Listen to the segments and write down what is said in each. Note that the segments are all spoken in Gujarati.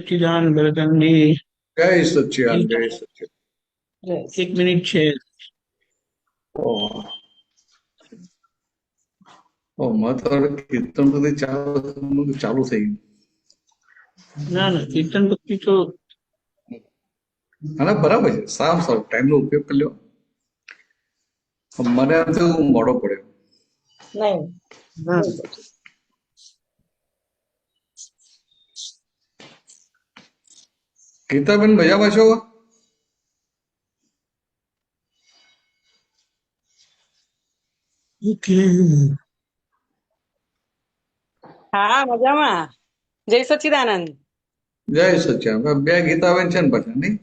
સચ્ચિદાન ભરતનજી જય સચ્ચિદાન, જય સચ્ચિદાન. એક મિનિટ છે. ઓહ, મારે તો હવે કીર્તન બધી ચાલુ થઈ ગયું. ના ના કીર્તન ભક્તિ તો ના ના, બરાબર છે, સારું સારું, ટાઈમનો ઉપયોગ કરી લ્યો. મને એમ થયું મોડો પડ્યો. નહીં. ના ગીતાબેન મજામાં છો? ઓકે. હા, મજામાં. જય સચ્ચિદાનંદ. જય સચ્ચિદાન. બે ગીતાબેન છે ને પાછા, નહીં?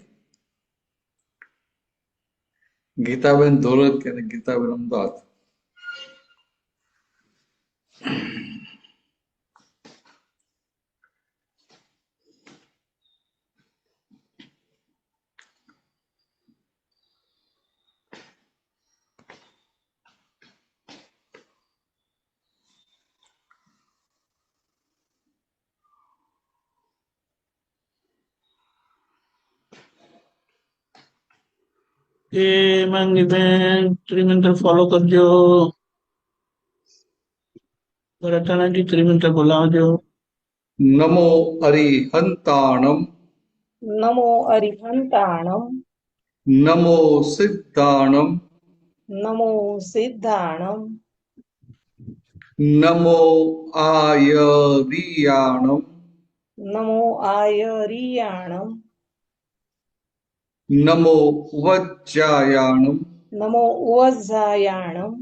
ગીતાબેન ધોળત કે ને ગીતાબેન અમદાવાદ. એ માંગીબેન ત્રિમંત્ર ફોલો કરજો. ભરતાનાજી ત્રિમંત્ર બોલાવજો. નમો અરિહંતાણમ. નમો અરિહંતાણમ. નમો સિદ્ધાણમ. નમો સિદ્ધાણમ. નમો આયરિયાણમ. નમો આયરિયાણમ. નમો વજ્જાયાણમ. નમો ઉવઝાયાણમ.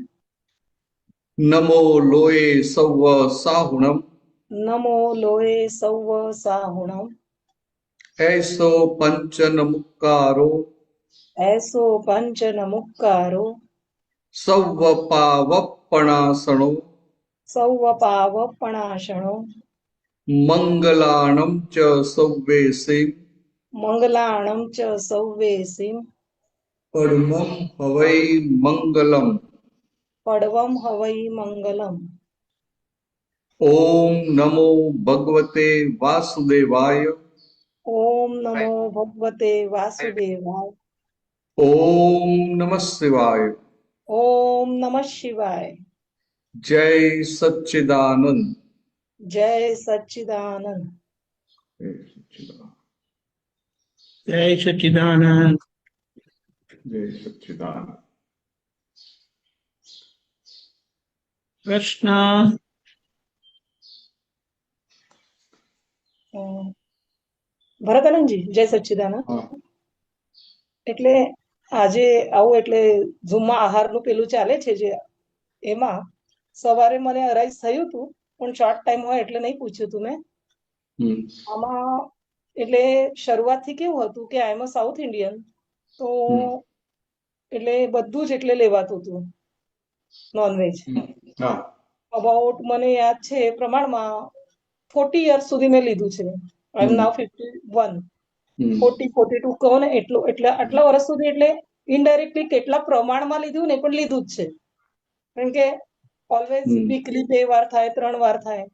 નમો લોય સૌવ સાહુણમ. નમો લોય સૌવ સાહુણમ. એસો પંચન મુક્કારો. એસો પંચન મુક્કારો. સૌવ પાવપણાસણો. સૌવ પાવપણાશણો. મંગલાણમ ચ સૌવેસે. મંગલાણમ ચ સૌવેસીમ. પરમં હવૈ મંગલમ. પડવમ હવૈ મંગલમ. ઓમ નમો ભગવતે વાસુદેવાય. ઓમ નમો ભગવતે વાસુદેવાય. ઓમ નમઃ શિવાય. ઓમ નમઃ શિવાય. જય સચ્ચિદાનંદ. જય સચ્ચિદાનંદ. જય સચ્ચિદાનંદ. જય સચ્ચિદાનંદ. જય સચ્ચિદાનંદ. કૃષ્ણ. ભરતાનંદજી જય સચ્ચિદાનંદ. હા. એટલે આજે આવું એટલે ઝૂમમાં આહારનું પેલું ચાલે છે જે એમાં સવારે મને અરાઈઝ થયું હતું પણ શોર્ટ ટાઈમ હોય એટલે નહીં પૂછ્યું તું મેં હમ. આમાં. એટલે શરૂઆતથી કેવું હતું કે આઈ એમ અ સાઉથ ઇન્ડિયન, તો હમ. એટલે બધું જ એટલે લેવાતું હતું નોનવેજ. હા. અબાઉટ મને યાદ છે એ પ્રમાણમાં 40 યર્સ સુધી મેં લીધું છે. આઈ એમ હમ. નાવ 51. હમ. 42 કહો ને એટલું, એટલે આટલા વર્ષ સુધી એટલે ઇનડાયરેક્ટલી કેટલા પ્રમાણમાં લીધું ને પણ લીધું જ છે. કારણ કે ઓલવેઝ હમ. વીકલી 2 વાર થાય, 3 વાર થાય.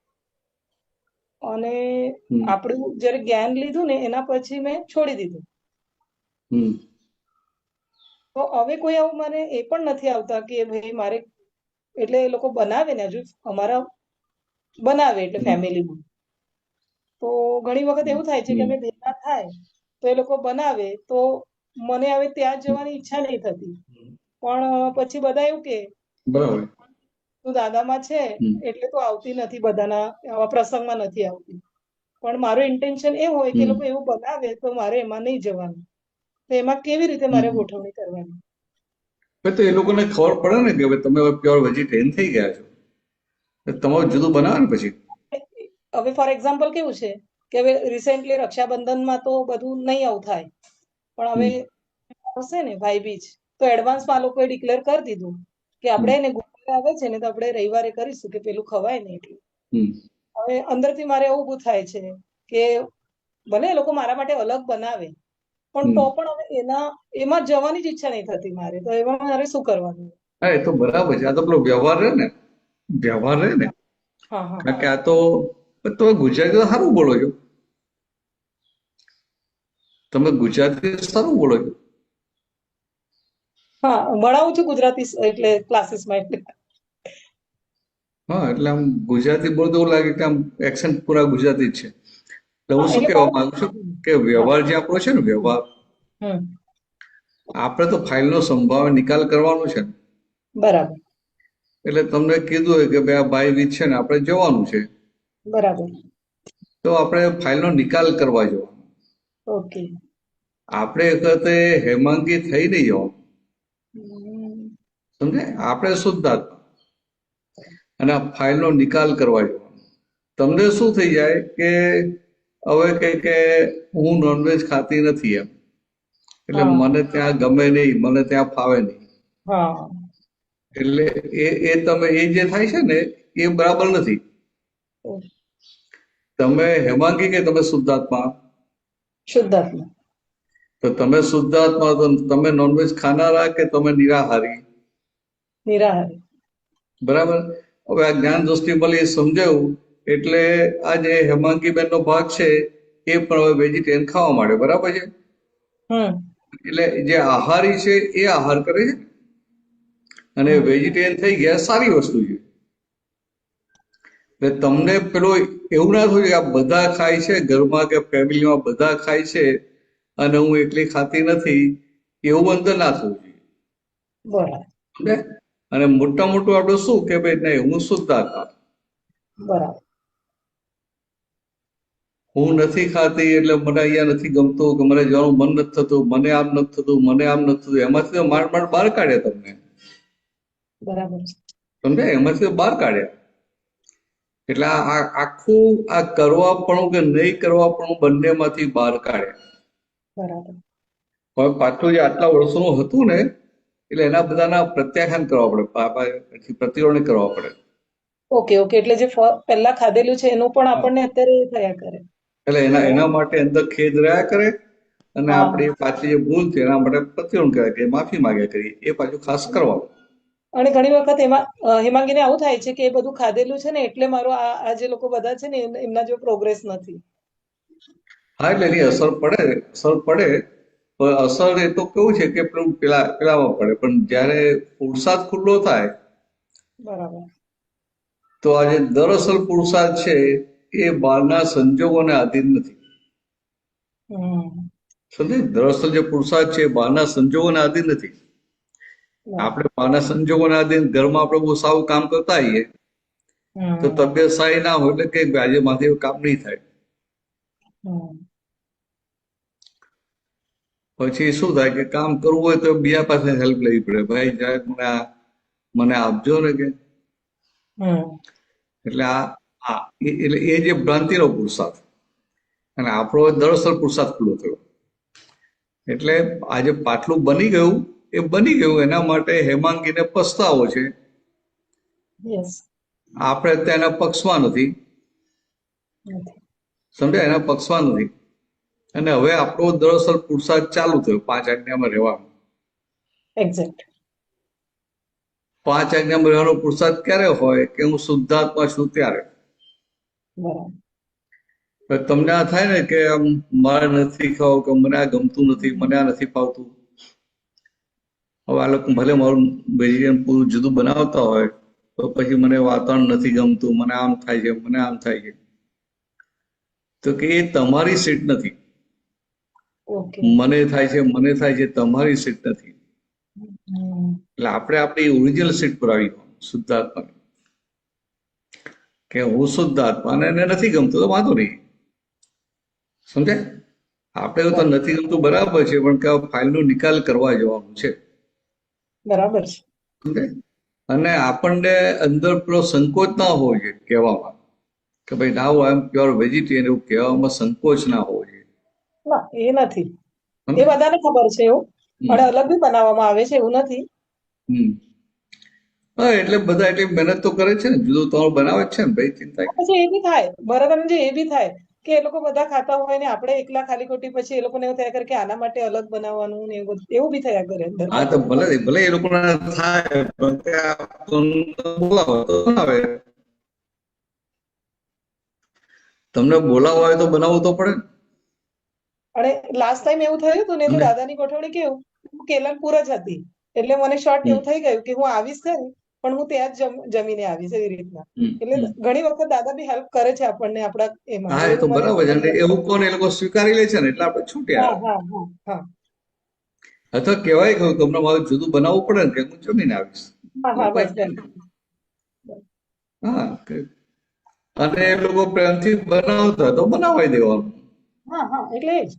અને હમ. આપણું જયારે જ્ઞાન લીધું ને એના પછી મેં છોડી દીધું. હમ. તો હવે કોઈ આવું મને એ પણ નથી આવતા કે ભાઈ મારે, એટલે એ લોકો બનાવે ને હજુ અમારા બનાવે એટલે ફેમિલીમાં, તો ઘણી વખત એવું થાય છે કે અમે ભેગા થાય તો એ લોકો બનાવે તો મને હવે ત્યાં જવાની ઈચ્છા નહીં થતી. પણ પછી બધા એવું કે બરાબર. તું દાદામાં છે હમ. એટલે તું આવતી નથી, બધાના આવા પ્રસંગમાં નથી આવતી. પણ મારું ઇન્ટેન્શન એ હોય કે હમ. લોકો એવું બનાવે તો મારે એમાં નહીં જવાનું. તો એમાં કેવી રીતે મારે હમ. ગોઠવણી કરવાની? પણ તો એ લોકોને ખબર પડે ને કે હવે તમે પ્યોર વેજીટેરિયન થઈ ગયા છો, તો તમારું જુદું બનાવે ને પછી. હવે ફોર એક્ઝામ્પલ કેવું છે કે હવે રિસેન્ટલી રક્ષાબંધનમાં તો બધું નહીં આવું થાય, પણ હવે હમ. આવશે ને ભાઈ બીજ, તો એડવાન્સમાં આ લોકોએ ડિક્લેર કરી દીધું કે આપણે એને ગુરુવારે આવે છે ને તો આપણે રવિવારે કરીશું કે પેલું ખવાય ને એટલે. હમ. હવે અંદરથી મારે એવું ઊભું થાય છે કે ભલે એ લોકો મારા માટે અલગ બનાવે પણ હમ. તો પણ હવે એમાં જવાની જ ઈચ્છા નહીં થતી મારે, તો એમાં મારે શું કરવાનું? હા, એ તો બરાબર છે. આ તો પેલો વ્યવહાર રહે ને, વ્યવહાર રહે ને. હા હા. કારણ કે આ તો તમે ગુજરાતી તો સારું બોલો છો. તમે ગુજરાતી સારું બોલો છો. હા, ભણાવું છું ગુજરાતી એટલે ક્લાસીસમાં એટલે. હા, એટલે આમ ગુજરાતી બોલતો એવું લાગે કે આમ એક્સેન્ટ પૂરા ગુજરાતી જ છે. એટલે હું હા, શું એટલે કહેવા માંગુ છું કે હા, વ્યવહાર જે આપણો છે ને વ્યવહાર, હમ, આપણે તો ફાઇલનો સંભાવે નિકાલ કરવાનો છે ને. બરાબર, એટલે તમને કીધું હોય કે ભાઈ આ ભાઈ વીજ છે ને આપણે જવાનું છે, બરાબર, તો આપણે ફાઇલનો નિકાલ કરવા જવાનું. ઓકે. આપણે એ વખતે હેમાંગી થઈ નહીં જવાનું, હમ, સમજે? આપણે શુદ્ધ આત્મા અને આ ફાઇલનો નિકાલ કરવા જવાનું. તમને શું થઈ જાય કે હવે કે હું નોનવેજ ખાતી નથી એમ, એટલે હા, મને ત્યાં ગમે નહીં, મને ત્યાં ફાવે નહીં. હા, એટલે તમે એ જે થાય છે ને એ બરાબર નથી. ઓ, તમે હેમાંગી કે તમે શુદ્ધાત્મા? શુદ્ધાત્મા, તો તમે શુદ્ધાત્મા તો તમે નોનવેજ ખાનારા કે તમે નિરાહારી? નિરાહારી, બરાબર. હવે આ જ્ઞાન દ્રષ્ટિ ભલે એ સમજાયું એટલે આ જે હેમાંગી બેનનો ભાગ છે એ પણ હવે વેજીટેરિયન ખાવા માંડે, બરાબર છે. હમ, એટલે જે આહારી છે એ આહાર કરે છે અને હમ, વેજીટેરિયન થઈ ગયા, સારી વસ્તુ છે. એટલે તમને પેલો એવું ના થયું કે આ બધા ખાય છે ઘરમાં કે ફેમિલીમાં બધા ખાય છે અને હું એકલી ખાતી નથી, એવું અંદર ના થવું જોઈએ. બરાબર, સમજે? અને મોટા મોટું આપણે શું કે ભાઈ નહીં, હું શુદ્ધ આત્મા, બરાબર, હું નથી ખાતી એટલે મને અહીંયા નથી ગમતું, કે મને જવાનું મન નથી થતું, મને આમ નથી થતું, મને આમ નથી થતું, એમાંથી તો માંડ માંડ બહાર કાઢ્યા તમને. બરાબર, સમજાય? એમાંથી તો બહાર કાઢ્યા. એટલે આખું આ કરવાપણું કે નહીં કરવાપણું બંનેમાંથી બહાર કાઢ્યા. બરાબર, હવે પાછું જે આટલા વર્ષોનું હતું ને એટલે એના બધાના પ્રત્યાખ્યાન કરવા પડે, પછી પ્રતિક્રમણ કરવા પડે. Okay, okay. એટલે જે પહેલા ખાધેલું છે એનું પણ હા. આપણને અત્યારે એ થયા કરે. એટલે એના બરાબર, એના માટે અંદર ખેદ રહ્યા કરે અને હા, આપણી પાછી જે ભૂલ છે એના માટે પ્રતિક્રમણ કર્યા કરીએ, માફી માંગ્યા કરીએ, એ પાછું ખાસ કરવાનું. અને ઘણી વખત એમાં હેમાંગીને આવું થાય છે કે એ બધું ખાધેલું છે ને એટલે મારો આ જે લોકો બધા છે ને એમના જો પ્રોગ્રેસ નથી. હા, એટલે એની અસર પડે પણ અસર એ તો કેવું છે કે પેલામાં પડે, પણ જ્યારે પુરુષાર્થ ખુલ્લો થાય બરાબર, તો આજે દરઅસલ પુરુષાર્થ છે એ બહારના સંજોગોને આધીન નથી. હમ, સમજે? દરઅસલ જે પુરુષાર્થ છે એ બહારના સંજોગોને આધીન નથી. બરાબર, આપણે બહારના સંજોગોને આધીન ઘરમાં આપણે બહુ સારું કામ કરતા હોઈએ તો હમ, તબિયત સારી ના હોય એટલે કે આજે માથે કામ નહીં થાય. હમ, પછી શું થાય કે કામ કરવું હોય તો બીજા પાસે હેલ્પ લેવી પડે, ભાઈ જરાક મને આપજો ને કે. હમ, એટલે એટલે એ જે ભ્રાંતિનો પુરુષાર્થ અને આપણો દરઅસલ પુરુષાર્થ ખુલ્લો થયો. એટલે આજે પાટલું બની ગયું એ બની ગયું, એના માટે હેમાંગીને પસ્તાવો છે. યસ, આપણે અત્યારે એના પક્ષમાં નથી, નથી, સમજાય? એના પક્ષમાં નથી. અને હવે આપણો દરઅસલ પુરુષાર્થ ચાલુ થયો 5 આજ્ઞામાં રહેવાનો. એક્ઝેક્ટ, 5 આજ્ઞામાં રહેવાનો પુરુષાર્થ ક્યારે હોય કે હું શુદ્ધાત્મા છું ત્યારે. બરાબર, તમને આ થાય ને કે આમ મારે નથી ખાવું, કે મને આ ગમતું નથી, મને આ નથી ફાવતું. હવે આ લોકો ભલે મારું વેજીટેરિયન પૂરું જુદું બનાવતા હોય તો પછી મને વાતાવરણ નથી ગમતું, મને આમ થાય છે, મને આમ થાય છે, તો કે એ તમારી સીટ નથી. ઓકે, મને થાય છે તમારી સીટ નથી. હમ, એટલે આપણે આપણી ઓરિજિનલ સીટ પર આવી શુદ્ધાત્માની, કે હું શુદ્ધ આત્મા અને એને નથી ગમતું તો વાંધો નહીં, સમજાય? આપણે તો બરાબર, નથી ગમતું બરાબર છે, પણ કે ફાઇલનો નિકાલ કરવા જવાનું છે, બરાબર છે, સમજાય? અને આપણને અંદર પેલો સંકોચ ના હોવો જોઈએ કહેવામાં કે ભાઈ નાઉ આઈ એમ પ્યોર વેજીટેરિયન, એવું કહેવામાં સંકોચ ના હોવો જોઈએ. ના એ નથી, એ સમજાય? બધાને ખબર છે એવું, હમ અને અલગ બી બનાવવામાં આવે છે એવું નથી. હમ હા, એટલે બધા એટલી મહેનત તો કરે છે ને, જુદું તમારું બનાવે જ છે ને ભાઈ, ચિંતા ક્યાં? પછી એ બી થાય, બરાબર છે, એ બી થાય કે એ લોકો બધા ખાતા હોય ને આપણે એકલા ખાલી ખોટી પછી એ લોકોને એવું થયા કરે કે આના માટે અલગ બનાવવાનું ને એવું બધું એવું બી થયા કરે અંદર. હા, તો ભલે ભલે એ લોકોને થાય પણ કે બોલાવો તો બનાવે. તમને બોલાવો હોય તો બનાવવું તો પડે ને. અને લાસ્ટ ટાઈમ એવું થયું હતું ને તો અને દાદાની ગોઠવણી કેવું, હું કેલનપુર જ હતી એટલે મને શોર્ટ હમ, એવું થઈ ગયું કે હું આવીશ ખરી પણ હું ત્યાં જ જમીને આવીશ એવી રીતના. હમ, એટલે હમ. ઘણી વખત દાદા બી હેલ્પ કરે છે આપણને આપણા એમાં હા, એ તો એવું મને બરાબર છે. અને અનુભવ એવું થયો. કોને એ લોકો સ્વીકારી લે છે ને એટલે આપણે છૂટ્યા. હા હા હા હા અથવા કહેવાય કે તમને મારું જુદું બનાવવું પડે ને કે હું જમીને આવીશ, હા તો હા બસ પછી બસ. હા અને એ લોકો પ્રેમથી બનાવતા હોય તો બનાવાઈ દેવાનું. હા હા એટલે જ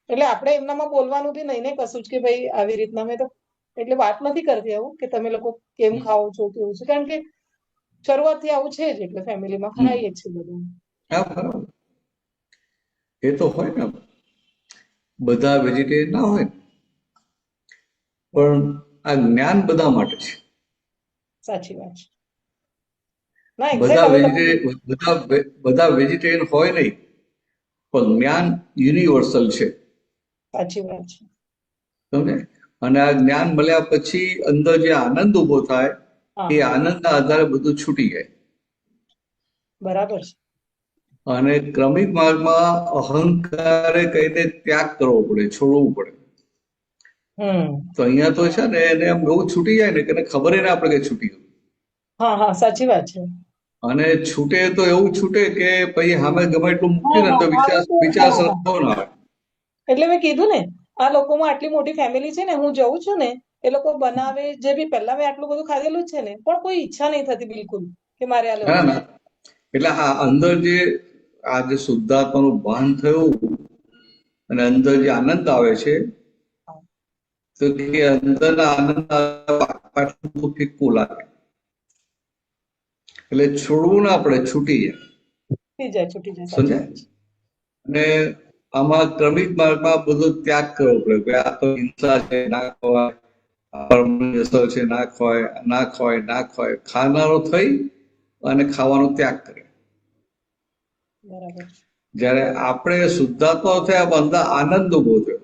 એટલે આપણે એમનામાં બોલવાનું બી નહીં ને કશું જ કે ભાઈ આવી રીતના મેં તો એટલે વાત નથી કરતી આવું કે તમે લોકો કેમ હમ, ખાઓ છો કેવું છે, કારણ કે શરૂઆતથી આવું છે જ એટલે ફેમિલીમાં હમ. ખાઈએ જ છે બધું. હા, બરાબર. એ તો હોય ને, બધા વેજીટેરિયન ના હોય ને. પણ આ જ્ઞાન બધા માટે છે. સાચી વાત છે. ના એક્ઝેક્ટ બધા હવે તમે વેજીટેરિયન બધા વેજીટેરિયન હોય નહીં, પણ જ્ઞાન યુનિવર્સલ છે. સાચી વાત છે. સમજે? અને આ જ્ઞાન મળ્યા પછી અંદર જે આનંદ ઉભો થાય હા એ આનંદના આધારે બધું છૂટી જાય. બરાબર છે. અને ક્રમિક માર્ગમાં અહંકારે કહીને ત્યાગ કરવો પડે, છોડવું પડે. હમ તો અહીંયા તો છે ને એને આમ એવું છૂટી જાય ને કે એને ખબર ના પડે કે છૂટી ગયું. હા હા સાચી વાત છે. અને છૂટે તો એવું છૂટે કે પછી સામે ગમે એટલું હા મૂક્યું ને હા તો આવે તો વિચાર હા હા સરખો ના આવે. એટલે મેં કીધું ને આ લોકોમાં આટલી મોટી ફેમિલી છે ને હું જઉં છું ને એ લોકો બનાવે જે બી પહેલા મેં આટલું બધું ખાધેલું જ છે ને પણ કોઈ ઈચ્છા નહીં થતી બિલકુલ કે મારે આ લેવું ના છે. ના, એટલે આ અંદર જે આ જે શુદ્ધાત્માનું ભાન થયું અને અંદર જે આનંદ આવે છે, હા, તો કે અંદરના આનંદ પાછું ફિક્કું લાગે. એટલે છોડવું ના પડે, છૂટી જાય. છૂટી જાય સાચી સમજાય? વાત છે. અને આમાં ક્રમિક માર્ગમાં બધો ત્યાગ કરવો પડે કે આ તો હિંસા છે, ના ખવાય, આ પરમાણુ અસર છે, ના ખવાય, ના ખવાય, ના ખવાય. ખાનારો થઈ અને ખાવાનો ત્યાગ કરે. બરાબર છે. જ્યારે આપણે શુદ્ધાત્મા થયા અંદર આનંદ ઉભો થયો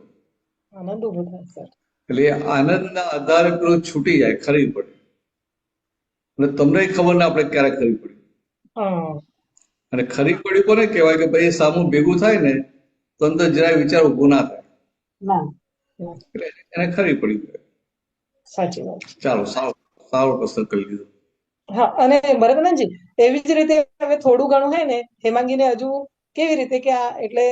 આનંદ ઉભો થાય સર. એટલે એ આનંદના આધારે પેલું છૂટી જાય, ખરી પડે. અને તમને ખબર ના આપણે ક્યારે ખરી પડી. હા અને ખરી પડી કોને કહેવાય કે ભાઈ સામું ભેગું થાય ને તો અંદર જરાય વિચાર ઉભો ના થાય, ના ના, એટલે એને ખરી પડી કહેવાય. સાચી વાત છે. ચાલો, સારો સારો પ્રશ્ન કરી લીધો. હા અને બરાબરજી એવી જ રીતે હવે થોડું ઘણું હે ને હેમાંગીને હજુ કેવી રીતે કે આ એટલે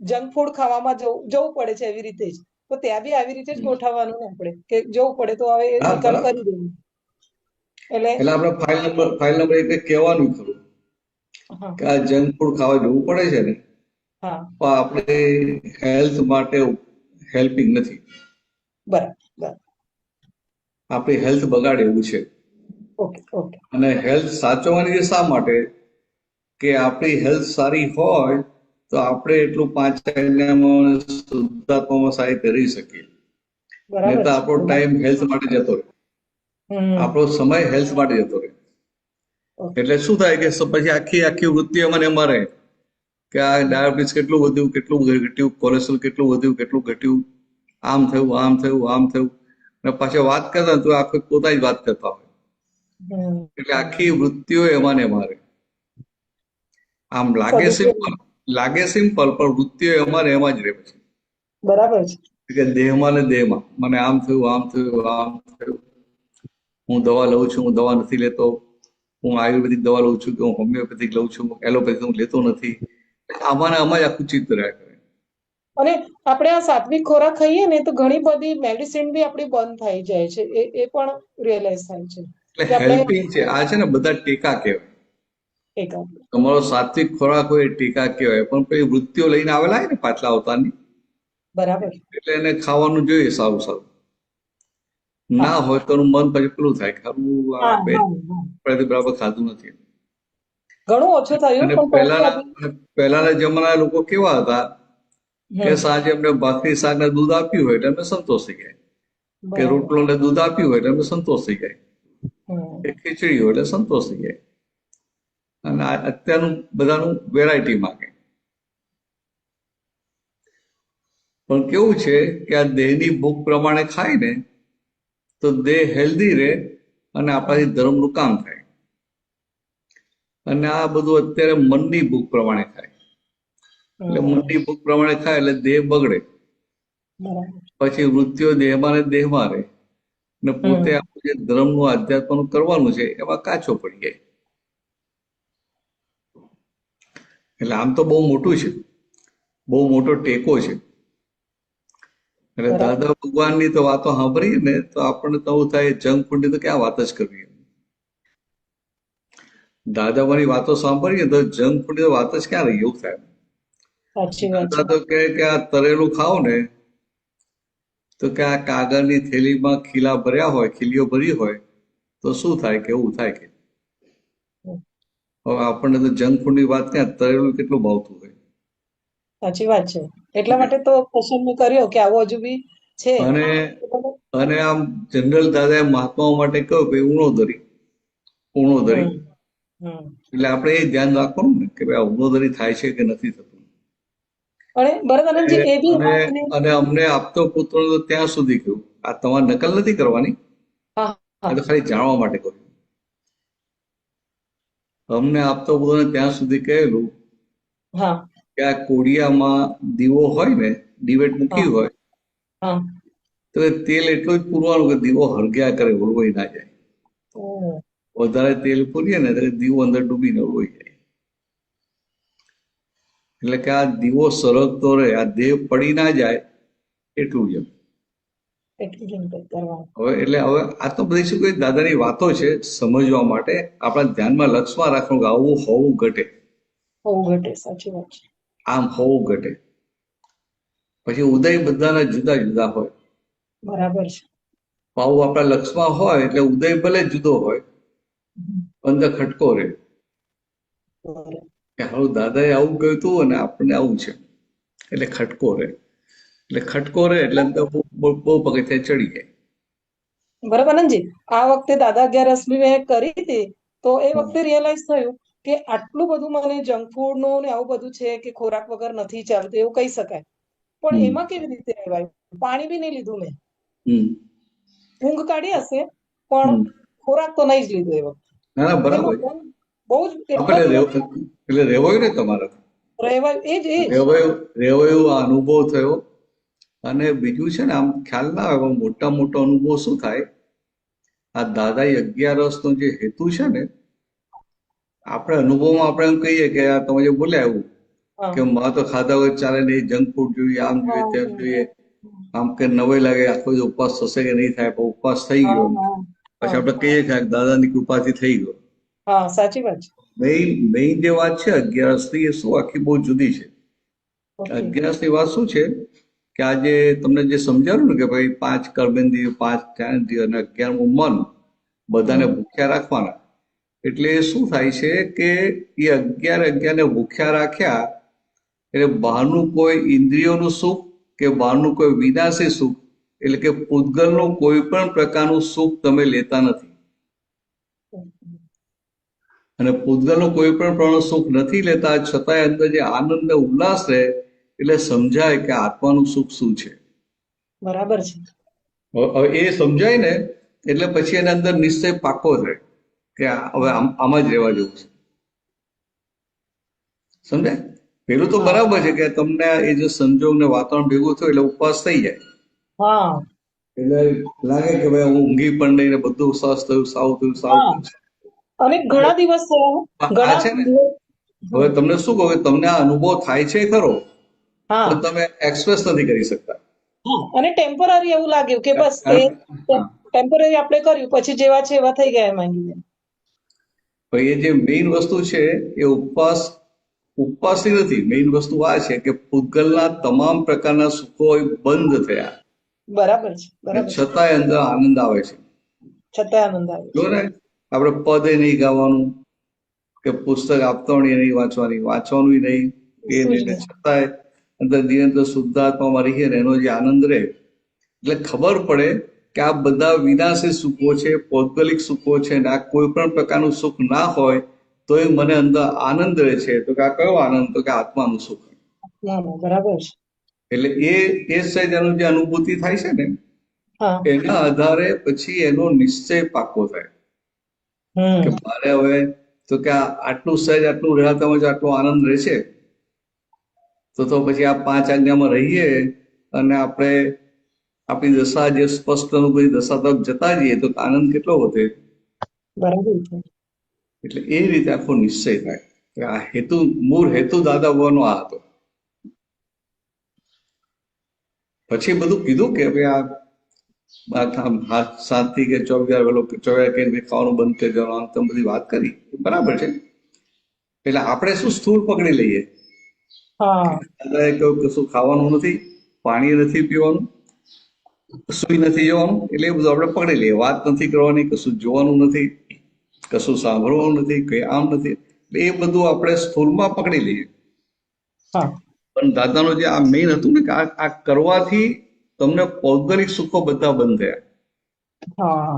જંક ફૂડ ખાવામાં જવું પડે છે એવી રીતે જ તો ત્યાં બી આવી રીતે જ ગોઠવવાનું ને આપણે કે જવું પડે તો હવે એ હા, નિકાલ બરાબર. કરી દેવું એટલે એટલે આપણે ફાઇલ નંબર એક કહેવાનું ખરું હા કે આ જંક ફૂડ ખાવા જવું પડે છે ને, હા પણ આપણે હેલ્થ માટે હેલ્પિંગ નથી. બરાબર બરાબર આપણી હેલ્થ બગાડે એવું છે. ઓકે ઓકે અને હેલ્થ સાચવવાની છે શા માટે? કે આપણી હેલ્થ સારી હોય તો આપણે એટલું પાંચ શુદ્ધાત્મામાં સારી રીતે રહી શકીએ. નહીં બરાબર તો છે. આપણો ટાઈમ હેલ્થ માટે જતો રહે, આપણો હમ સમય હેલ્થ માટે જતો રહે. ઓકે એટલે શું થાય કે પછી આખી આખી વૃત્તિ અમને એમાં રહે કે આ ડાયાબિટીસ કેટલું વધ્યું, કેટલું ઘટ્યું, કોલેસ્ટ્રોલ કેટલું વધ્યું, કેટલું ઘટ્યું, આમ થયું, આમ થયું, આમ થયું. અને પાછા વાત કરતા તો આખું પોતા જ વાત કરતા હોય. એટલે આખી વૃત્તિઓ એમાં ને એમાં રહે. આમ સદુપયોગ લાગે સિમ્પલ પણ વૃત્તિઓ એમાં ને એમાં જ રહે પછી. બરાબર છે. કે દેહમાં ને દેહમાં મને આમ થયું, આમ થયું, આમ થયું. હું દવા લઉં છું, હું દવા નથી લેતો. હું આયુર્વેદિક દવા લઉં છું કે હું હોમિયોપેથિક લઉં છું, એલોપેથિક હું લેતો નથી. આમાં ને આમાં જ આખું ચિત્ર રહ્યા કરે. અને આપણે આ સાત્વિક ખોરાક ખાઈએ ને તો ઘણી બધી મેડિસિન બી આપણી બંધ થઈ જાય છે એ પણ રિયલાઇઝ થાય છે એટલે કે આપણે હેલ્પિંગ છે. આ છે ને બધા ટેકા કહેવાય. એક તમારો સાત્વિક ખોરાક હોય એ ટેકા કહેવાય. પણ પેલી વૃત્તિઓ લઈને આવેલા હોય ને પાછલા અવતારની, બરાબર એટલે એને ખાવાનું જોઈએ સારું સારું. હા ના હોય તો એનું મન પછી પેલું થાય કે હારું આ હા બે હા હા બરાબર ખાધું નથી. ઘણું ઓછું થયું અને પણ પછી હજી પહેલાના જમાના લોકો કેવા હતા કે હમ સાંજે એમને ભાખરી શાક ને દૂધ આપ્યું હોય એટલે એમને સંતોષ થઈ જાય, કે બરાબર રોટલો ને દૂધ આપ્યું હોય એટલે એમને સંતોષ થઈ જાય, હમ કે ખીચડી હોય એટલે સંતોષ થઈ જાય. અને અત્યારનું બધાનું વેરાયટી માંગે. પણ કેવું છે કે આ દેહની ભૂખ પ્રમાણે ખાય ને તો દેહ હેલ્ધી રહે અને આપણાથી ધર્મનું કામ થાય. અને આ બધું અત્યારે મનની ભૂખ પ્રમાણે ખાય. એટલે હમ મનની ભૂખ પ્રમાણે ખાય એટલે દેહ બગડે, બરાબર પછી વૃત્તિઓ દેહમાં ને દેહમાં રહે, ને પોતે હમ આપણું જે ધર્મનું આધ્યાત્મનું કરવાનું છે એમાં કાચો પડી જાય. એટલે આમ તો બહુ મોટું છે, બહુ મોટો ટેકો છે. એટલે બરાબર દાદા ભગવાનની તો વાતો સાંભળીએ ને તો આપણને તો એવું થાય જંક ફૂડની તો ક્યાં વાત જ કરવી. દાદાની વાતો સાંભળીએ તો જંક ફૂડની તો વાત જ ક્યાં રહી એવું થાય. સાચી વાત છે દાદા તો કહે કે આ તળેલું ખાઓ ને તો કે આ કાગળની થેલીમાં ખીલા ભર્યા હોય, ખીલીઓ ભરી હોય તો શું થાય કે એવું થાય કે. હવે આપણને તો જંક ફૂડની વાત ક્યાં, તળેલું કેટલું ભાવતું હોય. સાચી વાત છે એટલા માટે તો ક્વેશ્ચન મેં કર્યો કે આવું હજુ બી છે અને તો તમે અને આમ જનરલ દાદાએ મહાત્માઓ માટે કહ્યું કે ઉણોદરી, ઉણોદરી. હમ હમ એટલે આપણે એ ધ્યાન રાખવાનું ને કે ભાઈ આ ઉણોદરી થાય છે કે નથી થતું. અને ભરતાનંદજી એ બી અને મને અને અમને આપતો પુત્ર તો ત્યાં સુધી કહ્યું, આ તમારે નકલ નથી કરવાની, હા આ હા તો ખાલી જાણવા માટે કહ્યું. અમને આપતો પુત્રને ત્યાં સુધી કહેલું હા કે આ કોડિયામાં દીવો હોય ને, દિવેટ હા મૂકી હોય હા તો એ તેલ એટલું જ પૂરવાનું કે દીવો હળગ્યા કરે, ઓળવાઈ ના જાય. ઓહ, વધારે તેલ પૂરીએ ને તો દીવો અંદર ડૂબીને ઓળવાઈ જાય. એટલે કે આ દીવો સરગતો રહે, આ દેહ પડી ના જાય એટલું જ. એટલી જ ઇન્ટેક કરવાનું હવે એટલે હવે આ તો બધી શું કઈ દાદાની વાતો છે સમજવા માટે, આપણા ધ્યાનમાં લક્ષમાં રાખવાનું કે આવું હોવું ઘટે, હોવું ઘટે સાચી વાત છે આમ હોવું ઘટે. પછી ઉદય બધાના જુદા જુદા હોય. બરાબર છે આવું આપણા લક્ષમાં હોય એટલે ઉદય ભલે જુદો હોય, હમ, અંદર ખટકો રહે બરાબર. કે હવે દાદાએ આવું કહ્યું હતું અને આપણને આવું છે, એટલે ખટકો રહે. એટલે ખટકો રહે એટલે અંદર બહુ પગથિયા ચડી જાય. બરાબર આનંદજી આ વખતે દાદા 11મી મેં કરી હતી તો એ હમ. વખતે રિયલાઇઝ થયું કે આટલું બધું મને જંક ફૂડ નું ને આવું બધું છે કે ખોરાક વગર નથી ચાલતું એવું કહી શકાય પણ હમ. એમાં કેવી રીતે રહેવાયું પાણી બી નહીં લીધું મેં હમ. ઊંઘ કાઢી હશે પણ હમ. ખોરાક તો નહીં જ લીધો એ વખતે ના ના એનું બરાબર છે. મન બહુ જ હા, એટલા દિવસ એટલે રેવાયું ને તમારે, રહેવાયું એ જ રેવાયું આ અનુભવ થયો. અને બીજું છે ને આમ ખ્યાલ ના આવે પણ મોટા મોટો અનુભવ શું થાય, આ દાદાઈ 11 નો જે હેતુ છે ને, આપણે અનુભવમાં આપણે એમ કહીએ કે આ તમે જે બોલ્યા એવું હા કે મારે તો ખાધા વગર ચાલે નહીં, જંક ફૂડ જોઈએ, આમ જોઈએ, હા તેમ હમ, જોઈએ, હમ. આમ કે નવાઈ લાગે આખો દિવસ ઉપવાસ થશે કે નહીં થાય, પણ ઉપવાસ થઈ હા ગયો. હા પછી હા આપણે કહીએ કે આ દાદાની કૃપાથી થઈ ગયો. હા સાચી વાત છે મેઇન જે વાત છે 11 એ શું આખી બહુ જુદી છે. ઓકે 11 વાત શું છે કે આજે તમને જે સમજાવ્યું ને કે ભાઈ 5 કર્મેન્દ્રિય, 5 જ્ઞાનેન્દ્રિય અને 11મું મન બધાને હમ ભૂખ્યા રાખવાના. એટલે શું થાય છે કે એ 11 ભૂખ્યા રાખ્યા એટલે બહારનું કોઈ ઇન્દ્રિયોનું સુખ કે બહારનું કોઈ વિનાશી સુખ, એટલે કે પૂતગલનું કોઈ પણ પ્રકારનું સુખ તમે લેતા નથી. અને પૂતગલનું કોઈ પણ પ્રકારનું સુખ નથી લેતા છતાંય અંદર જે આનંદ ને ઉલ્લાસ રહે, એટલે સમજાય કે આત્માનું સુખ શું છે. બરાબર છે હવે એ સમજાય ને એટલે પછી એના અંદર નિશ્ચય પાકો થાય કે હવે આમાં જ રહેવા જેવું છે. સમજાય? પેલું તો હા બરાબર છે કે તમને એ જે સંજોગ ને વાતાવરણ ભેગું થયું એટલે ઉપવાસ થઈ જાય, હા એટલે લાગે કે ભાઈ હું ઊંઘી પણ નહીં ને બધું સરસ થયું, સાવ થયું, સાવ હા થયું. અને ઘણા દિવસ થયા આ ઘણા છે ને, દિવસ હવે હમ, તમને શું કહું, તમને આ અનુભવ થાય છે ખરો હા પણ તમે એક્સપ્રેસ નથી કરી શકતા. હા અને ટેમ્પરરી એવું લાગ્યું કે બસ એ કારણ હા, ટેમ્પરરી આપણે કર્યું પછી જેવા છે એવા થઈ ગયા માંગીને ભાઈ એ જે મેઇન વસ્તુ છે એ ઉપવાસની નથી. મેઇન વસ્તુ આ છે કે પૂતગલના તમામ પ્રકારના સુખો બંધ થયા બરાબર છે અને બરાબર છે છતાંય અંદર આનંદ આવે છે. છતાં આનંદ આવે જો છે ને, આપણે પદે નહીં ગાવાનું કે પુસ્તક આપતાણી નહીં વાંચવાની, વાંચવાનું નહીં, એ શું જ નહીં, નહીં છતાંય અંદર નિરંતર શુદ્ધાત્મામાં રહીએ ને એનો જે આનંદ રહે એટલે ખબર પડે કે આ બધા વિનાશી સુખો છે, પૌદ્ગલિક સુખો છે ને આ કોઈ પણ પ્રકારનું સુખ ના હોય તો એ મને અંદર આનંદ રહે છે. તો કે આ કયો આનંદ? તો કે આત્માનું સુખ. ના ના બરાબર છે એટલે એ સહેજ એનું જે અનુભૂતિ થાય છે ને હા એના આધારે પછી એનો નિશ્ચય પાકો થાય હમ કે મારે હવે તો કે આટલું સહેજ આટલું રહેતામાં જ આટલો આનંદ રહેશે તો પછી આ પાંચ આજ્ઞામાં રહીએ અને આપણે આપણી દશા જે સ્પષ્ટ બધી દશા તરફ જતા જઈએ તો આનંદ કેટલો વધે. બરાબર છે. એટલે એ રીતે આખો નિશ્ચય થાય કે આ હેતુ, મૂળ હેતુ દાદા ભગવાનનો આ હતો. પછી બધું કીધું કે ભાઈ આ સાતથી કે 24 કે ખાવાનું બંધ કરી દેવાનું, આમ તેમ બધી વાત કરી, બરાબર છે. એટલે આપણે શું સ્થૂળ પકડી લઈએ, હા દાદાએ કહ્યું કશું ખાવાનું નથી, પાણી નથી પીવાનું, કશું નથી જોવાનું, એટલે એ બધું આપણે પકડી લઈએ. વાત નથી કરવાની, કશું જોવાનું નથી, કશું સાંભળવાનું નથી, કઈ આમ નથી, એટલે એ બધું આપણે સ્થૂળમાં પકડી લઈએ. હા પણ દાદાનું જે આ મેઇન હતું ને કે આ કરવાથી તમને ભૌગોલિક સુખો બધા બંધ થયા. હા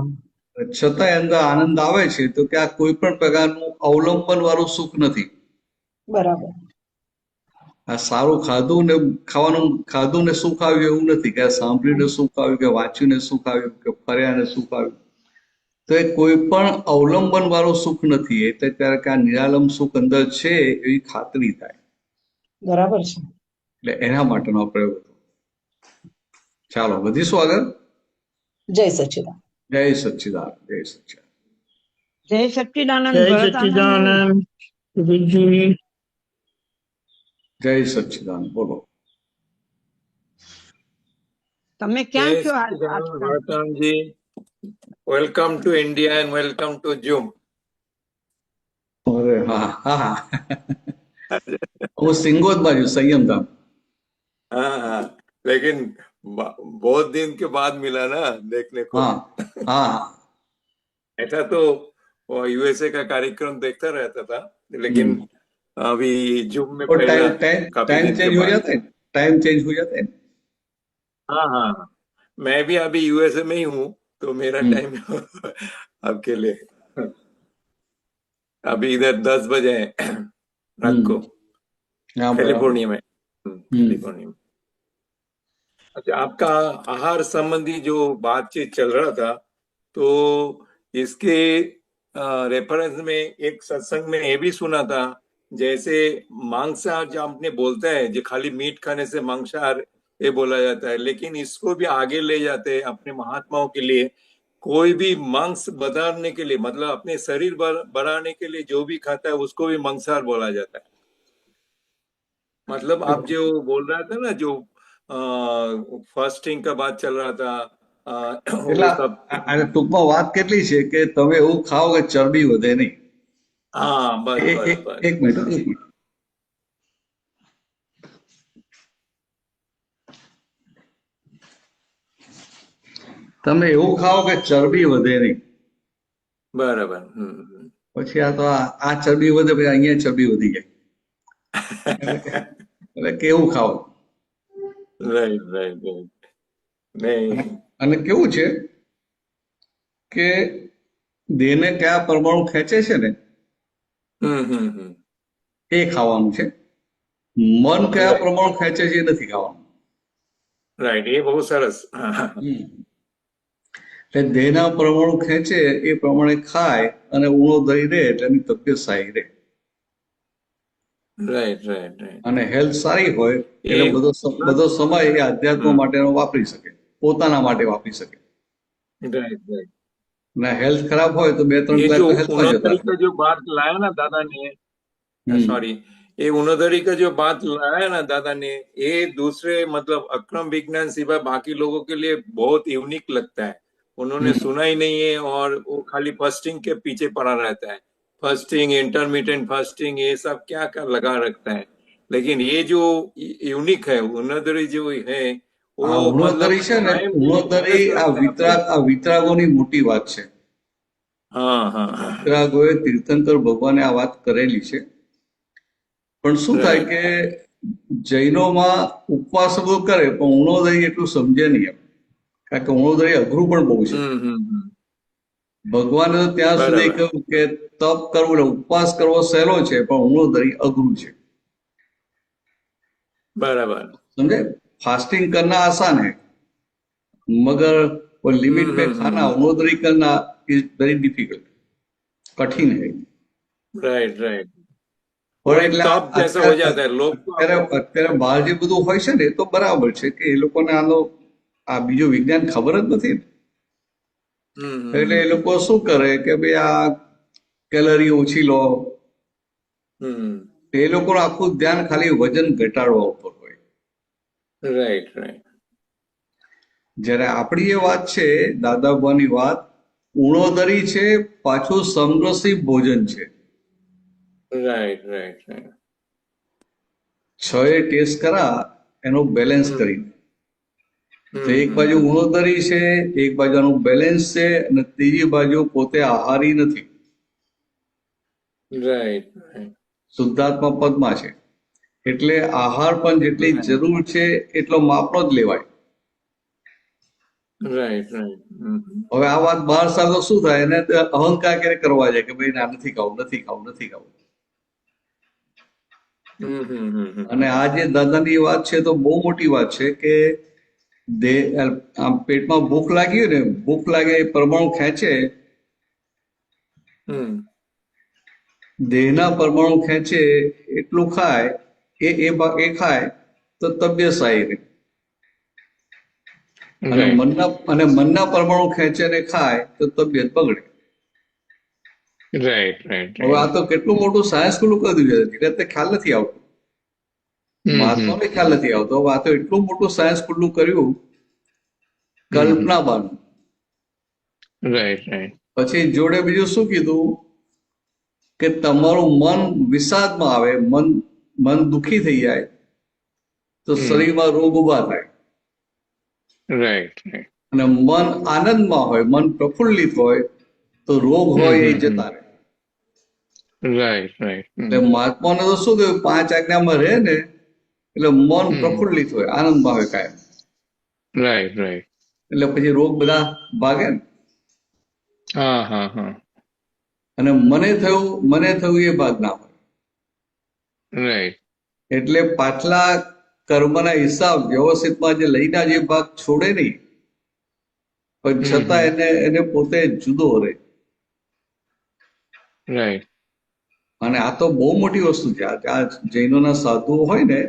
છતાંય અંદર આનંદ આવે છે તો કે આ કોઈ પણ પ્રકારનું અવલંબન વાળું સુખ નથી. બરાબર. આ સારું ખાધું ને ખાવાનું ખાધું ને સુખ આવ્યું એવું નથી, કે સાંભળીને સુખ આવ્યું, કે વાંચ્યું ને સુખ આવ્યું, કે ફર્યા ને સુખ આવ્યું. તો એ કોઈ પણ અવલંબન વાળું સુખ નથી. એટલે ત્યારે કે આ નિરાલંબ સુખ અંદર છે એવી ખાતરી થાય. બરાબર છે. એટલે એના માટેનો પ્રયોગ હતો. ચાલો વધીશું આગળ. જય સચ્ચિદાનંદ. જય સચ્ચિદાનંદ, જય સચ્ચિદાનંદ. જય સચ્ચિદાનંદ જય ભરતાનંદ. સચ્ચિદાનંદ સુધીરજી. જય સચ્ચિદાનંદ. બોલો. તમે ક્યાં Jai છો Sriram, આજકાલ? Bharatanji. Welcome to India and welcome to Zoom. અરે હા હા હા. હું સિંગોદ બાજુ સંયમધામ. हाँ हाँ, लेकिन बहुत दिन के बाद मिला ना देखने को. हाँ हाँ. ऐसा तो यूएसए का कार्यक्रम देखता रहता था, लेकिन अभी जूम में और पहला टाइम काफी टाइम दिन के चेंज हो बाद. जाता है, टाइम चेंज हो जाता है. हाँ हाँ, मैं भी अभी यूएसए में ही हूँ, तो मेरा टाइम आपके लिए अभी इधर 10 बजे है रात को हाँ बराबर. कैलिफोर्निया में. कैलिफोर्निया में. अच्छा, आपका आहार संबंधी जो बातचीत चल रहा था, तो इसके रेफरेंस में एक सत्संग में ये भी सुना था, जैसे मांसाहार जो आपने बोलता है, जो खाली मीट खाने से मांसाहार ये बोला जाता है, लेकिन इसको भी आगे ले जाते हैं अपने महात्माओं के लिए. कोई भी मांस बढ़ाने के लिए, मतलब अपने शरीर बढ़ाने के लिए जो भी खाता है उसको भी मांसाहार बोला जाता है. मतलब आप जो बोल रहा था ना, जो फास्टिंग का बात चल रहा था, એટલે वो सब. આને ટૂંકમાં વાત કેટલી છે કે તમે એવું ખાઓ કે ચરબી વધે નહીં. हाँ बस बस એક बस. એક મિનિટ, એક મિનિટ. તમે એવું ખાઓ કે ચરબી વધે નહીં. બરાબર. પછી આ તો આ ચરબી વધે, પછી અહીંયા ચરબી વધી જાય. એટલે કેવું ખાઓ. Right right right. નહીં. અને કેવું છે કે દેહને કયા પરમાણુ ખેંચે છે ને એ ખાવાનું છે. મન કયા પરમાણુ ખેંચે છે એ નથી ખાવાનું. રાઈટ, એ બહુ સરસ. એટલે દેહના પરમાણુ ખેંચે એ પ્રમાણે ખાય અને ઊણો દઈ રહે એટલે એની તબિયત સારી રહે. Right right right. અને હેલ્થ સારી હોય એટલે બધો સમય એ અધ્યાત્મ માટેનો વાપરી શકે, પોતાના માટે વાપરી શકે. Right right. અને હેલ્થ ખરાબ હોય તો 2-3 ये કલાક जो હેલ્થમાં જતા उनोदरी રહે. का जो बात लाया ना दादा ने, सॉरी, ये उनोदरी का जो बात लाया ना दादा ने, ये दूसरे मतलब अक्रम विज्ञान सिवाय बाकी लोगों के लिए बहुत यूनिक लगता है. उन्होंने सुना ही नहीं है और वो खाली फास्टिंग के पीछे पड़ा रहता है. फास्टिंग, इंटरमीडिएंट फास्टिंग, ये सब क्या क्या लगा रखता है. लेकिन ये जो यूनिक है उनोदरी जो है, આ वो ઉણોદરી છે ને, ઉણોદરી આ વિતરાગોની મોટી વાત છે. हाँ हाँ हाँ. વિતરાગોએ તીર્થંકર ભગવાને આ વાત કરેલી છે. પણ શું થાય કે જૈનોમાં ઉપવાસ બધું કરે પણ ઉણોદરી એટલું સમજે નહીં એમ, કારણ કે ઉણોદરી અઘરું પણ બહુ છે. ભગવાને તો ત્યાં સુધી કહ્યું કે તપ કરવું એટલે ઉપવાસ કરવો સહેલો છે પણ ઉણોદરી અઘરું છે. बराबर. समझे? फास्टिंग करना आसान है मगर वो लिमिट में खाना, उणोदरी करना इज वेरी डिफिकल्ट, कठिन है. Right right. वो एक એટલે टॉप जैसा हो जाता है लोग तो અત્યારે બહાર જે બધું હોય છે ને એ તો બરાબર છે કે એ લોકોને આ બીજું વિજ્ઞાન ખબર જ નથી ને. એટલે એ લોકો શું કરે કે ભાઈ આ કેલરી ઓછી લો. એ લોકોનું આખું ધ્યાન ખાલી વજન ઘટાડવા ઉપર હોય. राइट राइट જ્યારે આપણી એ વાત છે દાદાબાની વાત, ઉણોદરી છે, પાછું સમરસી ભોજન છે. राइट राइट राइट છ એ ટેસ્ટ કરા એનો બેલેન્સ કરીને. તો એક બાજુ ઉણોદરી છે, એક બાજુ આનું બેલેન્સ છે, અને ત્રીજી બાજુ પોતે આહારી નથી, राइट राइट શુદ્ધાત્મા પદમાં છે. એટલે આહાર પણ જેટલી જરૂર છે એટલો માપનો જ લેવાય. राइट राइट હવે આ વાત બહાર સામે શું થાય, એને તો અહંકાર ક્યારે કરવા જાય કે ભાઈ ના નથી ખાવું, નથી ખાવું, નથી ખાવું. અને આ જે દાદાની વાત છે તો બહુ મોટી વાત છે કે આમ પેટમાં ભૂખ લાગી હોય ને, ભૂખ લાગે એ પરમાણુ ખેંચે, દેહના પરમાણુ ખેંચે એટલું ખાય, એ ખાય તો તબિયત સારી રહે. અને મનના પરમાણુ ખેંચે ને ખાય તો તબિયત બગડે. राइट राइट હવે આ તો કેટલું મોટું સાયન્સ ખુલ્લું કરી દીધું છે, જગતને ખ્યાલ નથી આવતો, મહાત્માને ખ્યાલ નથી આવતો. હવે આ તો એટલું મોટું સાયન્સ ખુલ્લું કર્યું કલ્પના બાનું. राइट राइट પછી જોડે બીજું શું કીધું કે તમારું મન વિષાદમાં આવે, મન દુઃખી થઈ જાય તો શરીરમાં રોગ ઉભા થાય. राइट राइट અને મન આનંદમાં હોય, મન પ્રફુલ્લિત હોય તો રોગ હોય એ જતા રહે. राइट राइट એટલે મહાત્માને તો શું થયું, 5 આજ્ઞામાં રહે ને એટલે મન પ્રફુલ્લિત હોય, આનંદમાં હોય કાયમ. राइट राइट એટલે પછી રોગ બધા ભાગે ને. हाँ हाँ हाँ અને મને થયું એ ભાગ ના હોય. राइट એટલે પાછલા કર્મના હિસાબ વ્યવસ્થિતમાં જે લઈને જે ભાગ છોડે નહીં, પણ છતાં એને પોતે જુદો રહે. राइट અને આ તો બહુ મોટી વસ્તુ છે. આ જૈનોના સાધુઓ હોય ને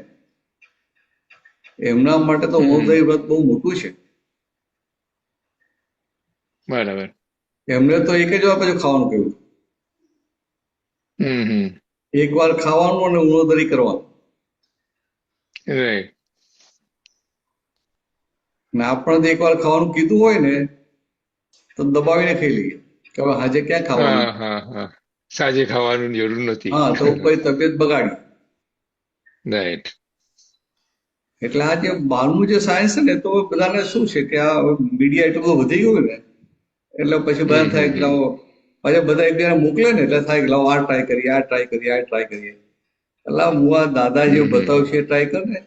એમના માટે તો ઉણોદરી વ્રત બહુ મોટું છે. बराबर એમને તો એક જ વાર પછી ખાવાનું કહ્યું, એક વાર ખાવાનું અને ઉણોદરી કરવાનું. राइट અને આપણે એક વાર ખાવાનું કીધું હોય ને તો દબાવીને ખાઈ લઈએ કે હવે આજે ક્યાં ખાવાનું. हाँ हाँ हाँ साजे खाવાનું જરૂર નથી. હા, તો કોઈ તબિયત બગાડી. રાઈટ એટલે આ જે બહારનું જે સાયન્સ છે ને, તો બધાને શું છે કે આ મીડિયા એટલું બધું વધી ગયું ને, એટલે પછી બધા થાય કે લાવો, પાછા બધા એકબીજાને મોકલે ને એટલે થાય કે લાવો આ ટ્રાય કરીએ, આ ટ્રાય કરીએ, આ ટ્રાય કરીએ. એટલે હું આ દાદા જે બતાવ્યું છે એ ટ્રાય કર ને,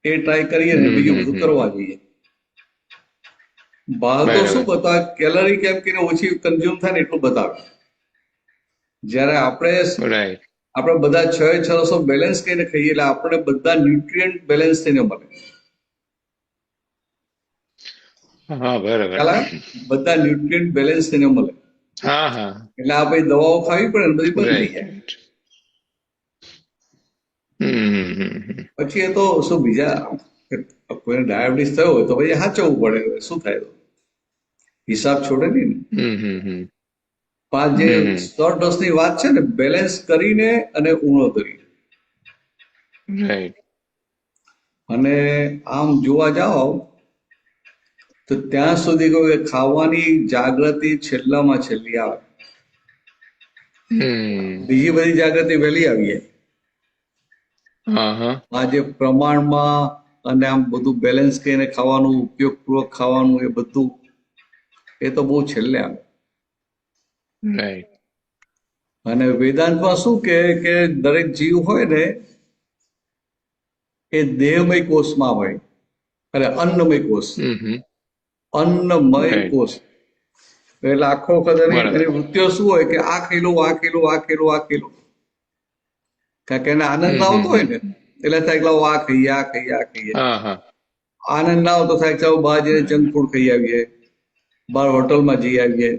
એ ટ્રાય કરીએ ને બીજું બધું કરવા જઈએ. બહાર તો શું બતાવે, કેલરી કેમ કે ઓછી કન્ઝ્યુમ થાય ને એટલું બતાવે. જ્યારે આપણે બધા 6 બેલેન્સ કરીને ખાઈએ એટલે આપણે બધા ન્યુટ્રિયન્ટ બેલેન્સ થઈને મળે. હા બરાબર બધા ન્યુટ્રિયન્ટ બેલેન્સ થઈને મળે. હા હા એટલે આ ભાઈ દવાઓ ખાવી પડે ને બધી બંધ થઈ જાય. પછી એ તો શું બીજા કોઈને ડાયાબિટીસ થયો હોય તો પછી સાચવવું પડે, શું થાય તો હિસાબ છોડે નહીં ને. આ જે 100 ની વાત છે ને, બેલેન્સ કરીને અને ઉણોદરી. અને આમ જોવા જાઓ તો ત્યાં સુધી કહું કે ખાવાની જાગૃતિ છેલ્લામાં છેલ્લી આવે. બીજી બધી જાગૃતિ વહેલી આવી જાય. આ જે પ્રમાણમાં અને આમ બધું બેલેન્સ કરીને ખાવાનું, ઉપયોગપૂર્વક ખાવાનું, એ બધું એ તો બહુ છેલ્લે આવે. અને વેદાંતમાં શું કે દરેક જીવ હોય ને એ દેહમય કોષમાં હોય, એટલે અન્નમય કોષ, અન્નમય કોષ. એટલે આખો વખત એની વૃત્તિઓ શું હોય કે આ ખાઈ લો, આ ખાઈ લો, આ ખાઈ લો, આ ખાઈ લો. કારણ કે એને આનંદ આવતો હોય ને એટલે થાય કે આ ખાઈએ, આ ખાઈએ, આ ખાઈએ. આનંદ ના આવતો થાય ચાલો બહાર જઈને જંક ફૂડ ખાઈ આવીએ, બહાર હોટલમાં જઈ આવીએ,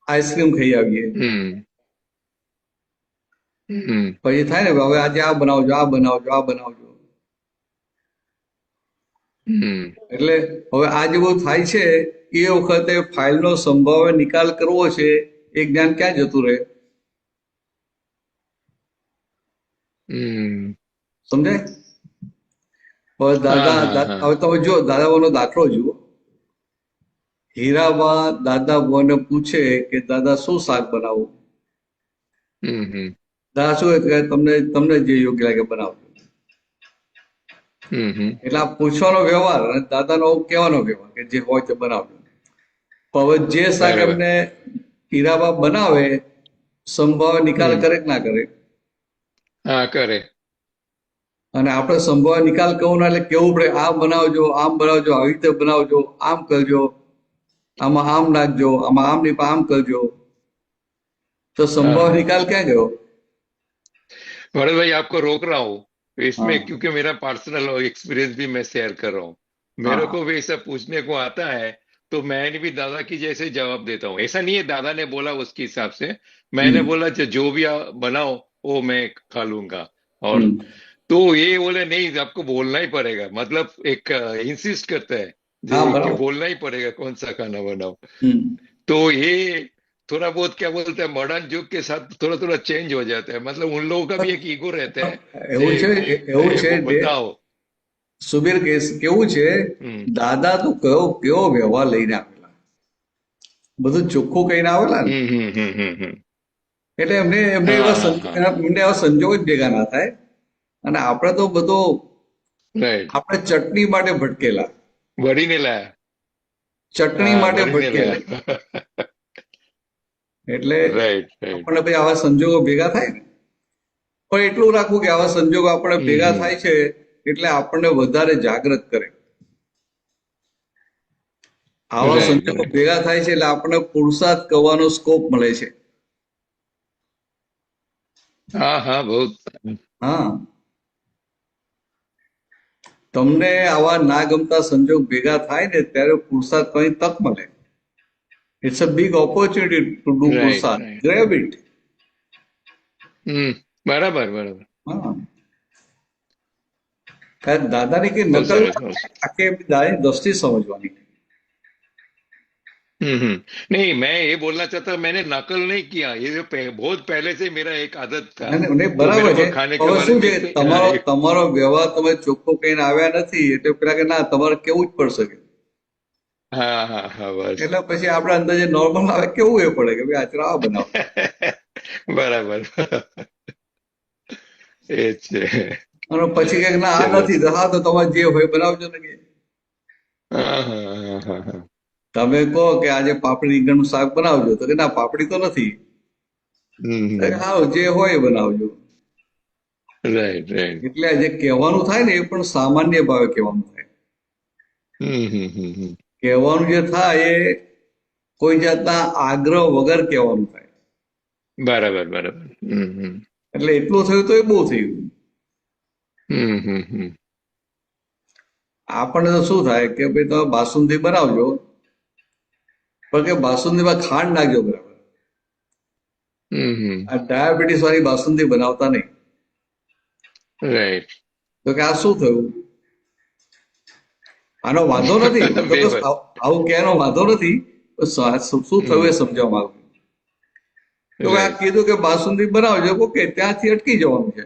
આઈસ્ક્રીમ ખાઈ આવીએ. હમ પછી થાય ને હવે આજે આ બનાવજો, આ બનાવજો, આ બનાવજો. હમ એટલે હવે આ જે બધું થાય છે એ વખતે ફાઇલનો સંભાવ્ય નિકાલ કરવો છે એ જ્ઞાન ક્યાં જતું રહે? હમ સમજાય? હવે હા હા હા હવે તમે જો દાદાબાનો દાખલો જુઓ. હીરાબા દાદાબાને પૂછે કે દાદા શું શાક બનાવું? હમ દાદા શું કહે? તમને તમને જે યોગ્ય લાગે બનાવજો. હમ એટલે આ પૂછવાનો વ્યવહાર અને દાદાનો કહેવાનો વ્યવહાર કે જે હોય તે બનાવજો. પણ હવે જે શાક બરાબર એમને હીરાબા બનાવે સંભાવ્ય નિકાલ હમ કરે કે ના કરે? હા કરે અને આપણે સંભાવ્ય નિકાલ કરવો ના એટલે કેવું પડે આમ બનાવજો, આમ બનાવજો, આવી રીતે બનાવજો, આમ કરજો, આમાં આમ નાખજો, આમાં આમ નહીં પણ આમ કરજો. તો हाँ संभव हाँ निकाल क्या गयो? भरत भाई आपको रोक रहा हूँ इसमें हाँ क्योंकि मेरा पर्सनल एक्सपीरियंस भी मैं शेयर कर रहा हूँ मेरे हाँ को भी ऐसा पूछने को आता है तो मैंने भी दादा की जैसे जवाब देता हूँ ऐसा नहीं है दादा ने बोला उसके हिसाब से मैंने हम्म बोला जो भी बनाओ वो मैं खा लूंगा और हम्म तो ये बोले नहीं आपको बोलना ही पड़ेगा मतलब एक इंसिस्ट करता है हाँ कि बराबर बोलना ही पड़ेगा कौन सा खाना बनाओ हम्म तो ये थोड़ा बहुत क्या बोलते हैं मॉडर्न युग के साथ थोड़ा थोड़ा चेंज हो जाता है मतलब उन लोगों का भी एक ईगो रहता है એવું છે એવું છે वो જે बताओ સુબીર કેવું છે हम्म દાદા તો કયો કેવો વ્યવહાર લઈને આવેલા, બધું ચોખ્ખું કહીને આવેલા ને. हम्म हम्म हम्म हम्म हम्म એટલે એમને એમને हाँ એવા हाँ हाँ એમને એવા સંજોગો જ ભેગા ના થાય. અને આપણે તો બધો राइट આપણે ચટણી માટે ભટકેલા, वरी ने लाया ચટણી हाँ માટે वरी ने ભટકેલા. लाया એટલે राइट राइट આપણને પછી આવા સંજોગો ભેગા થાય ને. પણ એટલું રાખવું કે આવા સંજોગો આપણે ભેગા हम्म થાય છે એટલે આપણને વધારે જાગૃત કરે. આવા राइट સંજોગો राइट ભેગા થાય છે એટલે આપણને પુરુષાર્થ કરવાનો સ્કોપ મળે છે. हाँ हाँ बहुत હા, તમને આવા ના ગમતા સંજોગ ભેગા થાય ને ત્યારે પુરુષાર્થ કરવાની તક મળે. It's a big opportunity to do right પુરુષાર્થ. Right grab it. बराबर बराबर હા, કારણ દાદાની કે बहुत નકલ सरस बहुत सरस આખી દાદાની દ્રષ્ટિ સમજવાની. नहीं मैं ये बोलना चाहता मैंने नकल नहीं किया ये जो बहुत पहले से मेरा एक आदत था અને નહીં, तो બરાબર मेरे છે. को खाने के હવે बारे શું में છે તમારો एक તમારો વ્યવહાર તમે ચોખ્ખો કહીને આવ્યા નથી એટલે પેલા કે ના તમારે કેવું જ પડશે કે. हाँ हाँ हाँ बस એટલે પછી આપણે અંદર જે નોર્મલ આવે કેવું એ પડે કે ભાઈ આ આ બનાવો. બરાબર એ જ છે અને પછી કે ના આ ચલો નથી તો હા તો તમારે જે હોય બનાવજો ને કે. હા હા હા હા તમે કહો કે આજે પાપડી રીંગણનું શાક બનાવજો તો કે ના પાપડી તો નથી. તો કે હા જે હોય એ બનાવજો. રાઈટ રાઈટ એટલે જે કહેવાનું થાય ને એ પણ સામાન્ય ભાવે કહેવાનું થાય. હમ કહેવાનું જે થાય એ કોઈ જાતના આગ્રહ વગર કહેવાનું થાય. બરાબર બરાબર એટલે એટલું થયું તો એ બહુ થયું. હમ આપણને તો શું થાય કે ભાઈ તમે બાસુંદી બનાવજો પણ કે બાસુંદીમાં ખાંડ નાખજો બરાબર. આ ડાયાબિટીસ વાળી બાસુંદી બનાવતા નહીં. રાઈટ તો કે આ શું થયું? આનો વાંધો નથી, હું બે તો આવું કહેવાનો વાંધો નથી. શું થયું એ સમજવા માંગુ. તો આ રાઈટ કીધું કે બાસુંદી બનાવજો, ઓકે ત્યાંથી અટકી જવાનું છે.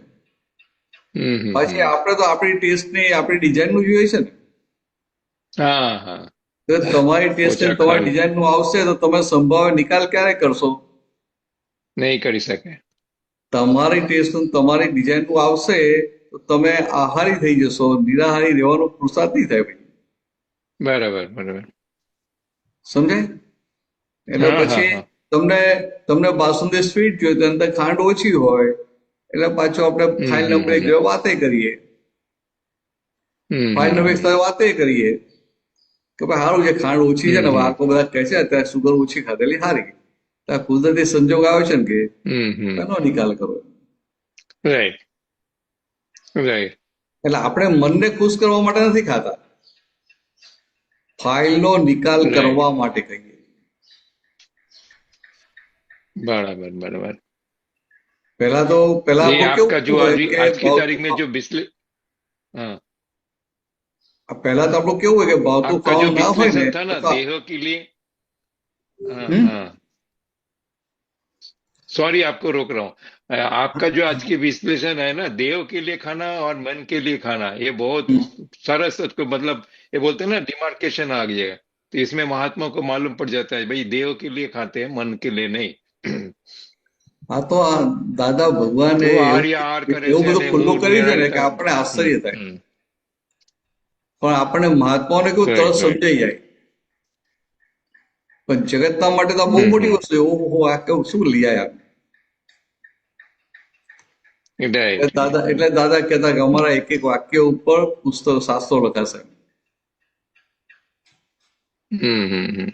પછી આપણે તો આપણી ટેસ્ટની આપણી ડિઝાઇનનું જોઈએ છે ને. હા હા તો તમારી ટેસ્ટ ઓછા તમારી ખાંડ ડિઝાઇનનું આવશે તો તમે સંભાવ્ય નિકાલ ક્યારે કરશો? નહીં કરી શકે તમારી ટેસ્ટ તમારી ડિઝાઇનનું આવશે તો તમે આહારી થઈ જશો, નિરાહારી રહેવાનો પુરુષાર્થ નહીં થાય ભાઈ. બરાબર બરાબર સમજાય? એટલે હા હા પછી હા તમને તમને બાસુંદી સ્વીટ જોઈએ તો અંદર ખાંડ ઓછી હોય એટલે પાછું આપણે ફાઇલ નંબર એક જોડે વાતે કરીએ. ફાઇલ નંબર એક સાથે વાતે કરીએ કે ભાઈ સારું છે ખાંડ ઓછી છે ને આખો બધા કહે છે અત્યારે સુગર ઓછી ખાધેલી સારી. ત્યાં કુદરતી સંજોગ આવે છે ને કે એનો નિકાલ કરો. રાઈટ રાઈટ એટલે આપણે મનને ખુશ કરવા માટે નથી ખાતા, ફાઇલનો નિકાલ રાઈટ કરવા માટે કહીએ. બરાબર બરાબર પહેલા ये આપણું आपका जो કેવું હોય आज કે आज की तारीख में जो हाँ, પહેલા તો આપણું કેવું હોય કે ભાવતું आपका जो ખાવાનું ના હોય ને विश्लेषण था ना તો देह के लिए हाँ હમ हाँ सॉरी आपको रोक रहा हूँ आपका जो आज की विश्लेषण है ना देह के लिए खाना और मन के लिए खाना ये बहुत હમ. सरस उसको मतलब ये बोलते हैं ना डिमार्केशन आ गया है तो इसमें महात्मा को मालूम पड़ जाता है भाई देह के लिए खाते हैं मन के लिए नहीं આ તો આ દાદા ભગવાને તો એવું આર્ય આહાર કરે એવું છે બધું અને ખુલ્લું હું કર્યું છે ને કે નિરંતર આપણે હમ આશ્ચર્ય થાય હમ પણ આપણે મહાત્માઓને કેવું તરત રાઈટ રાઈટ સમજાઈ જાય પણ જગતના માટે તો આ બહુ મોટી વસ્તુ છે. ઓહો આ કેવું શું લઈ આયા રાઈટ એટલે દાદા કહેતા કે અમારા એક એક વાક્ય ઉપર પુસ્તક શાસ્ત્રો લખાશે. હમ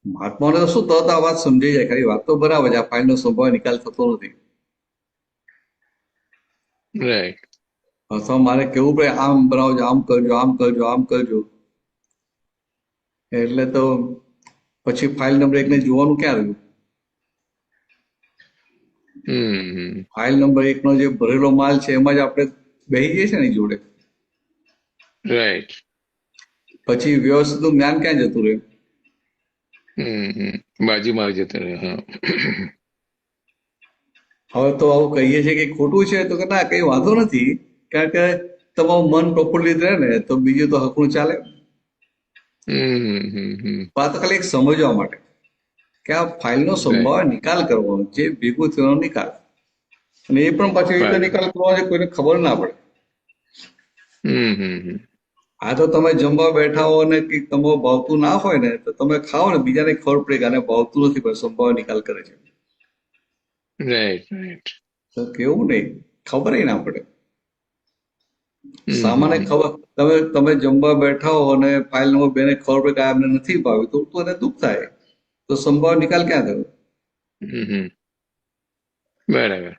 મહાત્માઓને તો શું તરત આ વાત સમજાઈ જાય ખરી વાત તો બરાબર છે આ ફાઇલનો સંભાવ નિકાલ થતો નથી રાઈટ અથવા મારે કેવું પડે આમ બનાવજો આમ કરજો આમ કરજો આમ કરજો એટલે તો પછી ફાઇલ નંબર 1 ને જોવાનું ક્યાં રહ્યું ફાઇલ નંબર 1 નો જે ભરેલો માલ છે એમાં જ આપણે બેસી જઈએ છે ને એની જોડે રાઈટ પછી વ્યવસ્થિતનું જ્ઞાન ક્યાં જતું રહે બાજુમાં આવી જતો રહે હા હવે તો આવું કહીએ છીએ કે ખોટું છે તો કે ના કઈ વાંધો નથી કારણ કે તમારું મન પ્રફુલ્લિત રહે ને તો બીજું તો હકનું ચાલે વાત ખાલી એક સમજવા માટે કે આ ફાઇલનો સંભાવ નિકાલ કરવાનો જે ભેગું થવાનો નિકાલ અને એ પણ પાછો એવી રીતે નિકાલ કરવાનો છે કોઈને ખબર ના પડે આ તો તમે જમવા બેઠા હો ને કે તમારું ભાવતું ના હોય ને તો તમે ખાઓ ને બીજાને ખબર પડે કે આને ભાવતું નથી પણ સંભાવ નિકાલ કરે છે રાઈટ રાઈટ તો કેવું નહીં ખબર ના પડે સામાન્ય ખબર તમે જમવા બેઠા હો અને ફાઇલ નંબર 2 ને ખબર પડે કે આ એમને નથી ભાવ્યું તો એને દુઃખ થાય તો સંભાવ નિકાલ ક્યાં થયો બરાબર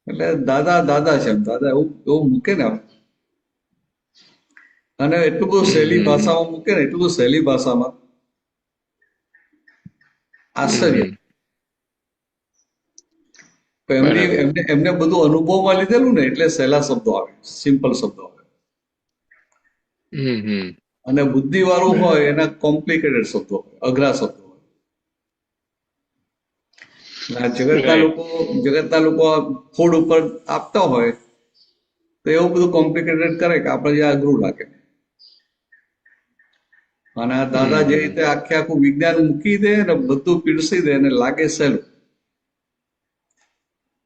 એટલે દાદા છે એમ દાદા એવું મૂકે ને અને એટલું બધું સહેલી ભાષામાં મૂકે ને એટલું બધું સહેલી ભાષામાં આશ્ચર્ય એમને બધું અનુભવમાં લીધેલું ને એટલે સહેલા શબ્દો આવે સિમ્પલ શબ્દો આવે અને બુદ્ધિ વાળું હોય એના કોમ્પ્લિકેટેડ શબ્દો હોય અઘરા શબ્દો હોય જગતના લોકો ફૂડ ઉપર આપતા હોય તો એવું બધું કોમ્પ્લિકેટેડ કરે કે આપણે જે અઘરું લાગે અને આ દાદા જે રીતે આખું વિજ્ઞાન મૂકી દે ને બધું પીરસી દે ને લાગે સહેલું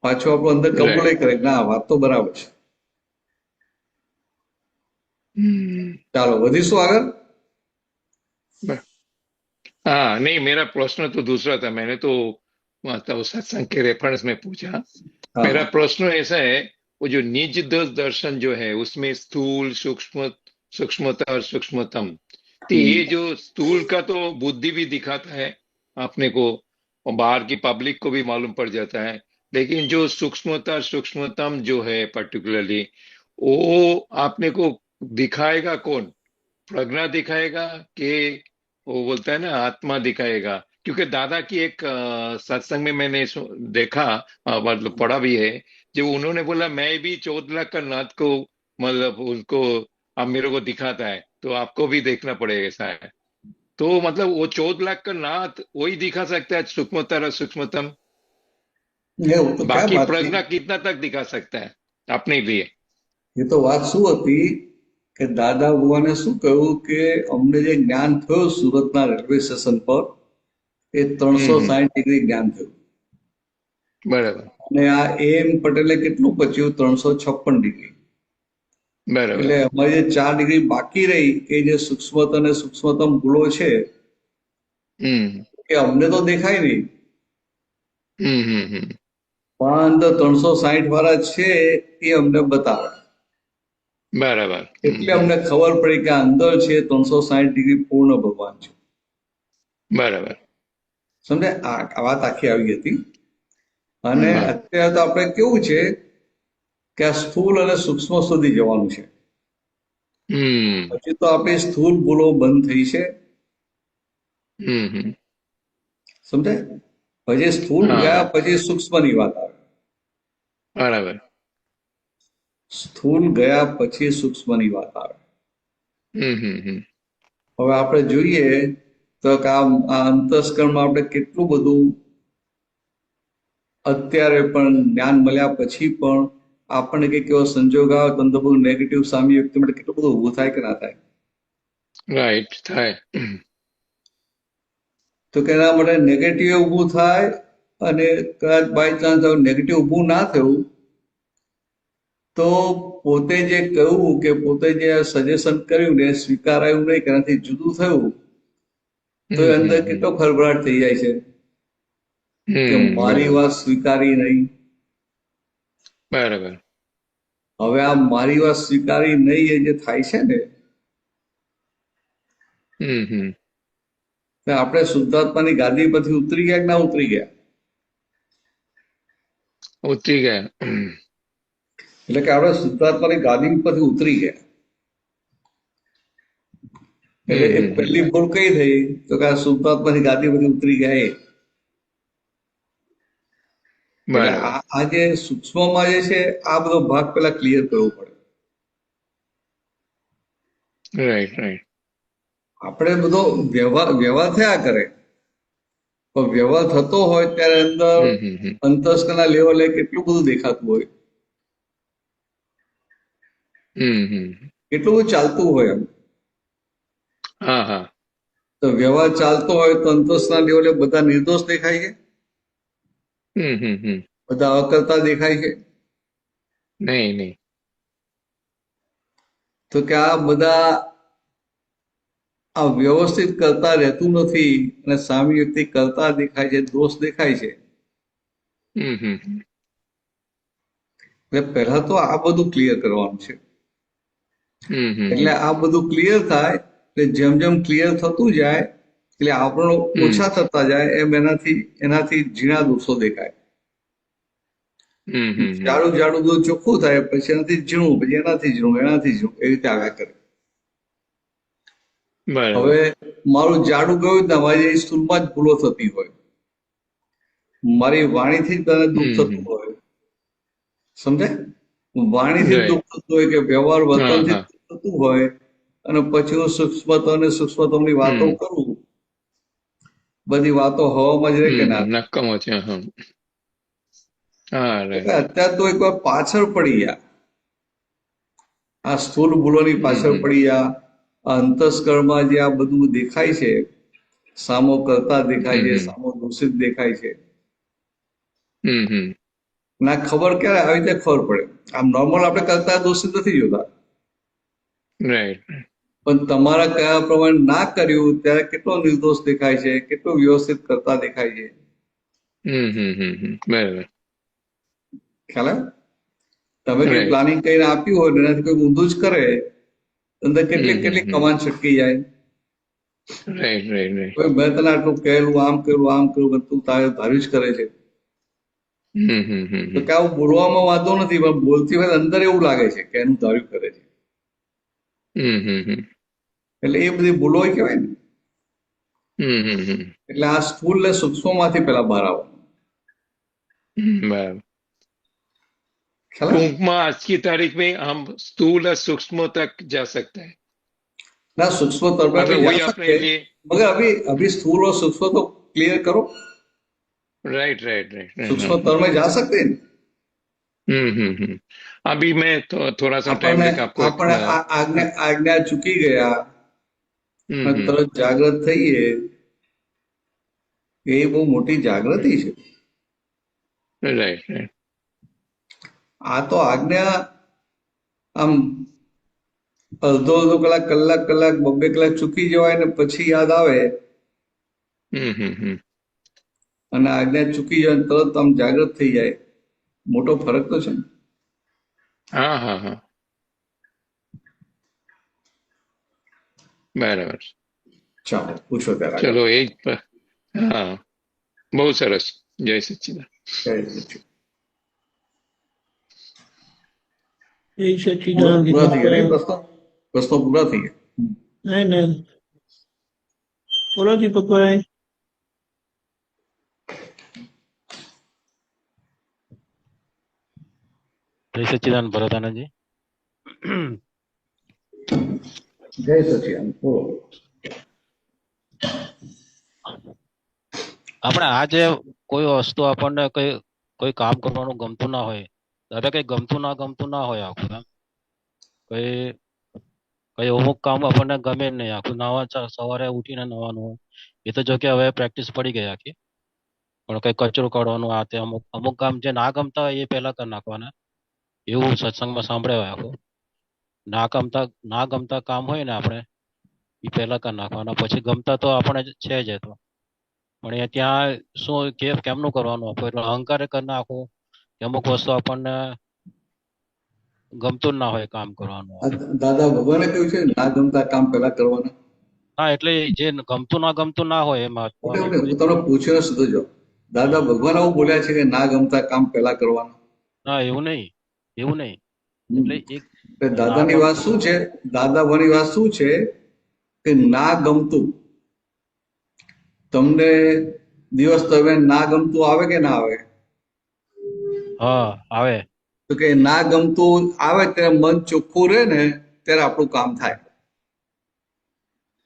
પાછું આપણું અંદર કબૂલ કરે ના વાત તો બરાબર છે ચાલો વધીશું આગળ हाँ नहीं मेरा प्रश्न तो दूसरा था मैंने तो मतलब सत्संग के रेफरेंस में पूछा मेरा प्रश्न ऐसा है वो जो निज दर्शन जो है उसमें स्थूल सूक्ष्म सूक्ष्मता और सूक्ष्मतम तो ये जो स्थूल का तो बुद्धि भी दिखाता है अपने को और बाहर की पब्लिक को भी मालूम पड़ जाता है लेकिन जो सूक्ष्मता सूक्ष्मतम जो है पर्टिकुलरली वो आपने को दिखाएगा कौन प्रज्ञा दिखाएगा कि वो बोलता है ना आत्मा दिखाएगा क्योंकि दादा की एक सत्संग में मैंने देखा मतलब पढ़ा भी है जो उन्होंने बोला मैं भी 14 लाख का नाथ को मतलब उनको अब मेरे को दिखाता है तो आपको भी देखना पड़ेगा ऐसा है तो मतलब वो 14 लाख का नाथ वही दिखा सकता है सूक्ष्मतर और सूक्ष्मतम बाकी प्रज्ञा कितना तक दिखा सकता है अपने लिए ये तो વાત શું હતી કે દાદા ભગવાને શું કહ્યું કે અમને જે જ્ઞાન થયું સુરતના રેલવે સ્ટેશન પર એ 360 ડિગ્રી જ્ઞાન થયું બરાબર અને આ એમ પટેલે કેટલું પચ્યું 356 ડિગ્રી બરાબર એટલે અમારી જે 4 ડિગ્રી બાકી રહી કે જે સૂક્ષ્મતમ અને સૂક્ષ્મતમ ભૂલો છે કે અમને તો દેખાય નહીં પણ અંદર 360 વાળા છે એ અમને બતાવે બરાબર એટલે અમને ખબર પડી કે અંદર છે 360 ડિગ્રી પૂર્ણ ભગવાન છે બરાબર સમજે આ વાત આખી આવી હતી અને અત્યારે તો આપણે કેવું છે કે આ સ્થૂળ અને સૂક્ષ્મ સુધી જવાનું છે પછી તો આપણી સ્થૂળ ભૂલો બંધ થઈ છે સમજે પછી સ્થૂળ ગયા પછી સૂક્ષ્મની વાત આવે બરાબર. સ્થૂળ ગયા પછી સૂક્ષ્મની વાત આવે. હમ હમ હમ હવે આપણે જોઈએ તો કે આ અંતસ્કરણમાં આપણે કેટલું બધું અત્યારે પણ જ્ઞાન મળ્યા પછી પણ આપણને કંઈક એવો સંજોગ આવે તો અંદર બધું નેગેટિવ સામી વ્યક્તિ માટે કેટલું બધું ઊભું થાય કે ના થાય. રાઈટ થાય. તો કે એના માટે નેગેટિવ ઊભું થાય, અને કદાચ બાય ચાન્સ નેગેટિવ ઊભું ના થયું તો પોતે જે કહ્યું કે પોતે જે સજેશન કર્યું ને સ્વીકારાયું નહીં, કે એનાથી જુદું થયું, તો એ અંદર કેટલો ખળભળાટ થઈ જાય છે કે મારી વાત સ્વીકારી નહીં. બરાબર. હવે આ મારી વાત સ્વીકારી નહીં એ જે થાય છે ને, હમ તો આપણે શુદ્ધાત્માની ગાદી પરથી ઉતરી ગયા કે ના ઉતરી ગયા? ઉતરી ગયા. એટલે કે આપણે શુદ્ધાત્માની ગાદી પરથી ઉતરી ગયા. એટલે એક પહેલી ભૂલ કઈ થઈ તો કે આ શુદ્ધાત્માની ગાદી પરથી ઉતરી ગયા એ. એટલે બરાબર. આ જે સૂક્ષ્મમાં જે છે આ બધો ભાગ પેલા ક્લિયર કરવો પડે. Right right. આપણે બધો વ્યવહાર થયા કરે, પણ વ્યવહાર થતો હોય ત્યારે અંદર અંતસ્કરના લેવલે કેટલું બધું દેખાતું હોય, કેટલું બધું ચાલતું હોય. એમ હા હા. તો વ્યવહાર ચાલતો હોય તો અંતસ્કરના લેવલે બધા નિર્દોષ દેખાય છે, બધા અકર્તા દેખાય છે. નહીં નહીં. તો કે આ બધા આ વ્યવસ્થિત કરતા રહેતું નથી, અને સામી વ્યક્તિ કરતા દેખાય છે, દોષ દેખાય છે. એટલે પહેલા તો આ બધું ક્લિયર કરવાનું છે. એટલે આ બધું ક્લિયર થાય એટલે જેમ જેમ ક્લિયર થતું જાય એટલે આપણો ઓછા થતા જાય એમ એનાથી ઝીણા દોષો દેખાય. જાડું જાડું દૂધ ચોખ્ખું થાય, પછી એનાથી ઝીણું, પછી એનાથી ઝીણું, એનાથી ઝીણું, એવી રીતે આવ્યા કરે. હવે મારું જાડું ગયું ને મારી સ્થૂળમાં જ ભૂલો થતી હોય, મારી વાણીથી જ તને દુઃખ થતું હોય, સમજાય? વાણીથી દુઃખ થતું હોય કે વ્યવહાર વર્તનથી થતું હોય, અને પછી હું સૂક્ષ્મતમની વાતો કરું, બધી વાતો હવામાં જ રહે કે ના? નક્કમો છે. અત્યારે તો એક વાર પાછળ પડી ગયા, આ સ્થૂળ ભૂલોની પાછળ પડી ગયા. આ અંતસ્કરણમાં જે આ બધું દેખાય છે, સામો કરતા દેખાય છે, સામો દૂષિત દેખાય છે, ના ખબર ક્યારે આવી રીતે ખબર પડે. આમ નોર્મલ આપણે કરતા દોષિત નથી જોતા, પણ તમારા કયા પ્રમાણે ના કર્યું ત્યારે કેટલો નિર્દોષ દેખાય છે, કેટલો વ્યવસ્થિત કરતા દેખાય છે. બરાબર. ખ્યાલ આવે? તમે કઈ પ્લાનિંગ કરીને આપ્યું હોય એનાથી કોઈ ઊંધું જ કરે, અંદર કેટલી કમાન છટકી જાય. મેં તને આટલું કહેલું, આમ કર્યું, આમ કર્યું, તું તારે ધાર્યું જ કરે છે. તો કે આવું બોલવામાં વાંધો નથી, પણ બોલતી વખતે અંદર એવું લાગે છે કે એનું ધાર્યું કરે છે. એટલે એ બધી ભૂલો કહેવાય ને. એટલે આ સ્થૂળ ને સૂક્ષ્મ માંથી પેલા બહાર આવવાનું. बराबर. टूंकमा आज की तारीख में हम स्थूल और सूक्ष्म तक जा सकते हैं ना, सूक्ष्म तल में भी जा सकते हैं, मगर अभी स्थूल और सूक्ष्म तो क्लियर करो. Right right right. सूक्ष्म तल में जा सकते हैं. अभी मैं तो थोड़ा सा टाइम लेकर आपको आज्ञा चुकी गया, તરત જાગૃત થઈએ, એ બહુ મોટી જાગૃતિ છે. Right right. આ તો આજ્ઞા આમ અડધો કલાક, કલાક, બબ્બે કલાક ચૂકી જવાય ને પછી યાદ આવે, અને આજ્ઞા ચૂકી જાય તરત આમ જાગૃત થઈ જાય. મોટો ફરક તો છે ને. હા હા હા, બરાબર. ચાલો પૂછો ત્યારે. ચલો એ જ. હા, બહુ સરસ. જય સચ્ચિદાનંદ. જય સચ્ચિદાનંદ. એ સચ્ચિદાનંદ. પૂરા થઈ ગયા પ્રશ્નો પૂરા થઈ ગયા. નહીં બોલો દીપકભાઈ. જય સચ્ચિદાનંદ ભરતાનંદજી. જય સચિદાન બોલો. આપણે આ જે કોઈ વસ્તુ આપણને કોઈ કામ કરવાનું ગમતું ના હોય, દાદા કઈ ગમતું ના હોય આખું એમ કઈ અમુક કામ આપણને ગમે જ નહીં આખું સવારે ઉઠીને નવાનું હોય એ તો જો કે હવે પ્રેક્ટિસ પડી ગઈ આખી, પણ કઈ કચરો કાઢવાનું આ તે અમુક કામ જે ના ગમતા હોય એ પહેલા કરી નાખવાના, એવું સત્સંગમાં સાંભળ્યા હોય આખું. ના ગમતા કામ હોય ને આપણે એ પહેલા કરી નાખવાના, પછી ગમતા તો આપણે છે જ એ તો, પણ એ ત્યાં શું કેમનું કરવાનું આપણે એટલે અહંકારે કરી નાખવું કે અમુક વસ્તુ આપણને ગમતું જ ના હોય કામ કરવાનું. દાદા ભગવાને કહ્યું છે ના ગમતા કામ પહેલા કરવાના. હા એટલે જે ગમતું ના હોય એમાં હું તમને પૂછ્યો સુધી જો દાદા ભગવાન આવું બોલ્યા છે કે ના ગમતા કામ પહેલા કરવાના? ના એવું નહીં એટલે એક દાદાની વાત શું છે? દાદા ભગવાનની વાત શું છે કે ના ગમતું તમને દિવસ દરમિયાન ના ગમતું આવે કે ના આવે? હા આવે. તો કે ના ગમતું આવે ત્યારે મન ચોખ્ખું રહે ને ત્યારે આપણું કામ થાય.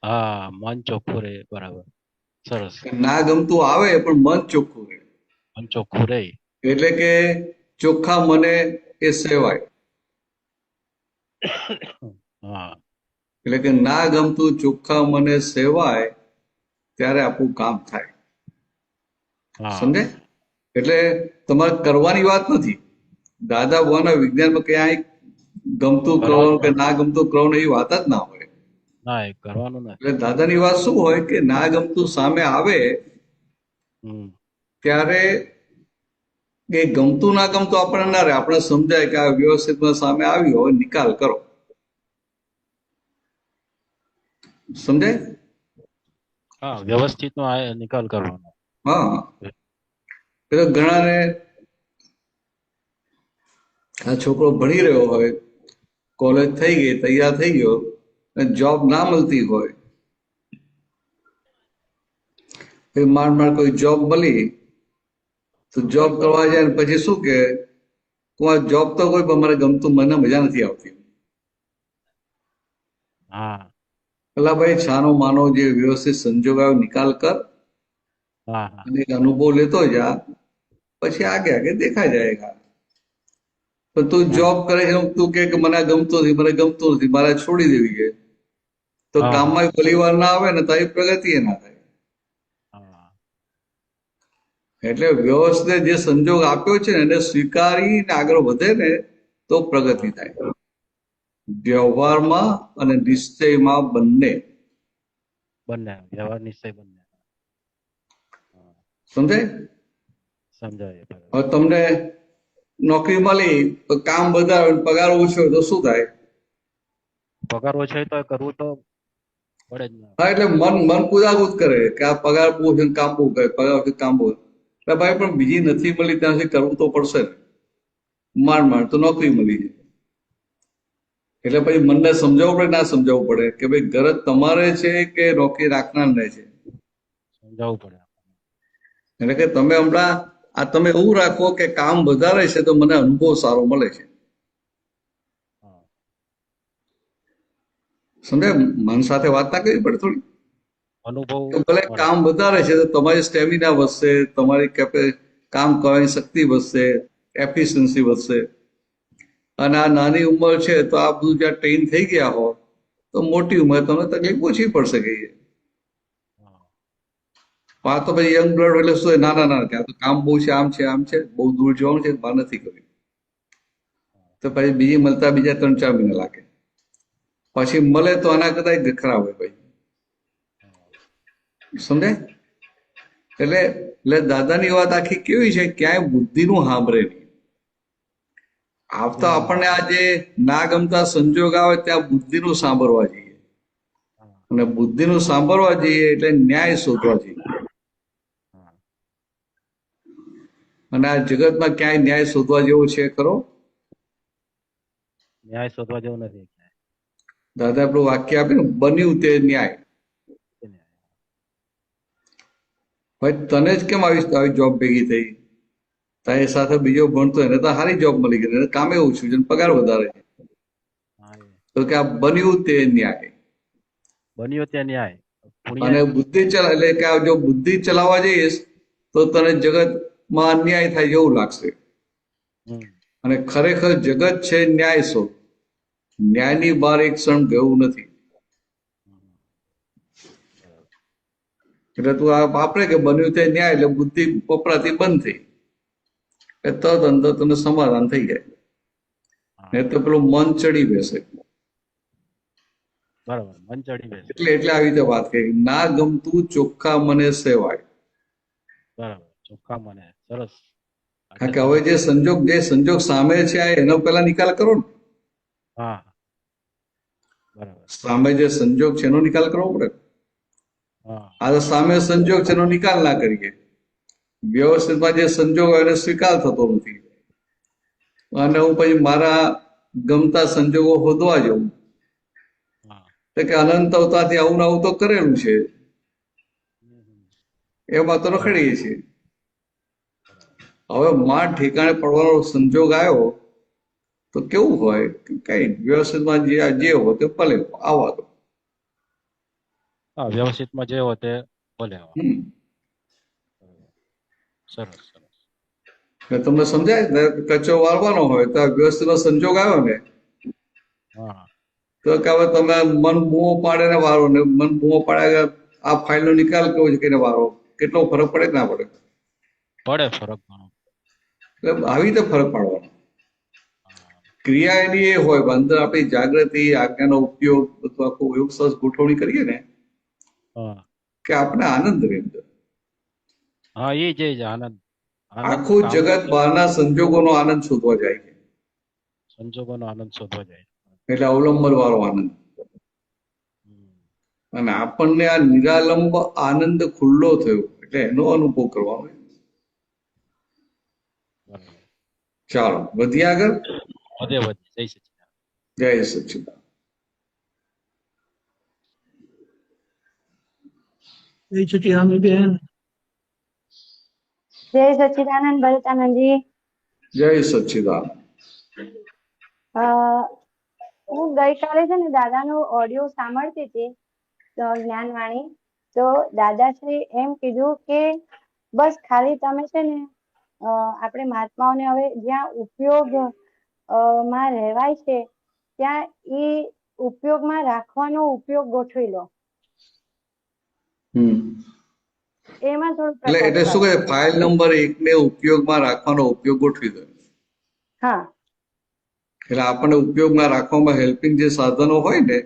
હા મન ચોખ્ખું રહે, બરાબર, સરસ. ના ગમતું આવે પણ મન ચોખ્ખું રહે. મન ચોખ્ખું રહે એટલે કે ચોખ્ખા મને એ સેવાય. હા એટલે કે ના ગમતું ચોખ્ખા મને સેવાય ત્યારે આપણું કામ થાય. સમજે? એટલે તમારે કરવાની વાત નથી. દાદા ભગવાનના વિજ્ઞાનમાં ક્યાંય ગમતું કરવાનું કે ના ગમતું કરવાનું એવી વાત જ ના હોય. ના એ કરવાનું નથી. એટલે દાદાની વાત શું હોય કે ના ગમતું સામે આવે ત્યારે એ ગમતું ના ગમતું આપણને ના રહે, આપણે સમજાય કે આ વ્યવસ્થિતમાં સામે આવ્યું હોય નિકાલ કરો. સમજાય? હા વ્યવસ્થિત નો નિકાલ કરવાનો. હા એટલે ઘણાને આ છોકરો ભણી રહ્યો હોય, કોલેજ થઈ ગઈ, તૈયાર થઈ ગયો, જોબ ના મળતી હોય, માંડ કોઈ જોબ મળી તો જોબ કરવા જાય ને પછી શું કે જોબ તો કોઈ પણ મને ગમતું, મને મજા નથી આવતી. પેલા ભાઈ છાનો માનો જે વ્યવસ્થિત સંજોગ આવ્યો નિકાલ કર અને અનુભવ લેતો જા, પછી આગે દેખા જાયગા. પણ તું જોબ કરે છે તું કે મને ગમતું નથી મારે છોડી દેવી છે, તો કામમાં પરિવાર ના આવે ને તારી પ્રગતિ એ ના થાય. એટલે વ્યવસ્થિત જે સંજોગ આપ્યો છે ને એને સ્વીકારીને આગળ વધે ને તો પ્રગતિ થાય. વ્યવહારમાં અને નિશ્ચયમાં બંને. વ્યવહાર નિશ્ચય બંને. સમજાય? હવે તમને નોકરી મળી તો કામ વધારે પગાર ઓછો તો શું થાય? પગાર ઓછો તો કરવું તો પડે જ. હા એટલે મન કુદાકુદ કરે કે આ પગાર બહુ છે કામ બહુ કરે, પગાર કામ બહુ. એટલે ભાઈ પણ બીજી નથી મળી ત્યાં સુધી કરવું તો પડશે ને. માંડ તો નોકરી મળી જાય. એટલે પછી મનને સમજાવવું પડે ના સમજાવવું પડે કે ભાઈ ગરજ તમારે છે કે નોકરી રાખનારને છે? સમજાવવું પડે. એટલે કે તમે હમણાં આ તમે એવું રાખો કે કામ વધારે છે તો મને અનુભવ સારો મળે છે. સમજે? મન સાથે વાત ના કરવી પડે થોડી. અનુભવ ભલે કામ વધારે છે તો તમારી સ્ટેમિના વધશે, તમારી કામ કરવાની શક્તિ વધશે, એફિશિયન્સી વધશે. અને આ નાની ઉંમર છે તો આ બધું જ્યાં ટ્રેન થઈ ગયા હો તો મોટી ઉંમર તમને તકલીફ ઓછી પડશે કહીએ. આ તો પછી યંગ બ્લડ એટલે શું? ના ત્યાં તો કામ બહુ છે, આમ છે, બહુ દૂર જવાનું છે, બહાર નથી કર્યું તો પછી બીજી મળતા બીજા 3-4 મહિના લાગે. પછી મળે તો આના કરતા ખરાબ હોય ભાઈ. સમજાય? એટલે દાદાની વાત આખી કેવી છે, ક્યાંય બુદ્ધિનું સાંભળે નહીં. આવતા આપણને આ જે ના ગમતા સંજોગ આવે ત્યાં બુદ્ધિનું સાંભળવા જઈએ, અને બુદ્ધિનું સાંભળવા જઈએ એટલે ન્યાય શોધવા જઈએ. અને આ જગતમાં ક્યાંય ન્યાય શોધવા જેવો છે ખરો? ન્યાય શોધવા જેવું નથી. દાદા આપણું વાક્ય આપ્યું, બન્યું તે ન્યાય. ભાઈ તને જ કેમ આવી જોબ ભેગી થઈ? તો એ સાથે બીજો ભણતો એને તો સારી જોબ મળી ગઈ, એને કામે ઓછું છે અને પગાર વધારે છે. હા એ તો કે આ બન્યું તે ન્યાય. બન્યો તે ન્યાય અને પુણ્ય બુદ્ધિ એટલે કે આ જો બુદ્ધિ ચલાવવા જઈશ તો તને જગતમાં અન્યાય થાય એવું લાગશે. હમ અને ખરેખર જગત છે ન્યાય સો, ન્યાયની બહાર એક ક્ષણ ગયું નથી. એટલે તું આ વાપરે કે બન્યું તે ન્યાય એટલે બુદ્ધિ વપરાતી બંધ થઈ એટલે તદ અંદર તને સમાધાન થઈ જાય. હા નહીં તો પેલું મન ચડી બેસે. બરાબર મન ચડી બેસે એટલે આવી રીતે વાત કરી, ના ગમતું ચોખ્ખા મને સેવાય. બરાબર ચોખ્ખા મને સરસ કારણ કે હવે જે સંજોગ સામે છે આ એનો પેલા નિકાલ કરો ને. હા બરાબર સામે જે સંજોગ છે એનો નિકાલ કરવો પડે. હા આ તો સામે સંજોગ છે એનો નિકાલ ના કરીએ, વ્યવસ્થિતમાં જે સંજોગ હોય એને સ્વીકાર થતો નથી, અને હું પછી મારા ગમતા સંજોગો શોધવા જાઉં હા તો કે અનંત અવતારથી આવું ને આવું તો કરેલું છે, એમાં તો રખડીએ છીએ. હવે માં ઠેકાણે પડવાનો સંજોગ આવ્યો તો કેવું હોય કે કઈ વ્યવસ્થિતમાં જે હોય તે ભલે આવવા દો. હા વ્યવસ્થિતમાં જે હોય તે ભલે આવે. સરસ સરસ એટલે તમને સમજાય ને, કચરો વાળવાનો હોય તો આ વ્યવસ્થિતનો સંજોગ આવ્યો ને હા તો કે હવે તમે મન બૂમો પાડે ને વારો ને મન બૂમો પાડે આ ફાઇલનો નિકાલ કેવો છે કે વારો, કેટલો ફરક પડે કે ના પડે? પડે ફરક ઘણો. એટલે આવી રીતે ફરક પાડવાનો. હા ક્રિયા એની એ હોય અંદર આપણી જાગૃતિ આજ્ઞાનો ઉપયોગ બધું આખું એવું સરસ ગોઠવણી કરીએ ને હા કે આપણે આનંદ રહે અંદર. હા એ જ આનંદ આનંદ આખું કામ જગત બહારના સંજોગોનો આનંદ શોધવા જાય છે, સંજોગોનો આનંદ શોધવા જાય. એટલે અવલંબન વાળો આનંદ. હમ, અને આપણને આ નિરાલંબ આનંદ ખુલ્લો થયો એટલે એનો અનુભવ કરવાનો. બરાબર ચાલો વધીએ આગળ. વધે જય સચિદાનંદ. જય સચ્ચિદાનંદ. જય સચિદાનંદ બેન. જય સચ્ચિદાનંદ ભરતાનંદજી. જય સચ્ચિદાનંદ. અ, હું ગઈકાલે છે ને દાદાનો ઓડિયો સાંભળતી હતી જ્ઞાનવાણી. તો દાદાશ્રી એમ કીધું કે બસ ખાલી તમે છે ને આપણે મહાત્માઓને હવે જ્યાં ઉપયોગ માં રહેવાય છે ત્યાં એ ઉપયોગમાં રાખવાનો ઉપયોગ ગોઠવી લો. એમાં થોડું પ્રકાશ એટલે શું પાડો. કહે, ફાઇલ નંબર 1 ને ઉપયોગમાં રાખવાનો ઉપયોગ ગોઠવી દો. હા એટલે આપણને ઉપયોગમાં રાખવામાં હેલ્પિંગ જે સાધનો હોય ને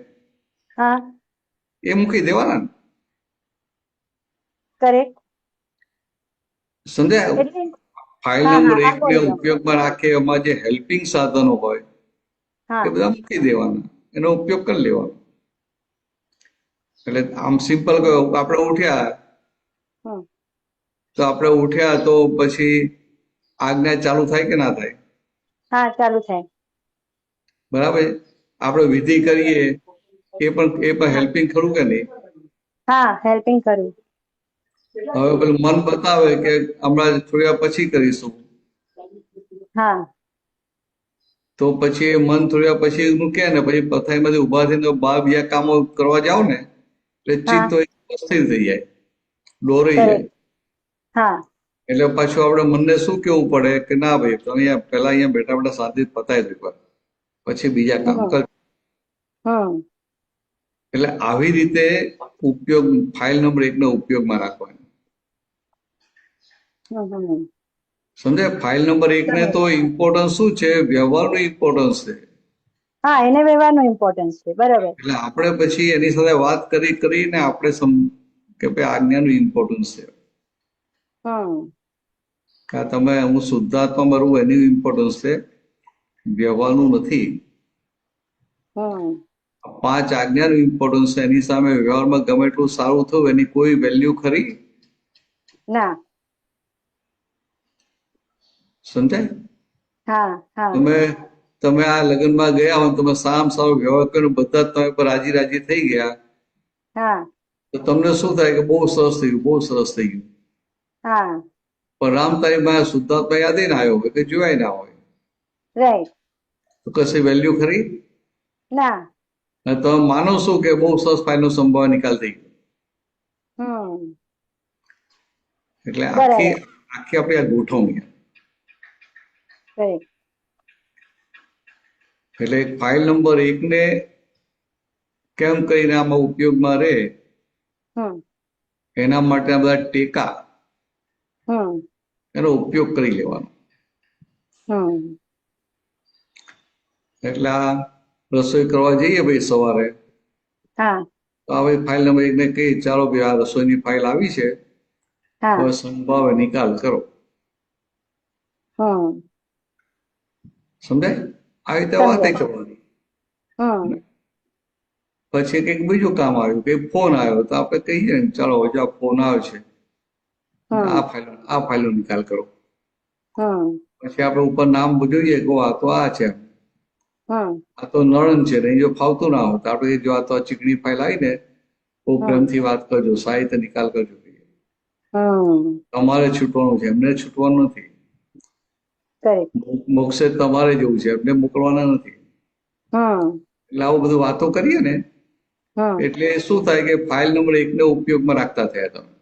હા એ મૂકી દેવાના ને. કરેક્ટ. સમજાય? એટલે ફાઇલ હા નંબર હા હા 1 ને બોલો. ઉપયોગમાં રાખે એમાં જે હેલ્પિંગ સાધનો હોય હા એ બધા મૂકી દેવાના, એનો ઉપયોગ કરી લેવાનો. એટલે આમ સિમ્પલ કહ્યું, આપણે ઉઠ્યા હમ તો પછી આજ્ઞા ચાલુ થાય કે ના થાય? હા ચાલુ થાય. બરાબર છે? આપણે વિધિ કરીએ એ પણ હા હેલ્પિંગ ખરું કે નહીં? હા હેલ્પિંગ કરવું. હવે પેલું મન બતાવે કે હમણાં થોડી વાર પછી કરીશું, હા તો પછી એ મન થોડી વાર પછી મૂકે ને પછી પથારીમાંથી ઉભા થઈને બહાર બીજા કામો કરવા જાવ ને એટલે હા ચિત્ત અસ્થિર થઈ જાય, દોરાઈ જાય. કરેક્ટ. હા એટલે પાછું આપણે મનને શું કેવું પડે કે ના ભાઈ તમે અહીંયા બેઠા બેઠા શાંતિ પતાવી દો પછી બીજા કામ હમ કર. હમ એટલે આવી રીતે ઉપયોગ ફાઇલ નંબર 1 નો ઉપયોગમાં રાખવાનો. હમ સમજાય? ફાઇલ નંબર 1 ને તો ઇમ્પોર્ટન્સ શું છે? વ્યવહારનું ઇમ્પોર્ટન્સ છે. હા એને વ્યવહારનું ઇમ્પોર્ટન્સ છે. બરોબર. એટલે આપણે પછી એની સાથે વાત કરીને આપણે કે ભાઈ આજ્ઞાનું ઇમ્પોર્ટન્સ છે. હમ કે હું શુદ્ધાત્મા રહું એનું ઇમ્પોર્ટન્સ છે, વ્યવહારનું નથી. હમ 5 આજ્ઞાનું ઇમ્પોર્ટન્સ છે, એની સામે વ્યવહારમાં ગમે એટલું સારું થયું એની કોઈ વેલ્યુ ખરી? ના. સમજાય? હા હા તમે આ લગ્નમાં ગયા હો, તમે સારો વ્યવહાર કર્યો, બધા તમે પર રાજી થઈ ગયા, હા તો તમને શું થાય કે બહુ સરસ થઈ ગયું, બહુ સરસ થઈ ગયું. હા પણ રામ તારીખમાં શુદ્ધાત્મા યાદ ના આવ્યો હોય કે જોવાય ના હોય રાઈટ. તો કશી વેલ્યુ ખરી? ના. અને તમે માનો શું કે બહુ સરસ ફાઇલનો સંભાવ નિકાલ થઈ ગયો? એટલે આખી બરાબર. આખી આપણી આ ગોઠવણી. રાઈટ. એટલે ફાઇલ નંબર 1 ને કેમ કરીને આમાં ઉપયોગમાં રહે એના માટે આ બધા ટેકા એનો ઉપયોગ કરી લેવાનો. એટલે આ રસોઈ કરવા જઈએ ભાઈ સવારે, તો હવે ફાઇલ નંબર 1 ને કહી ચાલો ભાઈ આ રસોઈની ફાઇલ આવી છે, હવે સંભાવે નિકાલ કરો. સમજાય? આવી રીતે વાત કરવાની. પછી કંઈક બીજું કામ આવ્યું, કંઈક ફોન આવ્યો તો આપણે કહીએ ને ચાલો હજુ આ ફોન આવ્યો છે, આ ફાઇલનો નિકાલ કરો. પછી આપણે ઉપર નામ જોઈએ કે આ તો આ છે, આ તો નણંદ છે, ને જો ફાવતું ના હોય તો આપણે જો આ તો ચીકણી ફાઇલ આવી ને બહુ પ્રેમથી વાત કરજો, સારી રીતે નિકાલ કરજો. તમારે છૂટવાનું છે, એમને છૂટવાનું નથી. મોક્ષે તમારે જવું છે, એમને મોકલવાના નથી. એટલે આવું બધું વાતો કરીએ ને એટલે શું થાય કે ફાઇલ નંબર 1 ને ઉપયોગમાં રાખતા થયા તમે.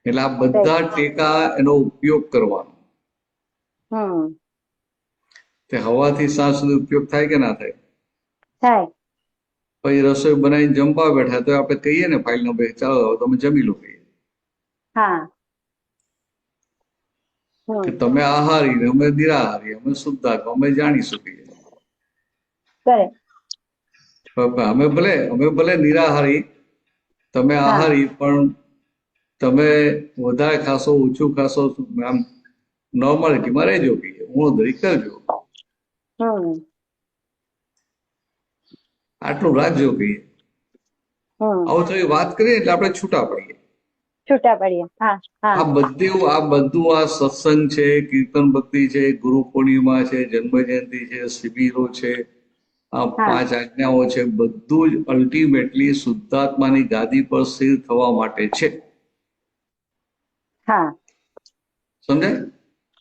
એટલે આ બધા ટેકા એનો ઉપયોગ કરવાનો. તે હવાથી સાંજ સુધી ઉપયોગ થાય કે ના થાય? થાય. પછી રસોઈ બનાવીને જમવા બેઠા તો આપણે કહીએ ને ફાઇલ નંબર 1 ચાલો તમે જમી લો કહીએ કે તમે આહારી ને અમે નિરાહારી, અમે શુદ્ધાત્મા, અમે જાણીશું કહીએ. અમે ભલે નિરાહારી, તમે આહારી, પણ તમે વધારે ખાશો ઓછું ખાશો આમ નોર્માલિટીમાં રહેજો કહીએ, ઉણોદરી કરજો, આટલું રાખજો કહીએ. આવું થોડી વાત કરીએ એટલે આપણે છૂટા પડીએ. આ બધું આ સત્સંગ છે, કીર્તન ભક્તિ છે, ગુરુ પૂર્ણિમા છે, જન્મ જયંતિ છે, શિબિરો છે, આ 5 આજ્ઞાઓ છે, બધું જ અલ્ટિમેટલી શુદ્ધાત્માની ગાદી પર સ્થિર થવા માટે છે. સમજાય?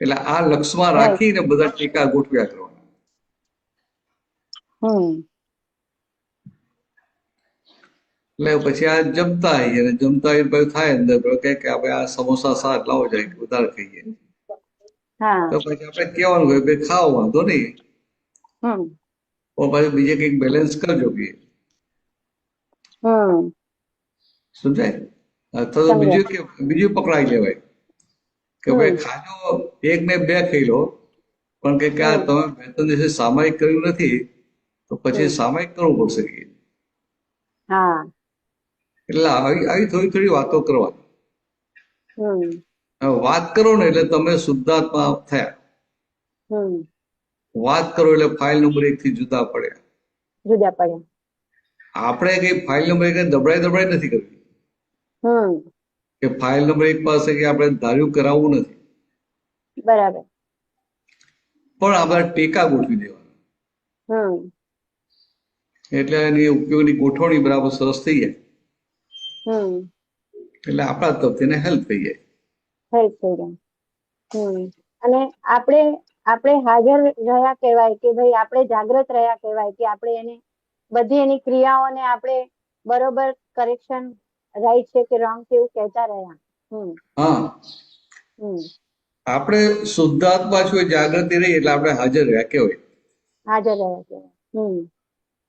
એટલે આ લક્ષમાં રાખીને બધા ટેકા ગોઠવ્યા કરવાના. એટલે પછી આ જમતા આવીએ ને જમતા આવીને પછી થાય અંદર કે આપણે આ સમોસા શાક લાવો જાય વધારે ખાઈએ, તો પછી આપણે કહેવાનું હોય ભાઈ ખાઓ વાંધો નહીં, પણ પછી બીજે કંઈક બેલેન્સ કરજો કે. સમજાય? અથવા તો બીજું પકડાઈ લેવાય કે ભાઈ ખાજો 1 ને 2 ખાઈ લો, પણ કે આ તમે 2-3 દિવસે સામાયિક કર્યું નથી તો પછી સામાયિક કરવું પડશે કે. એટલે આવી થોડી વાતો કરવાની. વાત કરો ને એટલે તમે શુદ્ધાત્મા થયા. વાત કરો એટલે ફાઇલ નંબર 1 થી જુદા પડ્યા. આપણે કઈ ફાઇલ નંબર 1 ને દબડાઈ નથી કરવી કે ફાઇલ નંબર 1 પાસે કે આપણે ધાર્યું કરાવવું નથી. બરાબર. પણ આપણે ટેકા ગોઠવી દેવાના એટલે એની ઉપયોગની ગોઠવણી બરાબર સરસ થઈ જાય. એટલે આપણા તરફથી હેલ્પ થઈ જાય. અને આપણે હાજર રહ્યા કહેવાય કે ભાઈ આપણે જાગૃત રહ્યા કહેવાય કે આપણે એને બધી એની ક્રિયાઓને આપણે બરોબર કરેક્શન રાઈટ છે કે રોંગ છે એવું કહેતા રહ્યા. આપણે શુદ્ધાત્મા છું જાગૃતિ રહી એટલે આપણે હાજર રહ્યા કહેવાય.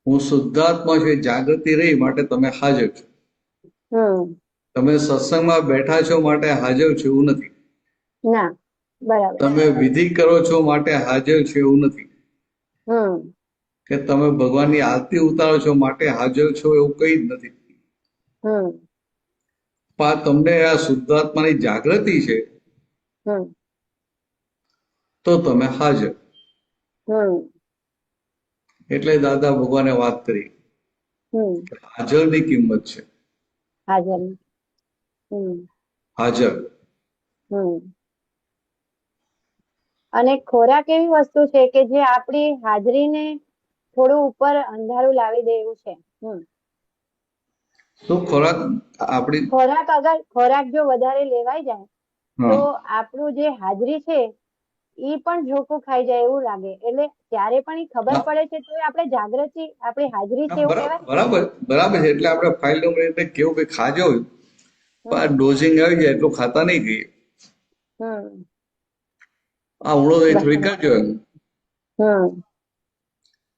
હું શુદ્ધાત્મા છું જાગૃતિ રહી માટે તમે હાજર છો. તમે સત્સંગમાં બેઠા છો માટે હાજર છો એવું નથી. તમે વિધિ કરો છો માટે હાજર છો એવું નથી. કે તમે ભગવાનની આરતી ઉતારો છો માટે હાજર છો એવું કઈ જ નથી. પણ તમને આ શુદ્ધાત્માની જાગૃતિ છે તો તમે હાજર. એટલે દાદા ભગવાને વાત કરી હાજરની કિંમત છે. હાજર. અને ખોરાક એવી વસ્તુ છે કે જે આપણી હાજરીને થોડું ઉપર અંધારું લાવી દે એવું છે. તો ખોરાક આપણી ખોરાક જો વધારે લેવાઈ જાય તો હા આપણું જે હાજરી છે એ પણ જોખું ખાઈ જાય એવું લાગે. એટલે ત્યારે પણ એ ખબર હા, પડે છે તો આપણે જાગૃતિ આપણી હાજરી છે હા, એવું કહેવાય. બરાબર બરાબર છે. એટલે આપણે ફાઇલ નંબર એટલે કેવું કે ખાજો પણ હમ ડોઝિંગ આવી જાય એટલું ખાતા નહીં કહીએ. હમ આ ઉણો દહીં થોડી બરાબર. કરજો એમ હમ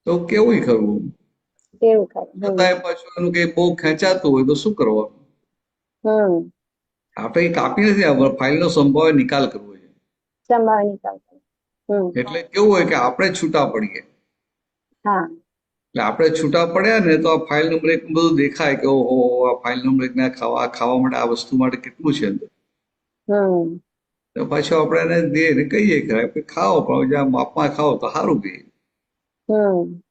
તો કેવું કરવું. એવું ખરું. છતાંય પાછું એનું કે બહુ ખેંચાતું હોય તો શું કરવાનું. હમ આપણે એ કાપી નથી આપવાનું, ફાઇલનો સંભાવ્ય નિકાલ કરવો છે. સંભાળ નિકાલ કરો. એટલે કેવું હોય કે આપણે છૂટા પડીએ. હા એટલે આપણે છૂટા પડ્યા ને તો આ ફાઇલ નંબર એક બધું દેખાય કે ઓહો આ ફાઇલ નંબર એક ખાવા માટે આ વસ્તુ માટે કેટલું છે અંદર. હમ તો પાછું આપણે એને દે ને કહીએ કે ખાઓ પણ જ્યાં માપમાં ખાઓ તો સારું કહીએ. હમ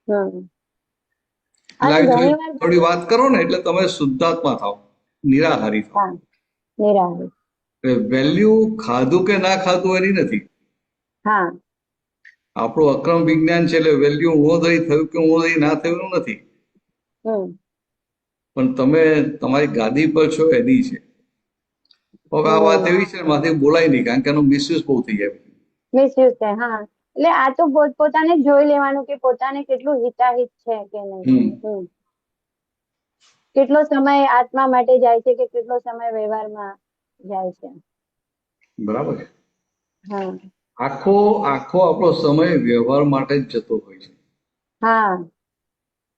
હમ એટલે અને આવી ઘણી થોડી વાર થોડી વાત કરો ને એટલે તમે શુદ્ધાત્મા થાવ, નિરાહારી થાવ. હા નિરાહારી. વેલ્યુ ખાધું કે ના ખાધું એની નથી. હા આપણું અક્રમ વિજ્ઞાન છે એટલે વેલ્યુ ઊણોદય થયું કે ઊણોદય ના થયું એનું નથી. હમ પણ તમે તમારી ગાદી પર છો એની છે. હવે આ વાત હમ એવી છે માંથી બોલાય નહીં કારણ કે એનો મિસયુઝ બહુ થઈ જાય. મિસયુઝ થાય. હા એટલે આ તો પોતાને જ જોઈ લેવાનું કે પોતાને કેટલું હિતાહિત છે કે નહીં. હમ કેટલો સમય આત્મા માટે જાય છે કે કેટલો સમય વ્યવહારમાં જાય છે. બરાબર છે. હા આખો આખો આપણો સમય વ્યવહાર માટે જ જતો હોય છે. હા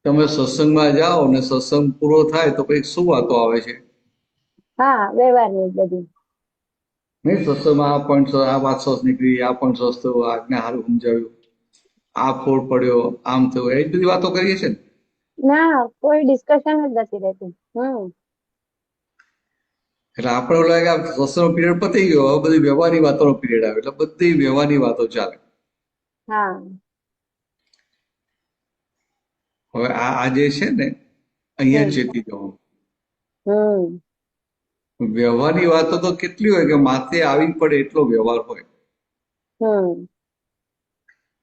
તમે સત્સંગમાં જાઓ ને સત્સંગ પૂરો થાય તો પછી શું વાતો આવે છે. હા વ્યવહારની જ બધી. નહીં સત્સંગમાં આ પોઈન્ટ આ વાત સરસ નીકળી, આ પોઈન્ટ સરસ થયું, આજ્ઞા સારું સમજાવ્યું, આ ફોડ પડ્યો, આમ થયું, એ જ બધી વાતો કરીએ છીએ ને. ના કોઈ ડિસ્કશન જ નથી રહેતું. એટલે આપણે એવું લાગે કે સત્સંગનો પીરિયડ પતી ગયો, હવે બધી વ્યવહારની વાતોનો પીરિયડ આવે એટલે બધી વ્યવહારની વાતો ચાલે. હા હવે આ જે છે ને અહીંયા હમ ચેતી જવાનું. હમ વ્યવહારની વાતો તો કેટલી હોય કે માથે આવી પડે એટલો વ્યવહાર હોય. હમ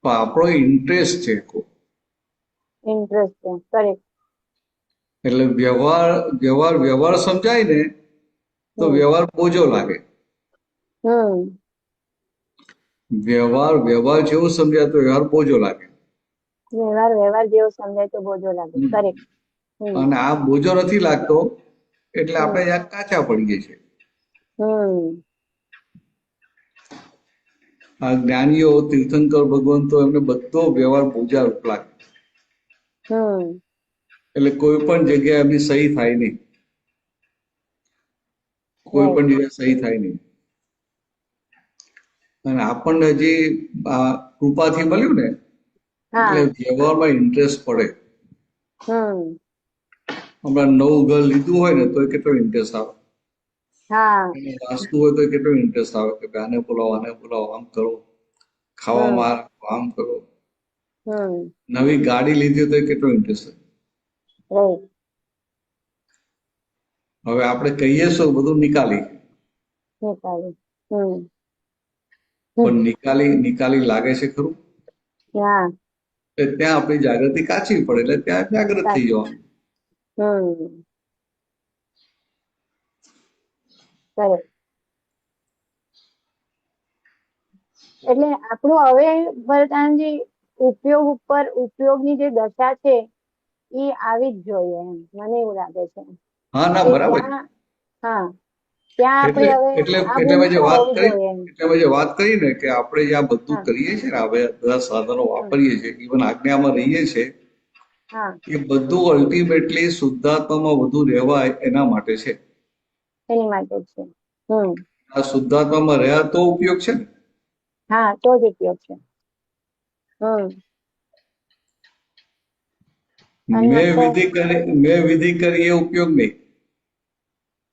પણ આપણો ઇન્ટરેસ્ટ છે ઇન્ટરેસ્ટ છે. કરેક્ટ. એટલે વ્યવહાર સમજાય ને તો હમ વ્યવહાર બોજો લાગે. હમ વ્યવહાર જેવું સમજાય તો વ્યવહાર બોજો લાગે. વ્યવહાર જેવું સમજાય તો બોજો લાગે. હમ. કરેક્ટ. અને આ બોજો નથી લાગતો એટલે આપણે હમ યાર કાચા પડીએ છીએ. હમ આ જ્ઞાનીઓ તીર્થંકર ભગવંતો એમને બધો વ્યવહાર બોજારૂપ લાગે. હમ એટલે કોઈ પણ જગ્યાએ એમની સહી થાય નહીં. કોઈ રાઈટ. પણ જગ્યાએ સહી થાય નહીં. અને આપણને હજી આ કૃપાથી મળ્યું ને હા એટલે વ્યવહારમાં ઇન્ટરેસ્ટ પડે. હમ હમણાં નવું ઘર લીધું હોય ને તો કેટલો ઇન્ટરેસ્ટ આવે. હા એની વાસ્તુ હોય તો કેટલો ઇન્ટરેસ્ટ આવે કે આને બોલાવો આમ કરો, હમ ખાવામાં આમ કરો. હમ નવી ગાડી લીધી તો કેટલો ઇન્ટરેસ્ટ હોય. રાઈટ. હવે આપણે કહીએ શું બધું નિકાલી, નિકાલી. હમ પણ નિકાલી લાગે છે ખરું. હા એટલે ત્યાં આપણી જાગૃતિ કાચી પડે એટલે ત્યાં જાગૃત થઈ સાચું. જવાનું. હમ કરેક્ટ. એટલે આપણું હવે વરદાનજી ઉપયોગની જે દશા છે એ આવી જ જોઈએ એમ મને એવું લાગે છે હા ના કે બરાબર છે. ત્યાં હા ત્યાં એટલે આપણે હવે એટલે આ એટલે મેં જે ભૂમિકા વાત હોવી કરી જોઈએ એમ. એટલે મેં જે વાત કરી ને કે આપણે જે આ બધું હા કરીએ છીએ ને હવે બધા સાધનો હમ, વાપરીએ છીએ ઇવન આજ્ઞામાં રહીએ છીએ હા એ બધું અલ્ટિમેટલી શુદ્ધાત્મામાં વધુ રહેવાય એના માટે છે. એની માટે જ છે. હમ આ શુદ્ધાત્મામાં રહ્યા તો ઉપયોગ છે ને. હા તો જ ઉપયોગ છે. હમ મેં વિધિ કરી એ ઉપયોગ નહીં.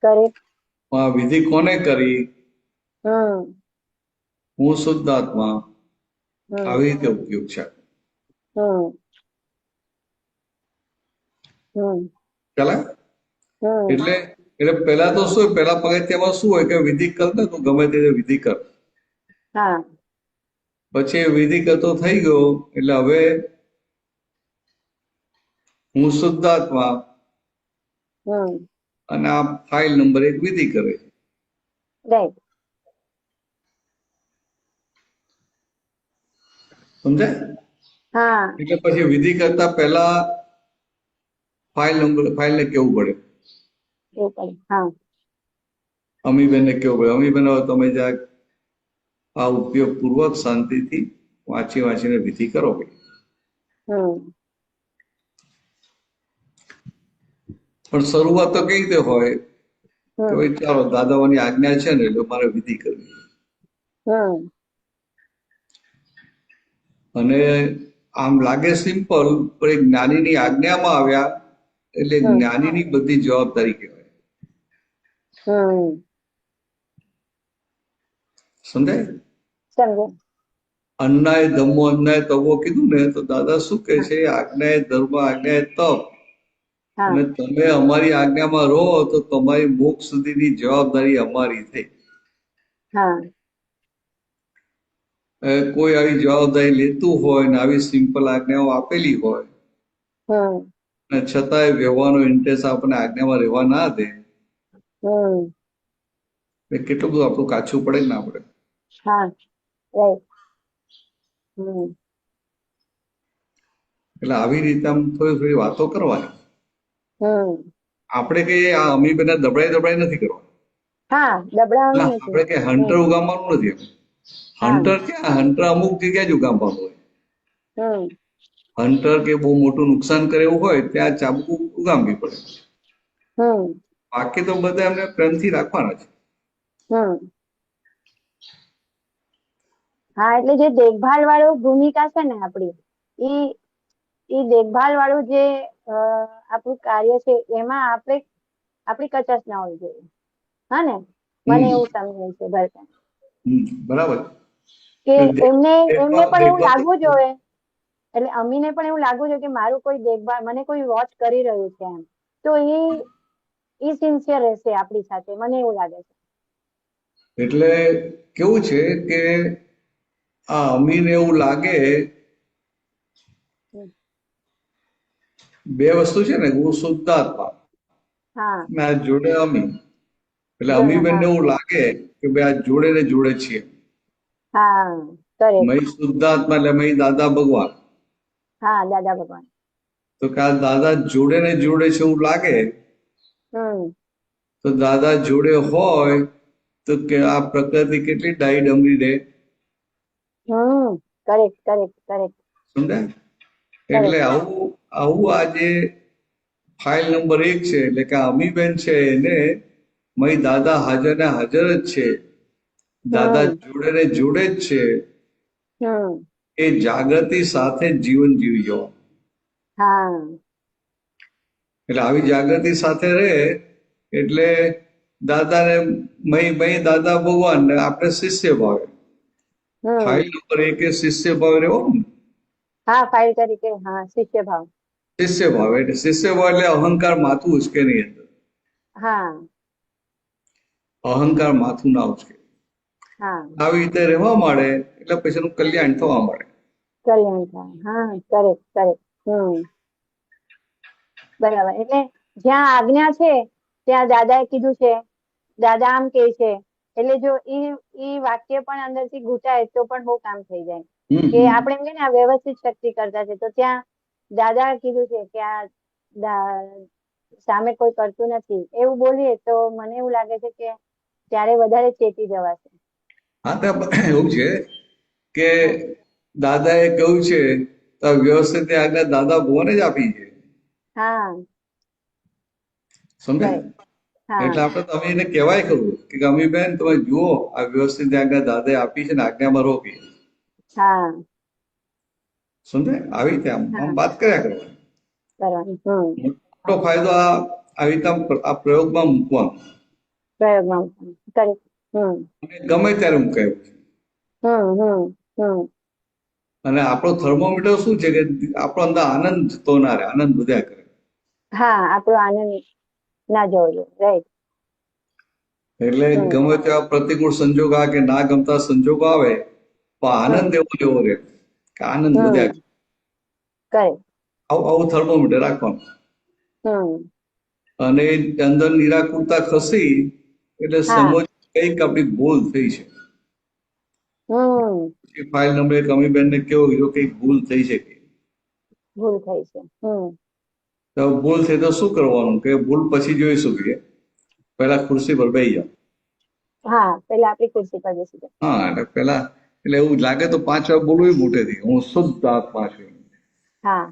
કરેક્ટ. આ વિધિ કોને કરી? હમ હું શુદ્ધાત્મા. હમ આવી રીતે ઉપયોગ છે. હમ હમ ચાલે હમ એટલે પેલા તો શું પેલા પગથિયામાં શું હોય કે વિધિ કર ને તું ગમે તે વિધિ કર. હા પછી એ વિધિ કરતો થઈ ગયો એટલે હવે હું શુદ્ધાત્મા હમ અને આ ફાઇલ નંબર 1 વિધિ કરે. રાઈટ. સમજાય? હા એટલે પછી વિધિ કરતા પહેલા ફાઇલને કેવું પડે, એવું પડે. હા અમીબેનને કેવું પડે, અમીબેન હવે તમે જરાક આ ઉપયોગ પૂર્વક શાંતિથી વાંચીને વિધિ કરો. હમ પણ શરૂઆત તો કઈ રીતે હોય કે હમ ભાઈ ચાલો દાદાઓની આજ્ઞા છે ને એટલે મારે વિધિ કરવી. હમ અને આમ લાગે સિમ્પલ, પણ એ જ્ઞાનીની આજ્ઞામાં આવ્યા એટલે હમ જ્ઞાનીની બધી જવાબદારી કહેવાય. હમ સમજાય? સમજે. અન્નાય ધમ્મો અન્નાય તવો કીધું ને તો દાદા શું કહે છે, આજ્ઞાએ ધર્મ આજ્ઞાએ તપ, હા અને તમે અમારી આજ્ઞામાં રહો તો તમારી મોક્ષ સુધીની જવાબદારી અમારી થઈ. હા કોઈ આવી જવાબદારી લેતું હોય ને આવી સિમ્પલ આજ્ઞાઓ આપેલી હોય હમ અને છતાંય વ્યવહારનો ઇન્ટરેસ્ટ આપણને આજ્ઞામાં રહેવા ના દે, હમ એટલે કેટલું બધું આપણું કાચું પડે ને આપણે. હા રાઈટ. હમ એટલે આવી રીતે આમ થોડી થોડી વાતો કરવાની. હમ આપણે કઈ આ અમીબેનને દબડાઈ નથી કરવા. હા દબડાવાનું નથી. આપણે કઈ હન્ટર ઉગામવાનું નથી. હા હન્ટર ક્યાં, હન્ટર અમુક જગ્યાએ જ ઉગામવાનું હોય. હમ હન્ટર કે બહુ મોટું નુકસાન કરે એવું હોય ત્યાં ચાબુક ઉગામવી પડે. હમ બાકી તો બધા એમને પ્રેમથી રાખવાના છે. હમ હા એટલે જે દેખભાળ વાળું ભૂમિકા છે ને આપણી, ઈ દેખભાળ વાળું જે આપણું કાર્ય છે એમાં આપણી કચાશ ના હોવી જોઈએ. હા ને, મને એવું સમજાય છે ભરતા બરાબર. કે એમને પણ એવું દેખભાળ લાગવું જોઈએ, એટલે અમીને પણ એવું લાગવું જોઈએ કે મારું કોઈ દેખભાળ, મને કોઈ વોચ કરી રહ્યું છે એમ, તો ઈ સિન્સિયર રહેશે આપણી સાથે, મને એવું લાગે છે. એટલે કેવું છે કે આ અમીને એવું લાગે, બે વસ્તુ છે ને, હું શુદ્ધાત્મા હા આ જોડે અમી, એટલે જોડે. અમીબેનને હા એવું લાગે કે ભાઈ આ જોડે ને જોડે છીએ. હા કરેક્ટ. મય શુદ્ધાત્મા એટલે મય દાદા ભગવાન. હા દાદા ભગવાન. તો કે આ દાદા જોડે ને જોડે છે એવું લાગે, હમ તો દાદા જોડે હોય તો કે આ પ્રકૃતિ કેટલી ડાઈ ડમરી રહે. હમ કરેક્ટ કરેક્ટ કરેક્ટ. સમજાય? એટલે આવું આજે ફાઇલ નંબર 1 છે, એટલે કે અમીબેન છે એને મય દાદા હાજર ને હાજર જ છે, દાદા જોડે ને જોડે જ છે, હમ એ જાગૃતિ સાથે જ જીવન જીવી જવા. હા એટલે આવી જાગૃતિ સાથે રહે એટલે દાદાને મય દાદા ભગવાન ને આપણે શિષ્ય ભાવે. હમ ફાઇલ નંબર 1 એ શિષ્ય ભાવ રહેવો ને. હા ફાઇલ તરીકે, હા શિષ્ય ભાવ. શિષ્ય ભાવ એટલે અહંકાર માથું ઉચકે નહીં અંદર. હા અહંકાર માથું ના ઉચકે. હા આવી રીતે રહેવા માંડે એટલે પછી એનું કલ્યાણ થવા માંડે. કલ્યાણ થાય. હા કરેક્ટ કરેક્ટ. બરાબર. એટલે જ્યાં આજ્ઞા છે ત્યાં દાદાએ કીધું છે, દાદા આમ કે છે, એટલે જો ઈ વાક્ય પણ અંદરથી ઘૂંટાય તો પણ બહુ કામ થઈ જાય. કે આપણે એમ કે ને આ વ્યવસ્થિત શક્તિ કરતા છે, તો ત્યાં દાદા કીધું છે કે આ સામે કોઈ કરતું નથી એવું બોલીએ તો મને એવું લાગે છે કે ત્યારે વધારે ચેતી જવાશે. હા તો એવું છે કે દાદાએ કહ્યું છે તો વ્યવસ્થિત આજ્ઞા દાદા ભુવને જ આપી છે. હા સમજાય? હા એટલે આપણે તમે એને કહેવાય ખરું કે અમીબેન તમે જુઓ આ વ્યવસ્થિત આજ્ઞા દાદાએ આપી છે ને આજ્ઞામાં રહો. હા સમજાય? આવી રીતે આમ વાત કર્યા કરવાની. મોટો ફાયદો આવી રીતે આ પ્રયોગમાં મૂકવાનો. પ્રયોગમાં કરેક્ટ. ગમે ત્યારે મૂકાય. અને આપણો થર્મોમીટર શું છે કે આપણો અંદર આનંદ જતો ના રહે, આનંદ વધ્યા કરે. હા આપણો આનંદ ના જવો જોઈએ. રાઈટ. એટલે ગમે તેવા પ્રતિકૂળ સંજોગ આવે કે ના ગમતા સંજોગો આવે પણ આનંદ એવો રહે કે આનંદ વધ્યા કરે. આવું થર્મોમીટર રાખવાનું હમ અને અંદર નિરાકુરતા ખસી એટલે હા. સમજ કઈક આપણી ભૂલ થઈ છે. હમ પછી ફાઇલ નંબર એક અમીબેનને કેવો કીધું કઈક ભૂલ થઈ છે. ભૂલ થઈ છે. તો ભૂલ થઈ તો શું કરવાનું કે ભૂલ પછી જોઈશું કે પહેલા ખુરશી પર બેસી જાઓ. હા, પેલા આપણી ખુરશી પર બેસી જાઓ. હા એટલે પેલા એટલે એવું લાગે તો 5 વાર બોલવું મોટેથી, હું શુદ્ધ આત્મા છું, હા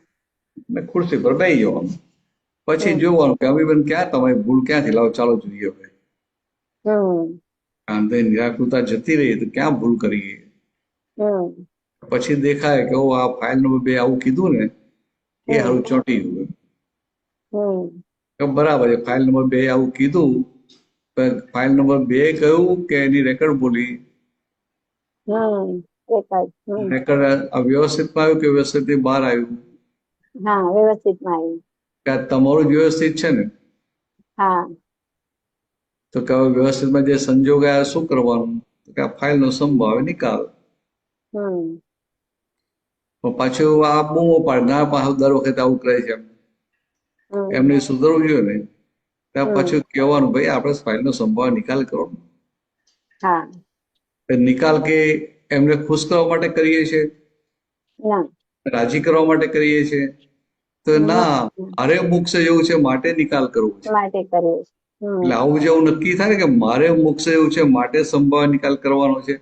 એટલે ખુરશી પર બેસી જવાનું. પછી હમ જોવાનું કે અમીબેન ક્યાં તમારી ભૂલ ક્યાંથી, લાવો ચાલો જોઈએ હવે. હમ કારણ કે નિરાકૃતા જતી રહી તો ક્યાં ભૂલ કરીએ. હમ પછી દેખાય કે આ ફાઇલ નંબર 2 આવું કીધું ને એ હમ હારું ચોંટી ગયું. હમ કે બરાબર છે, ફાઇલ નંબર 2 આવું કીધું, પણ ફાઇલ નંબર 2 કહ્યું કે એની રેકર્ડ બોલી, એક જ. રેકર્ડ વ્યવસ્થિતમાં આવ્યું કે વ્યવસ્થિતથી બહાર આવ્યું, હા, વ્યવસ્થિતમાં આવ્યું. કે આ તમારું જ વ્યવસ્થિત છે ને? હા તો કે હવે વ્યવસ્થિતમાં જે સંજોગ આવ્યા શું કરવાનું, તો કે આ ફાઇલનો સંભાવે નિકાલ. હમ પણ પાછું આ બૂમો પાડે, ના પાછું દર વખતે આવું કરે છે, હમ એમને સુધરવું જોઈએ ને. ત્યાં હમ પછી કહેવાનું ભાઈ આપણે ફાઇલનો સંભાવ નિકાલ કરો. હા નિકાલ કે એમને ખુશ કરવા માટે કરીએ છીએ, ના રાજી કરવા માટે કરીએ છીએ? તો ના, મારે મોક્ષ એવું છે માટે નિકાલ કરવો છે. માટે કરીએ છીએ. એટલે આવું જેવું નક્કી થાય ને કે મારે મોક્ષ એવું છે માટે સંભાવ નિકાલ કરવાનો છે,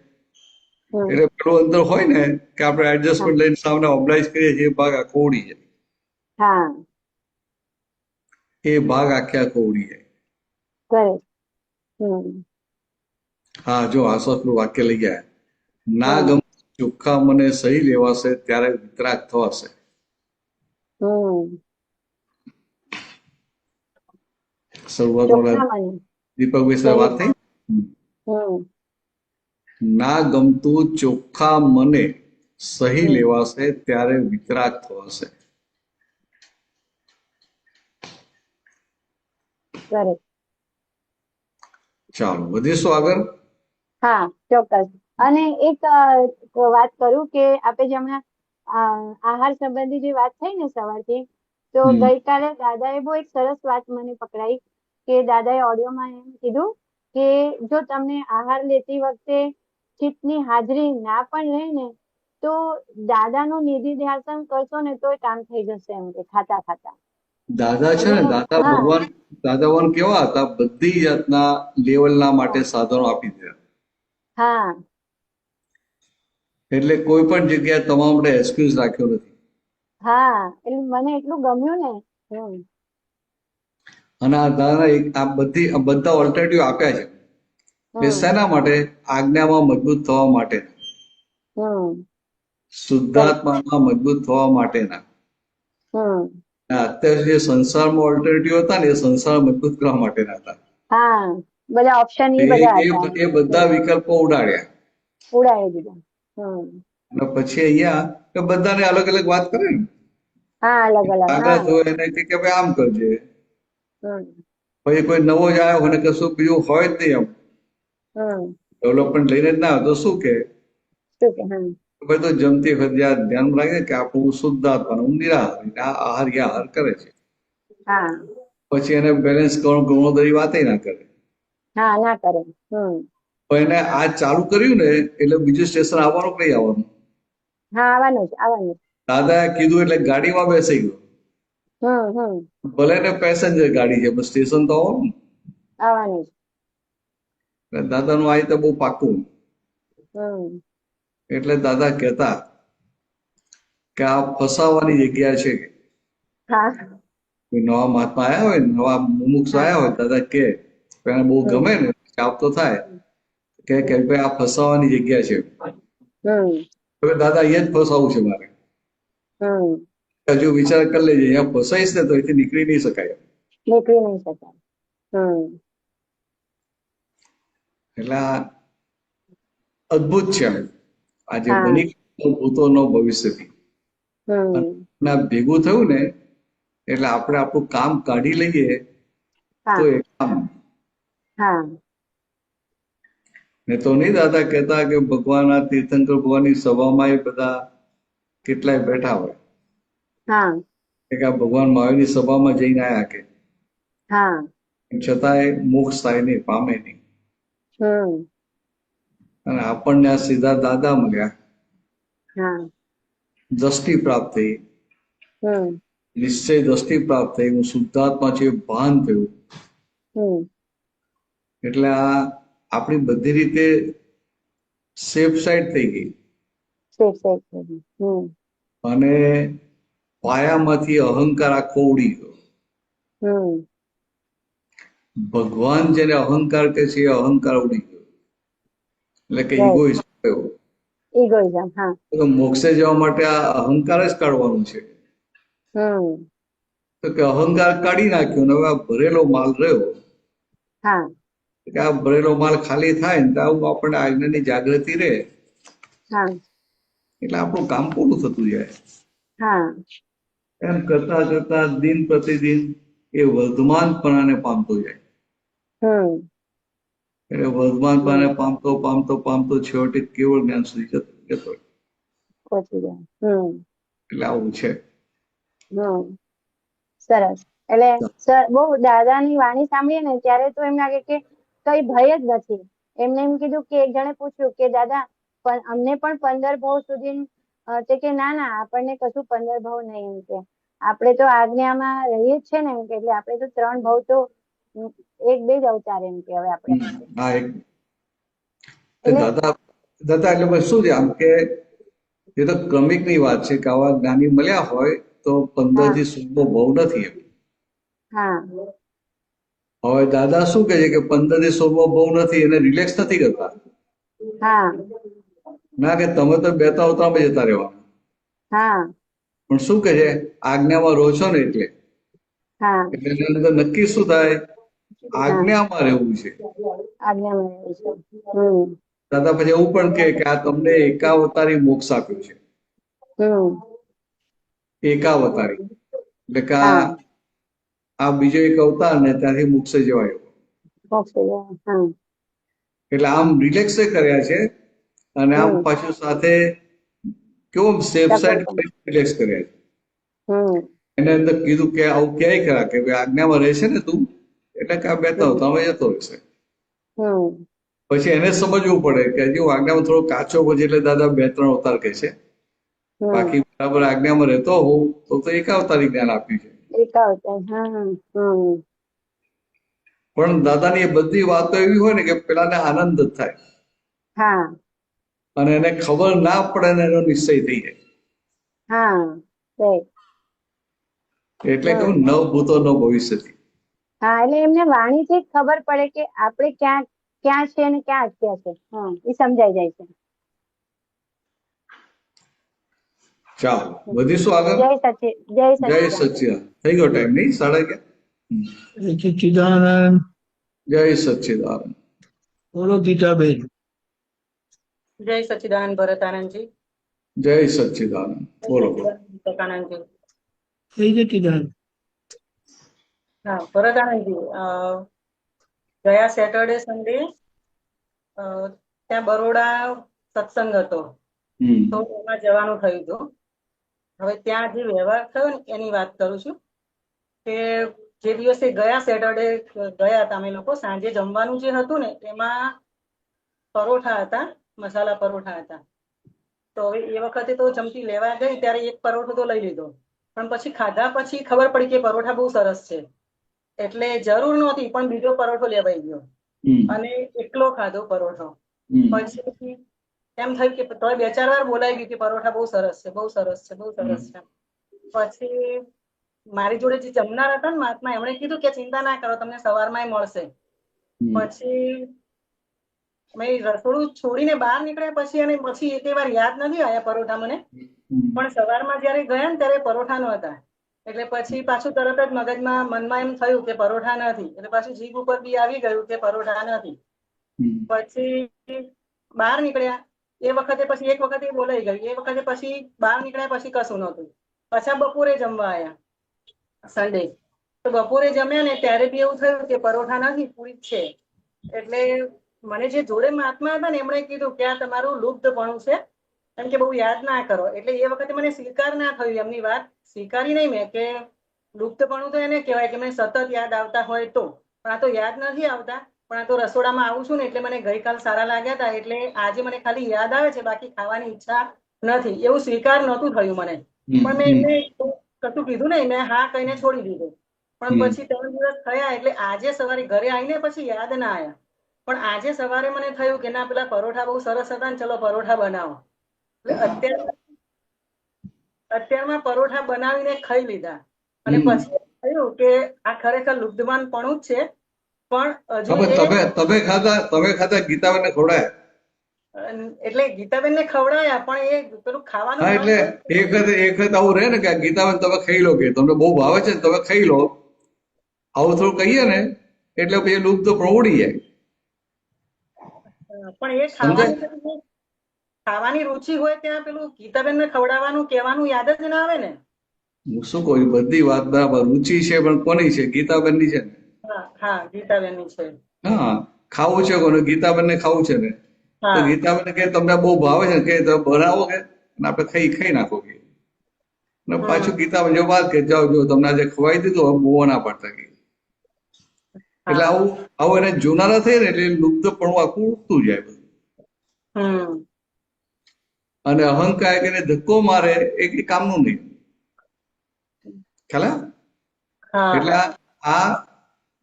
એટલે પેલું અંદર હોય ને કે આપણે એડજસ્ટમેન્ટ લઈને સામે ઓબ્લાઇઝ કરીએ છીએ, એ ભાગ આખો ઉડી જાય. હા એ ભાગ આખો ઉડી જાય. કરે. હા, જો આસપાસનું વાક્ય લઈ ગયા, ના ગમ ચોખ્ખા મને સહી લેવાશે ત્યારે વિતરાગ થવાશે. શરૂઆતમાં દીપકભાઈ સાથે વાત થઈ. ના ગમતું ચોખ્ખા મને સહી લેવાશે ત્યારે વિતરાગ થવાશે. ચાલો વધીશું આગળ. હા, ચોક્કસ. અને એક વાત કરું કે આપણે જે હમણાં આહાર સંબંધી જે વાત થઈ ને સવારથી, તો ગઈકાલે દાદાએ બહુ એક સરસ વાત મને પકડાઈ કે દાદાએ ઓડિયોમાં એમ કીધું કે જો તમને આહાર લેતી વખતે ચિત્તની હાજરી ના પણ રહે ને તો દાદાનું નિધિ ધ્યાન કરશો ને તો કામ થઈ જશે, એમ કે ખાતા ખાતા. દાદા છે ને, દાદા ભગવાન, દાદા ભગવાન કેવા હતા, બધી જાતના લેવલના માટે સાધનો આપી દીધા. હા એટલે કોઈ પણ જગ્યાએ તમારા માટે એક્સક્યુઝ રાખ્યો નથી. હા, એટલે મને એટલું ગમ્યું ને. અને આ દાદા બધા ઓલ્ટરનેટિવ આપ્યા છે. એ શેના માટે? આજ્ઞામાં મજબૂત થવા માટે, શુદ્ધાત્મામાં મજબૂત થવા માટેના. અત્યારે જે સંસારમાં ઓલ્ટરનેટિવ હતા ને, એ સંસાર મજબૂત કરવા માટેના હતા. હા, બધા ઓપ્શન એ બધા હતા. એ બધા વિકલ્પો ઉડાડ્યા, ઉડાડી દીધા. અને પછી અહીંયા બધાને અલગ અલગ વાત કરે ને. હા, અલગ અલગ. તાકાત હોય એને કે ભાઈ આમ કરજે, પછી કોઈ નવો જ આવ્યો અને કશું બીજું હોય જ નહીં, એમ ડેવલપમેન્ટ લઈને જ ના આવે તો શું કે ભાઈ તો જમતી વખત ધ્યાન રાખે કે આપણું શુદ્ધ આત્માનું નિરાહાર આહાર યાહાર કરે છે. પછી એને બેલેન્સ કરવાનું ગુણોદરી વાત ના કરે. હા, ના કરે. પણ એને આ ચાલુ કર્યું ને એટલે બીજું સ્ટેશન આવવાનું કે નહીં આવવાનું? હા, આવવાનું જ, આવવાનું. દાદાએ કીધું એટલે ગાડીમાં બેસી ગયો. ભલે ને પેસેન્જર ગાડી છે, પણ સ્ટેશન તો આવવાનું. દાદાનું આ રીતે બહુ પાકું. એટલે દાદા કહેતા કે આ ફસાવાની જગ્યા છે. નવા મહાત્મા આવ્યા હોય, નવા મુમુક્ષ આવ્યા હોય, દાદા કે એને બહુ ગમે ને ચાપ તો થાય કે ભાઈ આ ફસાવાની જગ્યા છે. હવે દાદા અહીંયા જ ફસાવું છે મારે. હજુ વિચાર કરી લેજે, અહીંયા ફસાઈશ ને તો અહીંથી નીકળી નહીં શકાય. નીકળી નહીં શકાય. એટલે અદભુત છે. આજે બની ભૂતોનો ભવિષ્યથી ભેગું થયું ને એટલે આપણે આપણું કામ કાઢી લઈએ તો એ કામ. ને તો નહીં દાદા કહેતા કે ભગવાનના તીર્થંકર ભગવાનની સભામાં એ બધા કેટલાય બેઠા હોય. કે આ ભગવાન મહાવીરની સભામાં જઈને આયા કે હા છતાંય મોક્ષ થાય નહીં, પામે નહીં. હમ અને આપણને આ સીધા દાદા મળ્યા, હા દ્રષ્ટિ પ્રાપ્ત થઈ, હમ નિશ્ચય દ્રષ્ટિ પ્રાપ્ત થઈ, હું શુદ્ધાત્મા છે એવું ભાન થયું. હમ એટલે આ આપણી બધી રીતે સેફ સાઈડ થઈ ગઈ હમ અને પાયામાંથી અહંકાર આખો ઉડી ગયો. હમ ભગવાન જેને અહંકાર કહે છે એ અહંકાર ઉડી ગયો, એટલે કે Right. ઇગોઇઝમ થયો. ઇગોઇઝમ. હા તો મોક્ષે જવા માટે આ અહંકાર જ કાઢવાનું છે. હમ તો કે અહંકાર કાઢી નાખ્યો ને હવે આ ભરેલો માલ રહ્યો, હા કે આ ભરેલો માલ ખાલી થાય ને તો આવું આપણને આજ્ઞાની જાગૃતિ રહે, હા એટલે આપણું કામ પૂરું થતું જાય. હા એમ કરતા કરતા દિન પ્રતિદિન એ વર્ધમાનપણાને પામતો જાય. હમ એટલે વર્ધમાનપણાને પામતો પામતો પામતો છેવટે કેવળ જ્ઞાન સુધી જતો હોય. પહોંચી ગયા. હમ એટલે આવું છે. હમ સરસ. એટલે સર બહુ દાદાની વાણી સાંભળીએ ને ત્યારે તો એમ લાગે કે કઈ ભય જ નથી. એમને એમ કીધું કે એક જણે પૂછ્યું કે દાદા અમને પણ 15 ભાવ સુધી તે કે ના ના આપણને કશું 15 ભાવ નહીં. એમ કે આપણે તો આજ્ઞામાં રહીએ જ છે ને એમ કે એટલે આપણે તો 3 ભાવ તો 1-2 જ અવતાર એમ કે હવે આપણે માટે. હા એક એટલે દાદા દાદા એટલે પછી શું છે આમ કે એ તો ક્રમિકની વાત છે કે આવા જ્ઞાની મળ્યા હોય તો 15 થી 16 બહુ નથી એમ. હા હવે દાદા શું કહે છે કે 15 થી 16 બહુ નથી, એને રિલેક્સ નથી કરતા. હા ના કે તમે તો 2-3 અવતારમાં જતા રહેવાના, હા પણ શું કહે છે આજ્ઞામાં રહો છો ને એટલે હા એટલે એની અંદર નક્કી શું થાય, આજ્ઞામાં રહેવું છે. આજ્ઞામાં રહેવું છે. હમ દાદા પછી એવું પણ કહે કે આ તમને એકાવતારી મોક્ષ આપ્યો છે. હમ એકાવતારી એટલે કે હા આ બીજો એક અવતાર ને ત્યાંથી મોક્ષે જવાય. મોક્ષ હા એટલે આમ રિલેક્સે કર્યા છે અને આમ હમ પાછું સાથે કેવો સેફ સાઈડ રિલેક્સ કર્યા છે. હમ એને અંદર કીધું કે આવું ક્યાંય ખરા કે ભાઈ આજ્ઞામાં રહેશે ને તું એટલે કે આ 2-3 અવતારમાં જતો રહેશે. હમ પછી એને સમજવું પડે કે હજી હું આજ્ઞામાં થોડો કાચો પછી એટલે દાદા 2-3 અવતાર કહે છે. બાકી બરાબર આજ્ઞામાં રહેતો હોઉં તો એકાવતારી જ્ઞાન આપ્યું છે. એકાવતાર. હા હમ પણ દાદાની એ બધી વાતો એવી હોય ને કે પેલાને આનંદ જ થાય હા અને એને ખબર ના પડે ને એનો નિશ્ચય થઈ જાય. હા right. એટલે કહું નવ ભૂતો ન ભવિષ્યથી. હા એટલે એમને વાણીથી જ ખબર પડે કે આપણે ક્યાં ક્યાં છે અને ક્યાં અટક્યા છે. હા એ સમજાઈ જાય છે. ચાલો વધીશું આગળ. જય જય સચ્ચિદાનંદ. સચ્ચિદાનંદ. થઈ ગયો ટાઈમ નહીં? 11:30. જય સચ્ચિદાનંદ. જય સચ્ચિદાનંદ. બોલો ગીતાબેન. જય સચ્ચિદાનંદ ભરતાનંદજી. જય સચ્ચિદાનંદ. બોલો બોલો. વિવેકાનંદજી. જય સચ્ચિદાનંદ. હા ભરતાનંદજી, ગયા સેટરડે સન્ડે ત્યાં બરોડા સત્સંગ હતો તો એમાં જવાનું થયું હતું. હવે ત્યાં જે વ્યવહાર થયો ને એની વાત કરું છું કે જે દિવસે ગયા સેટરડે ગયા હતા અમે લોકો, સાંજે જમવાનું જે હતું ને એમાં પરોઠા હતા, મસાલા પરોઠા હતા. તો હવે એ વખતે તો જમતી લેવા ગઈ ત્યારે એક પરોઠો તો લઈ લીધો, પણ પછી ખાધા પછી ખબર પડી કે પરોઠા બહુ સરસ છે એટલે જરૂર નહોતી પણ બીજો પરોઠો લેવાઈ ગયો અને એકલો ખાધો પરોઠો. પછી એમ થયું કે તો 2-4 વાર બોલાઈ ગયું કે પરોઠા બહુ સરસ છે, બહુ સરસ છે, બહુ સરસ છે. પછી મારી જોડે જે જમનાર હતા ને મહાત્મા, એમણે કીધું કે ચિંતા ના કરો, તમને સવારમાં મળશે. પછી મેં રસોડું છોડીને બહાર નીકળ્યા પછી અને પછી એક વાર યાદ નથી આવ્યા પરોઠા મને, પણ સવારમાં જયારે ગયા ને ત્યારે પરોઠા નહોતા. એટલે પછી પાછું તરત જ મગજમાં મનમાં એમ થયું કે પરોઠા નથી, એટલે પાછું જીભ ઉપર બી આવી ગયું કે પરોઠા નથી. પછી બહાર નીકળ્યા એ વખતે પછી એક વખતે બોલાઈ ગયું, એ વખતે પછી બહાર નીકળ્યા પછી કશું નહોતું. પાછા બપોરે જમવા આવ્યા સન્ડે, તો બપોરે જમ્યા ને ત્યારે બી એવું થયું કે પરોઠા નથી, પૂરી જ છે. એટલે મને જે જોડે મહાત્મા હતા ને એમણે કીધું કે આ તમારું લુપ્તપણું છે, એમ કે બહુ યાદ ના કરો. એટલે એ વખતે મને સ્વીકાર ના થયું એમની વાત સ્વીકારી નહીં મેં કે લુપ્તપણું તો એને કહેવાય કે મને સતત યાદ આવતા હોય તો, પણ આ તો યાદ નથી આવતા. પણ આ તો રસોડામાં આવું છું ને એટલે મને ગઈકાલ સારા લાગ્યા હતા એટલે આજે મને ખાલી યાદ આવે છે, બાકી ખાવાની ઈચ્છા નથી. એવું સ્વીકાર નહોતું થયું મને. પણ મેં એમને કશું કીધું નહીં, મેં હા કહીને છોડી દીધું. પણ પછી 3 દિવસ થયા એટલે આજે સવારે ઘરે આવીને પછી યાદ ના આવ્યા. પણ આજે સવારે મને થયું કે ના પેલા પરોઠા બહુ સરસ હતા ને, ચલો પરોઠા બનાવો. એટલે અત્યારમાં પરોઠા બનાવીને ખાઈ લીધા. અને પછી થયું કે આ ખરેખર લુબ્ધમાનપણું જ છે. પણ તમે ખાધા ગીતાબેનને ખવડાયા? એટલે ગીતાબેનને ખવડાયા, પણ એ પેલું ખાવાનું હા, એટલે એક વખત આવું રહે ને કે ગીતાબેન તમે ખાઈ લો, કે તમને બહુ ભાવે છે તમે ખાઈ લો, આવું થોડું કહીએ ને એટલે પછી લુપ્ત તો પ્રવડી જાય. પણ એ ખાવાની રુચિ હોય ત્યાં પેલું ગીતાબેનને ખવડાવવાનું કહેવાનું યાદ જ ના આવે ને. હું શું કહું, બધી વાત બરાબર. રુચિ છે પણ કોની છે? ગીતાબેનની છે ને. હા, ગીતાબેનની છે. હા, ખાવું છે કોને? ગીતાબેનને ખાવું છે ને. તો ગીતાબેન કે તમને બહુ ભાવે છે કે તમે બનાવો કે આપણે ખાઈ નાખો કે. પાછું ગીતાબેન જો વાત કે જાઓ, જો તમને આજે ખવાઈ દીધું, બહુ ના પડતા કે. એટલે આવું એને જૂના ના થઈ ને એટલે લુપ્તપણું આખું ઉઠતું જાય બધું. અને અહંકાર એને ધક્કો મારે એ કામનું નહીં. ખ્યાલ? એટલે આ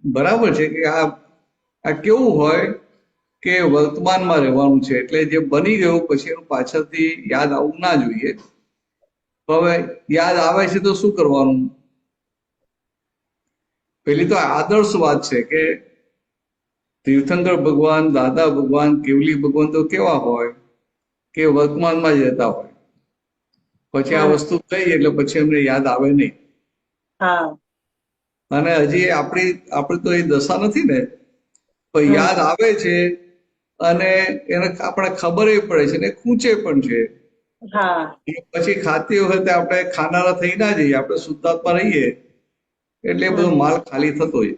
બરાબર છે કે આ કેવું હોય કે વર્તમાનમાં રહેવાનું છે. એટલે જે બની ગયું પછી એનું પાછળથી યાદ આવવું ના જોઈએ. હવે યાદ આવે છે તો શું કરવાનું? પેલી તો આદર્શ વાત છે કે તીર્થંકર ભગવાન, દાદા ભગવાન, કેવલી ભગવાન તો કેવા હોય કે વર્તમાનમાં જ રહેતા હોય. પછી આ વસ્તુ થઈ એટલે પછી એમને યાદ આવે નહીં. અને હજી આપણી તો એ દશા નથી ને, પણ યાદ આવે છે અને એને આપણે ખબર પડે છે ને ખૂંચે પણ છે. પછી ખાતી વખતે આપણે ખાનારા થઈ ના જઈએ, આપણે શુદ્ધાત્મા રહીએ એટલે બધો માલ ખાલી થતો હોય.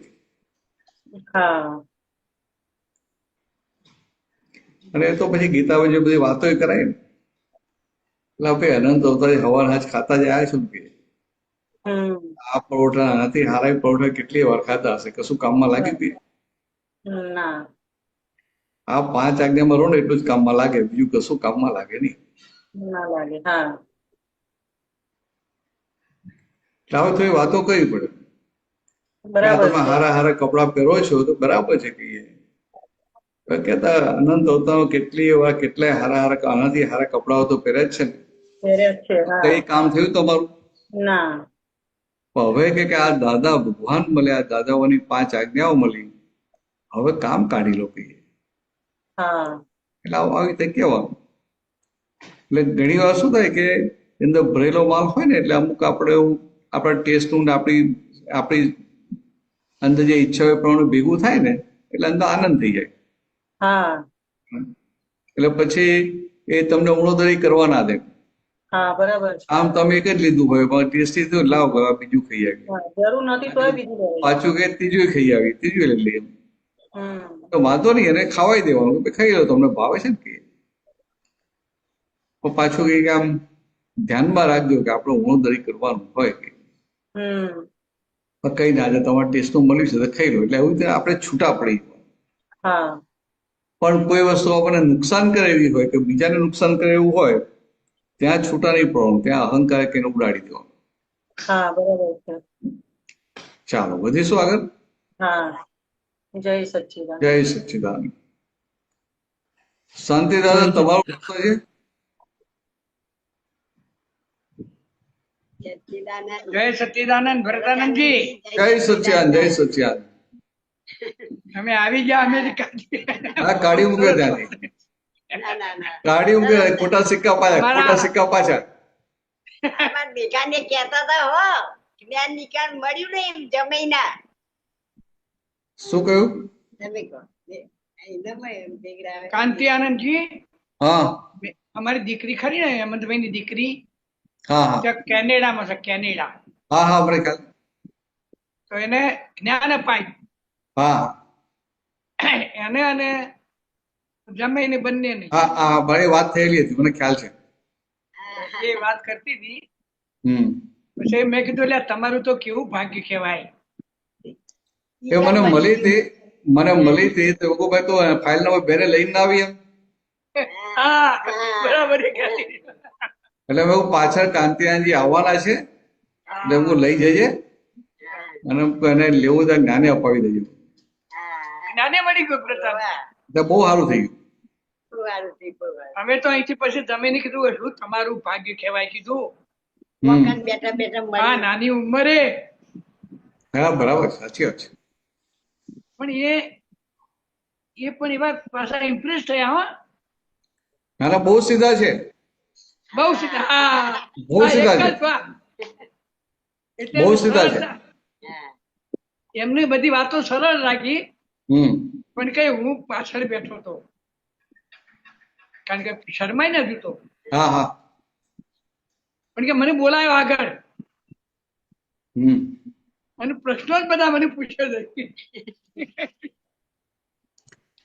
અને એ તો પછી ગીતામાં જે બધી વાતો કરાય ને, એટલે આપણે અનંત અવતારી હવાર હાજ ખાતા જ આવ્યા છું કે આ પરોઠા આનાથી હારા પરોઠા કેટલી વાર ખાતા હશે, કશું કામમાં લાગી હતી? આ 5 આજ્ઞામાં રહો ને એટલું જ કામમાં લાગે, બીજું કશું કામમાં લાગે નહીં. હવે તો એ વાતો કરવી પડે. તમે હારા કપડા પહેરો છો તો બરાબર છે કહીએ. કેતા અનંત અવતારો કેટલી વાર કેટલાય હારા આનાથી હારા કપડાઓ તો પહેરે જ છે ને. કઈ કામ થયું તમારું? હવે કે આ દાદા ભગવાન મળ્યા, દાદાઓની 5 આજ્ઞાઓ મળી, હવે કામ કાઢી લો કહીએ. એટલે આવી રીતે કહેવાનું. એટલે ઘણી વાર શું થાય કે અંદર ભરેલો માલ હોય ને એટલે અમુક આપણા ટેસ્ટનું ને આપણી અંદર જે ઈચ્છા હોય પ્રમાણે ભેગું થાય ને એટલે અંદર આનંદ થઈ જાય. એટલે પછી એ તમને ઉણોદરી કરવા ના દે. આમ તમે એક જ લીધું હોય પણ ટેસ્ટી થયું, લાવ બીજું ખાઈ આવી, પાછું કે ત્રીજું ખાઈ આવી, ત્રીજું લઈ લઈએ. તો વાંધો નહીં, એને ખાવાઈ દેવાનું, ખાઈ લો તમને ભાવે છે ને કે. પાછું કે આમ ધ્યાનમાં રાખજો કે આપણે ઉણોદરી કરવાનું હોય કે કઈ ના આજે તમારે ટેસ્ટનું મળ્યું છે તો ખાઈ લો. એટલે એવું રીતે આપણે છૂટા પડી. પણ કોઈ વસ્તુ આપણને નુકસાન કરે એવી હોય કે બીજાને નુકસાન કરે એવું હોય ત્યાં છૂટા નહીં પડવાનું, ત્યાં અહંકાર એને ઉડાડી દેવાનું. ચાલો વધીશું આગળ. જય સચ્ચિદાનંદ. જય સચ્ચિદાનંદ. શાંતિ દાદા, તમારો પ્રશ્ન છે? જય સચ્ચિદાનંદ. ભરતાનંદજી જય સચ્ચિદાનંદ. જય સચ્ચિદાનંદ. તમે આવી ગયા અમેરિકા. હા, કાઢી મૂક્યો ત્યાંથી, કાઢી મૂક્યો. ખોટા સિક્કા પાછા. ભેગાને કહેતા હતા હો, જ્ઞાન નિકાલ મળ્યું ને એમ જમીના. શું કહ્યું? કાંતિ આનંદજી, હા, અમારી દીકરી ખરી ને હેમંતભાઈ ની દીકરી, હા, કેનેડામાં છે, કેનેડા. હા, અમેરિકા. તો એને જ્ઞાન અપાય. હા, એને અને જમીને બંને ને. હા, મારી વાત થયેલી હતી, મને ખ્યાલ છે. એ વાત કરતી હતી પછી મેં કીધું એટલે તમારું તો કેવું ભાગ્ય કહેવાય. એ મને મળી હતી તો લોકો ભાઈ તો ફાઇલ નંબર 2 ને લઈને ના આવી એમ. હા બરાબર એ કહેતી. એટલે મેં પાછળ કાંતિયાજી આવવાના છે એટલે હું લઈ જજે અને એને લેવું તો જ્ઞાને અપાવી દેજો. જ્ઞાને મળી ગયું પ્રતાપ. એટલે બહુ સારું થઈ ગયું. અમે તો અહીંથી પછી જમીને કીધું એટલું તમારું ભાગ્ય કહેવાય કીધું. બેઠા બેઠા હા નાની ઉંમરે. હા બરાબર સાચી વાત છે. પણ એ પણ એવા પાછા ઇમ્પ્રેસ થયા હો. ના બહુ સીધા છે. બહુ સીધા. હા બહુ સીધા છે. બહુ સીધા છે. એમની બધી વાતો સરળ લાગી પણ કઈ હું પાછળ બેઠો હતો કારણ કે શરમાઈ નથી તો. હા હા પણ કે મને બોલાયો આગળ અને પ્રશ્નો જ બધા મને પૂછે છે.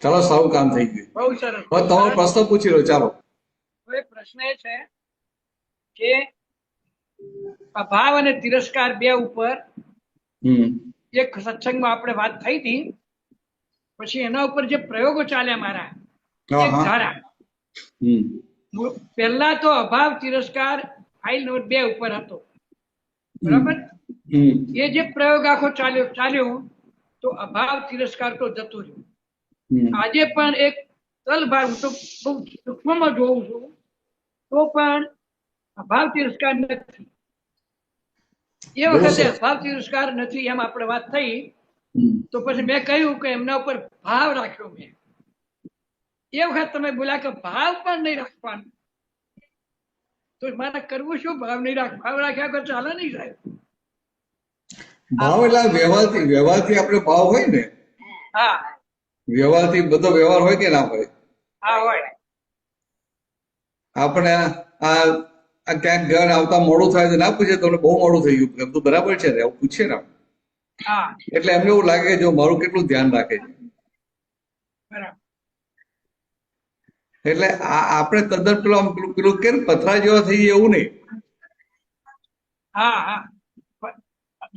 ચાલો સારું કામ થઈ ગયું. બહુ સરસ. હવે તમારો પ્રશ્ન પૂછી લો ચાલો. હવે પ્રશ્ન એ છે કે અભાવ અને તિરસ્કાર બે ઉપર એક સત્સંગમાં આપણે વાત થઈ હતી પછી એના ઉપર જે પ્રયોગો ચાલ્યા મારા એક ધારા પહેલા તો અભાવ તિરસ્કાર ફાઇલ નંબર 2 ઉપર હતો બરાબર. એ જે પ્રયોગ આખો ચાલ્યો તો અભાવ તિરસ્કાર તો જતો રહ્યો. આજે પણ એક તલભાર હું તો બહુ સૂક્ષ્મમાં જોઉં છું તો પણ અભાવ તિરસ્કાર નથી. એ વખતે અભાવ તિરસ્કાર નથી એમ આપણે વાત થઈ તો પછી મેં કહ્યું કે એમના ઉપર ભાવ રાખ્યો મેં. એ વખત તમે બોલ્યા કે ભાવ પણ નહીં રાખવાનો તો મારે કરવું શું? ભાવ નહીં ભાવ રાખ્યા વગર ચાલે નહીં સાહેબ. ભાવ એટલે વ્યવહારથી આપણે ભાવ હોય ને. હા વ્યવહારથી બધો વ્યવહાર હોય કે ના હોય? હા હોય. આપણે આ ક્યાંક ઘર આવતા મોડું થાય તો ના પૂછે તમને બહુ મોડું થઈ ગયું બધું બરાબર છે ને એવું પૂછે ને. એટલે એમને એવું લાગે કે જો મારું કેટલું ધ્યાન રાખે છે. એટલે આપણે તદ્દન પેલું કે પથરા જેવા થઈ જાય એવું નહીં. હા હા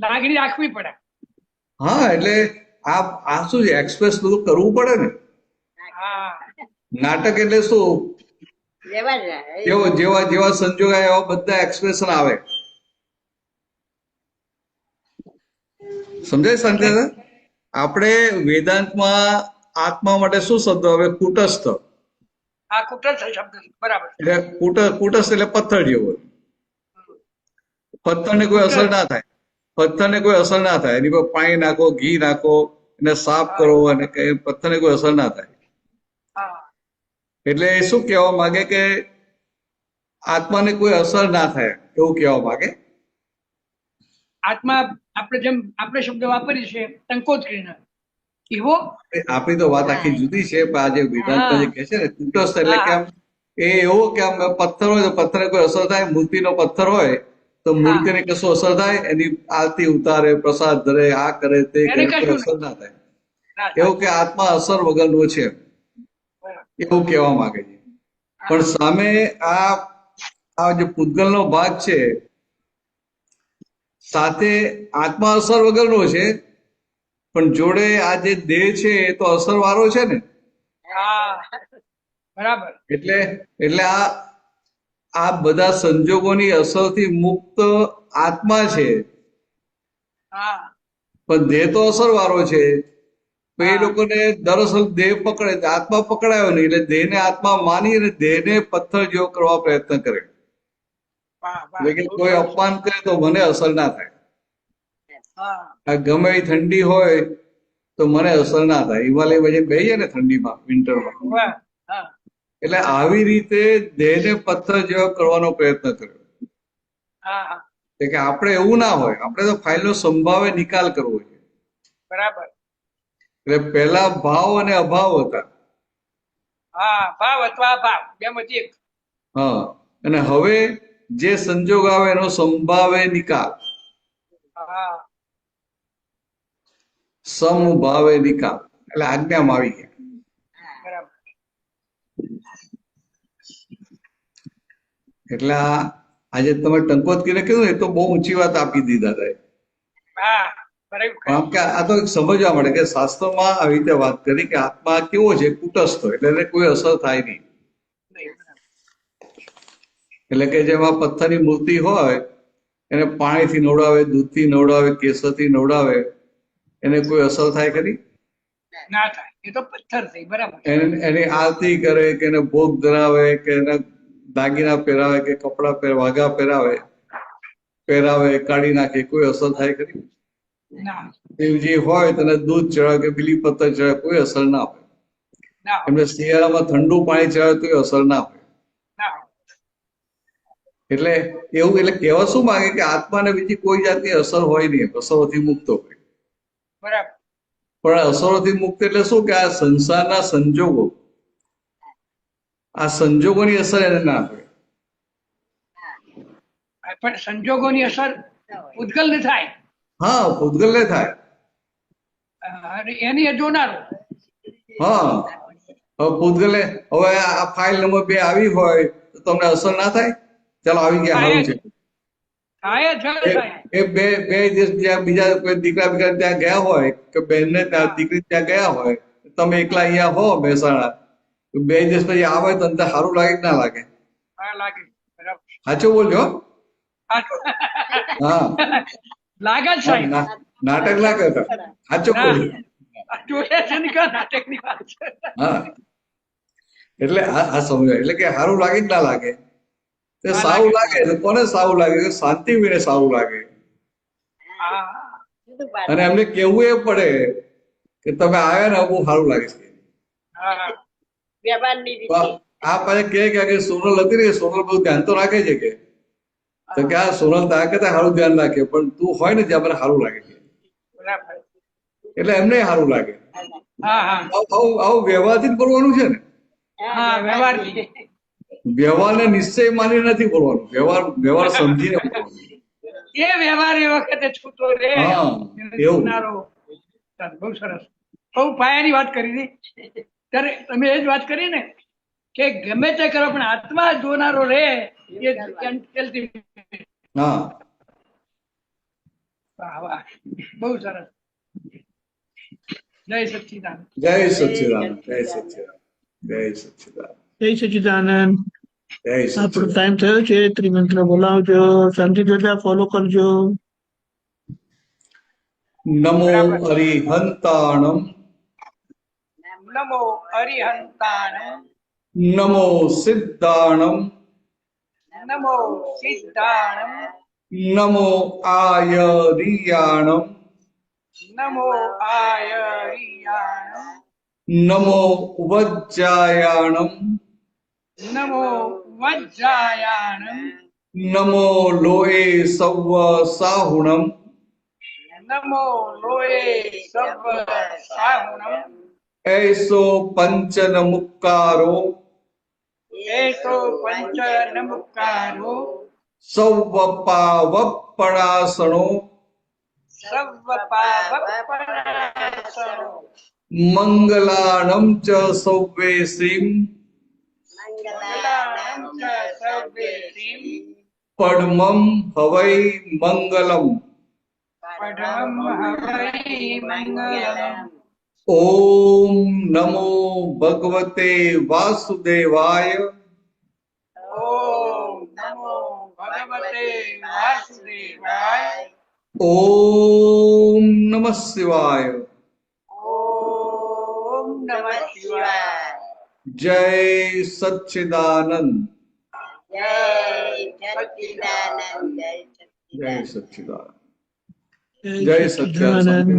લાગણી રાખવી પડે. હા એટલે આ શું છે એક્સપ્રેસ બધું કરવું પડે ને. નાટક એટલે શું જેવા સંજોગ આવે એવા બધા એક્સપ્રેશન આવે. સમજાય શાંતિ? આપણે વેદાંતમાં આત્મા માટે શું શબ્દ આવે? કુટસ્થ. બરાબર. એટલે કુટસ્થ એટલે પથ્થર જેવો. પથ્થરને કોઈ અસર ના થાય. પથ્થરને કોઈ અસર ના થાય. એની પર પાણી નાખો, ઘી નાખો, એને સાફ કરો અને પથ્થરને કોઈ અસર ના થાય. એટલે શું કહેવા માંગે કે આત્માને કોઈ અસર ના થાય એવું કહેવા માંગે. આત્મા આપણે જેમ આપણે શબ્દ વાપરીએ છીએ ટંકોત્રીણ એવો. આપણી તો વાત આખી જુદી છે પણ આજે વેદાંતમાં જે કહે છે ને કુટસ્થ એટલે કે આમ એ એવો કે આમ પથ્થર હોય તો પથ્થરને કોઈ અસર થાય. મૂર્તિનો પથ્થર હોય તો મૂર્તિને કશું અસર થાય? એની આરતી ઉતારે, પ્રસાદ ધરે, આ કરે તે કરે, કોઈ અસર ના થાય. એવું કે આત્મા અસર વગરનો છે એવું કહેવા માંગે છે. પણ સામે આ જે પૂતગલનો ભાગ છે સાથે આત્મા અસર વગરનો છે પણ જોડે આ જે દેહ છે એ તો અસર વાળો છે ને. બરાબર. એટલે આ બધા સંજોગોની અસરથી મુક્ત આત્મા છે પણ દેહ તો અસર વાળો છે. તો એ લોકોને દરઅસલ દેહ પકડે આત્મા પકડાયો નહીં એટલે દેહને આત્મા માની અને દેહને પથ્થર જેવો કરવા પ્રયત્ન કરે. લેકિન કોઈ અપમાન કરે તો મને અસર ના થાય. ગમે એ ઠંડી હોય તો મને અસર ના થાય. હિમાલય વજન બેસી જાય ને ઠંડીમાં વિન્ટરમાં. એટલે આવી રીતે દેહને પથ્થર જેવો કરવાનો પ્રયત્ન કર્યો. કે આપણે એવું ના હોય. આપણે તો ફાઇલનો સંભાવે નિકાલ કરવો છે. બરાબર. એટલે પહેલા ભાવ અને અભાવ હતા. ભાવ અથવા અભાવ બેમાંથી એક. હા અને હવે જે સંજોગ આવે એનો સંભાવે નિકાલ. સમભાવે નિકાલ એટલે આજ્ઞામાં આવી ગયા. એટલે આજે તમે ટંકોતકીને કીધું એ તો બહુ ઊંચી વાત આપી દીધા હતા. હા બરાબર. આમ કે આ તો સમજવા મળે કે શાસ્ત્રમાં આવી રીતે વાત કરી કે આત્મા કેવો છે, કુટસ્થ હોય એટલે એને કોઈ અસર થાય નહીં. એટલે કે જેમાં પથ્થરની મૂર્તિ હોય એને પાણીથી નવડાવે, દૂધથી નવડાવે, કેસરથી નવડાવે, એને કોઈ અસર થાય ખરી? ના થાય, એ તો પથ્થર થઈ. બરાબર. એની આરતી કરે કે એને ભોગ ધરાવે કે એને દાગીના પહેરાવે કે કપડા વાઘા પહેરાવે, કાઢી નાખે, કોઈ અસર થાય ખરી? દેવજી હોય તેને દૂધ ચડાવે કે બીલી પત્તર ચડાવે, કોઈ અસર ના હોય. એમને શિયાળામાં ઠંડુ પાણી ચડાવે તો અસર ના હોય. એટલે એવું એટલે કહેવા શું માંગે કે આત્માને બીજી કોઈ જાતની અસર હોય નહીં, અસરોથી મુક્ત હોય. બરાબર. પણ અસરોથી મુક્ત એટલે શું કે આ સંસારના સંજોગો, આ સંજોગોની અસર એને ના હોય. પણ સંજોગોની અસર પૂતગલને થાય. હા, પૂતગલને થાય. અને એની એ જોનારો. હા, હવે પૂતગલે હવે આ ફાઇલ નંબર 2 આવી હોય તો તમને અસર ના થાય? ચાલો આવી ગયા, સારું છે. એ બે દિવસ જ્યાં બીજા કોઈ દીકરા ત્યાં ગયા હોય કે બેનને ત્યાં દીકરી ત્યાં ગયા હોય, તમે એકલા અહીંયા હો મહેસાણા, 2 દિવસ પછી આવે તો અંદર સારું લાગે કે ના લાગે? સાચું બોલજો. હા, લાગે છે. નાટક ના કરતા, સાચું બોલજો. હા, એટલે આ સમજાય. એટલે કે સારું લાગે કે ના લાગે? સારું લાગે તો કોને સારું લાગે? શાંતિ વિને સારું લાગે. અને એમને કેવું એ પડે કે તમે આવ્યા ને બહુ સારું લાગે છે. આ પાછા કે સોનલ હતી ને, સોનલ બહુ ધ્યાન તો રાખે છે કે આ સોનલ તારા કરતા સારું ધ્યાન રાખે, પણ તું હોય ને જ્યાં મને સારું લાગે છે. એટલે એમને સારું લાગે. આવું વ્યવહારથી જ બોલવાનું છે ને. વ્યવહારને નિશ્ચય માની નથી બોલવાનું, વ્યવહાર સમજીને બોલવાનું. એ વ્યવહાર એ વખતે છૂટો રે. એવું બહુ સરસ, બહુ પાયાની વાત કરી હતી. ત્યારે તમે એ જ વાત કરી ને કે ગમે તે કરો પણ આત્મા જોનારો રે. હા, બહુ સરસ. જય સચ્ચિદાનંદ. જય સચ્ચિદાનંદ. જય સચ્ચિદાનંદ. જય સચ્ચિદાનંદ. જય સચ્ચિદાનંદ. જય આપણો ટાઈમ થયો છે. ત્રિમંત્ર બોલાવજો, શાંતિ જોતા ફોલો કરજો. નમો અરિહંતાણમ. નમો અરિહંતાણમ. નમો સિદ્ધાણમ. નમો સિદ્ધાણમ. નમો આયરિયાણમ. નમો આયરિયાણમ. નમો વજ્જાયાણમ. નમો વજ્જાયાણમ. નમો લોએ સવ્વ સાહુણમ. નમો લોએ સવ્વ સાહુણમ. એસો પંચન મુક્કારો. એસો પંચન મુક્કારો. સવ્વ પાવપણાસણો. સવ્વ પાવપણાસણો. મંગલાણમ ચ સૌવે શ્રીમ. મંગલાણમ ચ સર્વે શ્રીમ. પડમમ હવૈ મંગલમ. પડમમ હવૈ મંગલમ. ઓમ નમો ભગવતે વાસુદેવાય. ઓમ નમો ભગવતે વાસુદેવાય. ઓમ નમઃ શિવાય. ઓમ નમઃ શિવાય. જય સચ્ચિદાનંદ. જય સચ્ચિદાનંદ. જય સચ્ચિદાનંદ. જય સચ્ચિદાનંદ.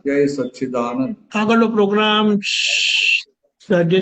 જય સચ્ચિદાનંદ. આગળનો પ્રોગ્રામ રાજેશ